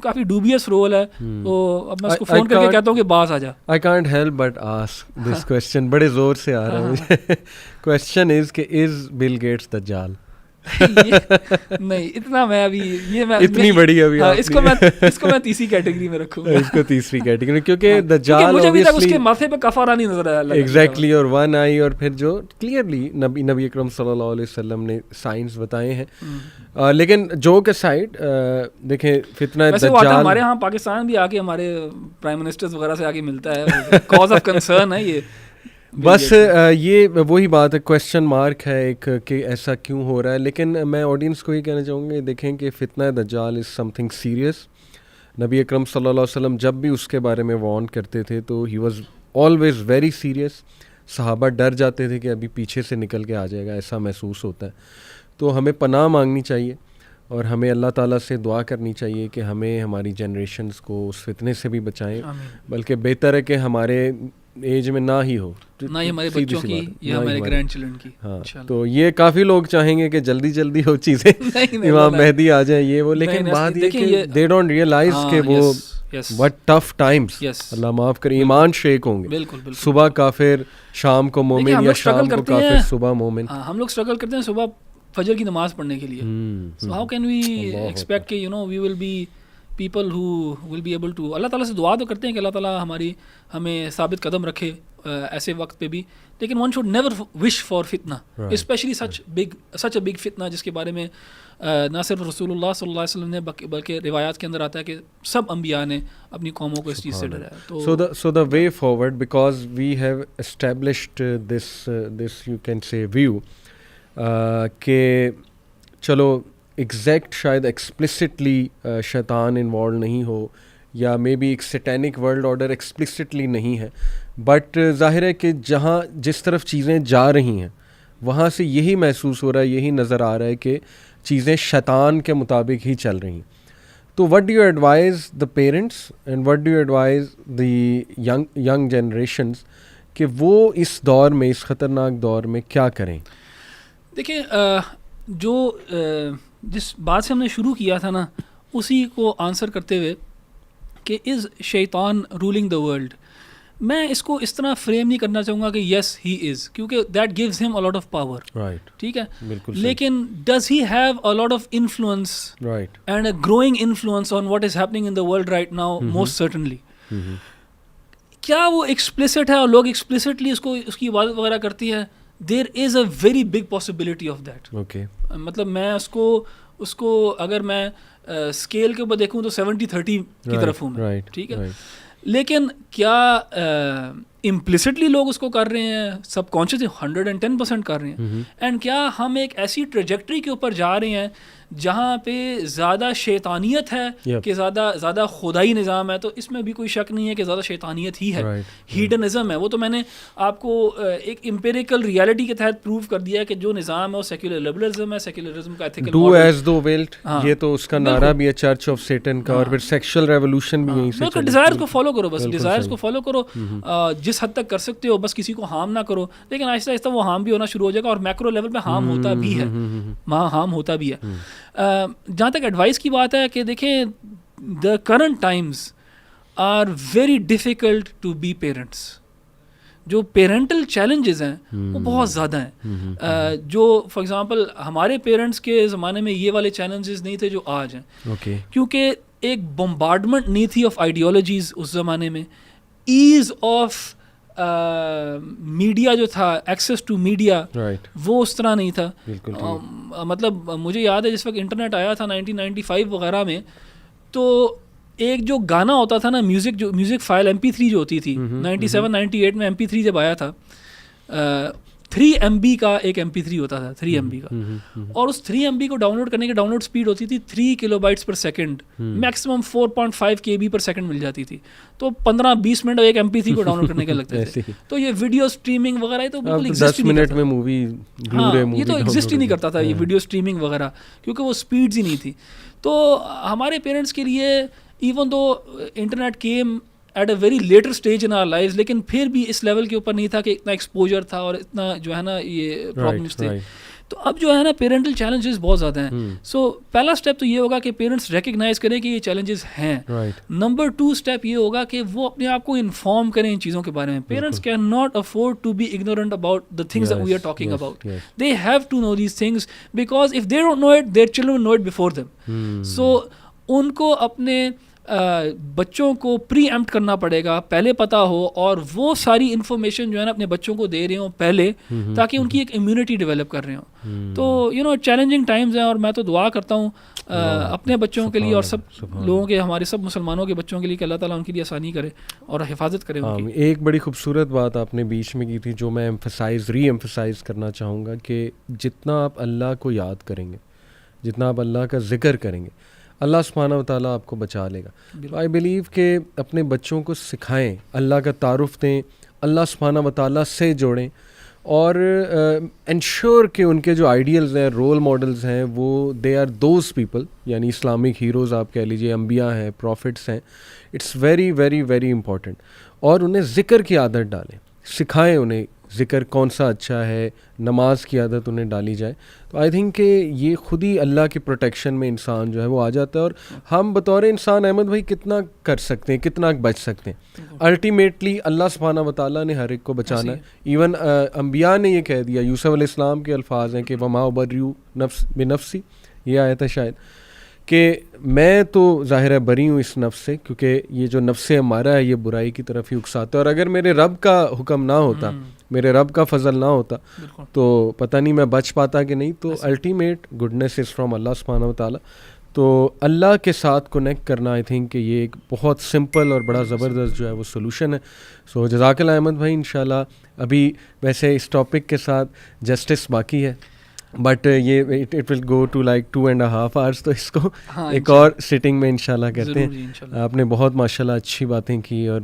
काफ़ी डूबियस रोल है. तो अब मैं उसको फ़ोन करके कहता हूँ कि बास आ जा. I can't help but ask this question. बड़े ज़ोर से आ रहा है मुझे. क्वेश्चन इज़ कि इज़ बिल गेट्स दज्जाल? नहीं, इतना मैं अभी इतनी बड़ी अभी इसको मैं तीसरी कैटेगरी में रखूंगा. इसको तीसरी कैटेगरी, क्योंकि दज्जाल मुझे अभी तक उसके माथे पे कफारा नहीं नजर आया. एग्जैक्टली. और वन आई, और फिर जो क्लियरली नबी अकरम सल्लल्लाहु अलैहि वसल्लम ने साइंस बताए हैं. लेकिन जोक असाइड, देखें फितना दज्जाल हमारे यहाँ पाकिस्तान भी आके हमारे प्राइम मिनिस्टर्स वगैरह से आके मिलता है. कॉज ऑफ कंसर्न है ये. बस ये वही बात है, क्वेश्चन मार्क है एक कि ऐसा क्यों हो रहा है. लेकिन मैं ऑडियंस को ये कहना चाहूँगा, देखें कि फितना दज्जाल इज़ समथिंग सीरियस. नबी अकरम सल्लल्लाहु अलैहि वसल्लम जब भी उसके बारे में वार्न करते थे तो he was always very serious. सहाबा डर जाते थे कि अभी पीछे से निकल के आ जाएगा, ऐसा महसूस होता है. तो हमें पनाह मांगनी चाहिए और हमें अल्लाह ताला से दुआ करनी चाहिए कि हमें हमारी जनरेशन्स को उस फितने से भी बचाएं. बल्कि बेहतर है कि हमारे एज में ना ही हो, ना ही हमारे बच्चों की या हमारे ग्रैंड चिल्ड्रन की. हाँ, तो ये काफ़ी लोग चाहेंगे कि जल्दी जल्दी हो चीज़ें, इमाम मेहदी आ जाए ये वो. लेकिन बात ये कि दे डोंट रियलाइज कि वो व्हाट टफ टाइम्स, अल्लाह माफ़ करे, ईमान शेक होंगे. बिल्कुल. सुबह काफिर, शाम को मोमिन, या शाम को काफिर, सुबह मोमिन. हम लोग स्ट्रगल करते हैं सुबह फजर की नमाज पढ़ने के लिए. So how can we expect कि we will be people who will be able to. Allah ताला से दुआ तो करते हैं कि अल्लाह ताला हमें साबित कदम रखे ऐसे वक्त पे भी. लेकिन one should never wish for फितना, स्पेशली सच अ बिग फितना जिसके बारे में ना सिर्फ रसूलुल्लाह सल्लल्लाहु अलैहि वसल्लम ने बल्कि रिवायात के अंदर आता है कि सब अंबिया ने अपनी कौमों को इस चीज़ से डराया. तो so the way forward, because we have established this you can say view कि चलो एग्जैक्ट शायद एक्सप्लिसिटली शैतान इन्वॉल्व नहीं हो, या मे बी एक सैटेनिक वर्ल्ड ऑर्डर एक्सप्लिसिटली नहीं है, बट जाहिर है कि जहाँ जिस तरफ चीज़ें जा रही हैं वहाँ से यही महसूस हो रहा है, यही नज़र आ रहा है कि चीज़ें शैतान के मुताबिक ही चल रही हैं. तो what do you advise the parents and what do you advise the young generations कि वो इस दौर में, इस ख़तरनाक दौर में क्या करें? देखिए, जो जिस बात से हमने शुरू किया था ना, उसी को आंसर करते हुए कि इज़ शैतान रूलिंग द वर्ल्ड, मैं इसको इस तरह फ्रेम नहीं करना चाहूँगा कि येस ही इज़, क्योंकि that gives him a lot of power. Right, ठीक है, लेकिन does he have a lot of influence, right, and a growing influence on what is happening in the world right now? Most certainly. क्या वो explicit है और लोग explicitly उसकी इबादत वगैरह करती है? There is a very big possibility of that. Okay, मतलब मैं उसको उसको अगर मैं स्केल के ऊपर देखूं तो 70-30 की तरफ हूँ मैं, ठीक है। लेकिन क्या इम्प्लिसिटली लोग उसको कर रहे हैं, सबकॉन्शियसली 110% कर रहे हैं, एंड क्या हम एक ऐसी ट्रेजेक्ट्री के ऊपर जा रहे हैं जहाँ पे ज़्यादा शैतानियत है कि ज़्यादा खुदाई निज़ाम है? तो इसमें भी कोई शक नहीं है कि ज़्यादा शैतानियत ही है, हीडनिज़म है। वो तो मैंने आपको एक एम्पिरिकल रियलिटी के तहत प्रूव कर दिया है कि जो निज़ाम है वो सेक्युलर लिबरलिज्म है, सेक्युलरिज्म का एथिकल डू एज दो विल्ड, ये तो उसका नारा भी है चर्च ऑफ सैटन का, और फिर सेक्सुअल रेवोल्यूशन भी यहीं से चली। डिज़ायर्स को फॉलो करो, बस डिज़ायर्स को फॉलो करो, जिस हद तक कर सकते हो, बस किसी को हार्म ना करो। लेकिन आहिस्ता आहिस्ता वो हार्म भी होना शुरू हो जाएगा, और मैक्रो लेवल पे हार्म होता भी है, हार्म होता भी है। जहाँ तक एडवाइस की बात है कि देखें, the current times are very difficult to be parents. जो पेरेंटल चैलेंजेस हैं वो बहुत ज़्यादा हैं। जो फॉर एग्ज़ाम्पल हमारे पेरेंट्स के ज़माने में ये वाले चैलेंजेस नहीं थे जो आज हैं, क्योंकि एक बम्बार्डमेंट नहीं थी ऑफ आइडियोलॉजीज़ उस ज़माने में। ईज़ ऑफ मीडिया जो था, एक्सेस टू मीडिया, वो उस तरह नहीं था। मतलब मुझे याद है जिस वक्त इंटरनेट आया था 1995 वगैरह में, तो एक जो गाना होता था ना, म्यूज़िक फाइल MP3 जो होती थी 97-98 में MP3 जब आया था, 3 MB का एक MP3 होता था, 3 MB का, और उस 3 MB को डाउनलोड करने की डाउनलोड स्पीड होती थी 3 किलोबाइट्स पर सेकंड, मैक्सिमम 4.5 KB पर सेकंड मिल जाती थी। तो 15-20 मिनट एक MP3 को डाउनलोड करने के लगते थे। तो ये वीडियो स्ट्रीमिंग वगैरह ये तो बिल्कुल एग्जिस्ट ही नहीं करता। 10 मिनट में मूवी, ये तो एग्जिस्ट ही नहीं करता था, ये वीडियो स्ट्रीमिंग वगैरह, क्योंकि वो स्पीड्स ही नहीं थी। तो हमारे पेरेंट्स के लिए even though internet came at a very later stage in our lives, लेकिन फिर भी इस लेवल के ऊपर नहीं था कि इतना एक्सपोजर था और इतना जो है ना ये प्रॉब्लम्स थे। तो अब जो है ना पेरेंटल चैलेंजेस बहुत ज़्यादा हैं। सो पहला स्टेप तो ये होगा कि पेरेंट्स रिकग्नाइज करें कि ये चैलेंजेस हैं। नंबर 2 स्टेप ये होगा कि वो अपने आप को इन्फॉर्म करें इन चीज़ों के बारे में। Parents can not afford to be ignorant about the things that we are talking about. They have to know these things, because if they don't know it, their children know it before them. So उनको अपने बच्चों को pre एम्प्ट करना पड़ेगा, पहले पता हो, और वो सारी इन्फॉर्मेशन जो है ना अपने बच्चों को दे रहे हो पहले, ताकि उनकी एक इम्यूनिटी डेवलप कर रहे हो। तो चैलेंजिंग टाइम्स हैं, और मैं तो दुआ करता हूँ अपने बच्चों के लिए और सब लोगों के, हमारे सब मुसलमानों के बच्चों के लिए, कि अल्लाह ताला उनके लिए आसानी करे और हिफाजत करे उनकी। एक बड़ी खूबसूरत बात आपने बीच में की थी जो मैं री एम्फसाइज करना चाहूँगा, कि जितना आप अल्लाह को याद करेंगे, जितना आप अल्लाह का जिक्र करेंगे, अल्लाह सुब्हानहू व तआला आपको बचा लेगा। आई बिलीव कि अपने बच्चों को सिखाएं, अल्लाह का तारुफ दें, अल्लाह सुब्हानहू व तआला से जोड़ें, और इंश्योर कि उनके जो आइडियल्स हैं, रोल मॉडल्स हैं, वो दे आर दोज पीपल, यानी इस्लामिक हीरोज़ आप कह लीजिए, अम्बिया हैं, प्रॉफिट्स हैं। It's very very very important. और उन्हें ज़िक्र की आदत डालें, सिखाएं उन्हें ज़िक्र कौन सा अच्छा है, नमाज की आदत उन्हें डाली जाए। तो आई थिंक कि ये खुद ही अल्लाह की प्रोटेक्शन में इंसान जो है वो आ जाता है। और हम बतौर इंसान अहमद भाई कितना कर सकते हैं, कितना बच सकते हैं, अल्टीमेटली अल्लाह सुब्हानहू व तआला ने हर एक को बचाना है। इवन अम्बिया ने ये कह दिया, यूसुफ अलैहिस्सलाम के अल्फाज हैं कि वमा उबर्रिउ बिनफ्सी, ये आयत है शायद, कि मैं तो ज़ाहिर है बरी हूँ इस नफ्स से, क्योंकि ये जो नफ्स हमारा है ये बुराई की तरफ ही उकसाता है, और अगर मेरे रब का हुक्म ना होता, मेरे रब का फजल ना होता, तो पता नहीं मैं बच पाता कि नहीं। तो अल्टीमेट गुडनेस इज़ फ्रॉम अल्लाह सुब्हानहू व तआला। तो अल्लाह के साथ कनेक्ट करना, आई थिंक कि ये एक बहुत सिंपल और बड़ा ज़बरदस्त जो है वो सोल्यूशन है। सो जज़ाकल्लाह अहमद भाई, इंशाल्लाह अभी वैसे इस टॉपिक के साथ जस्टिस बाकी है, बट ये it will go to like 2.5 hours, तो इसको एक और सिटिंग में इंशाल्लाह करते हैं। आपने बहुत माशाल्लाह अच्छी बातें की और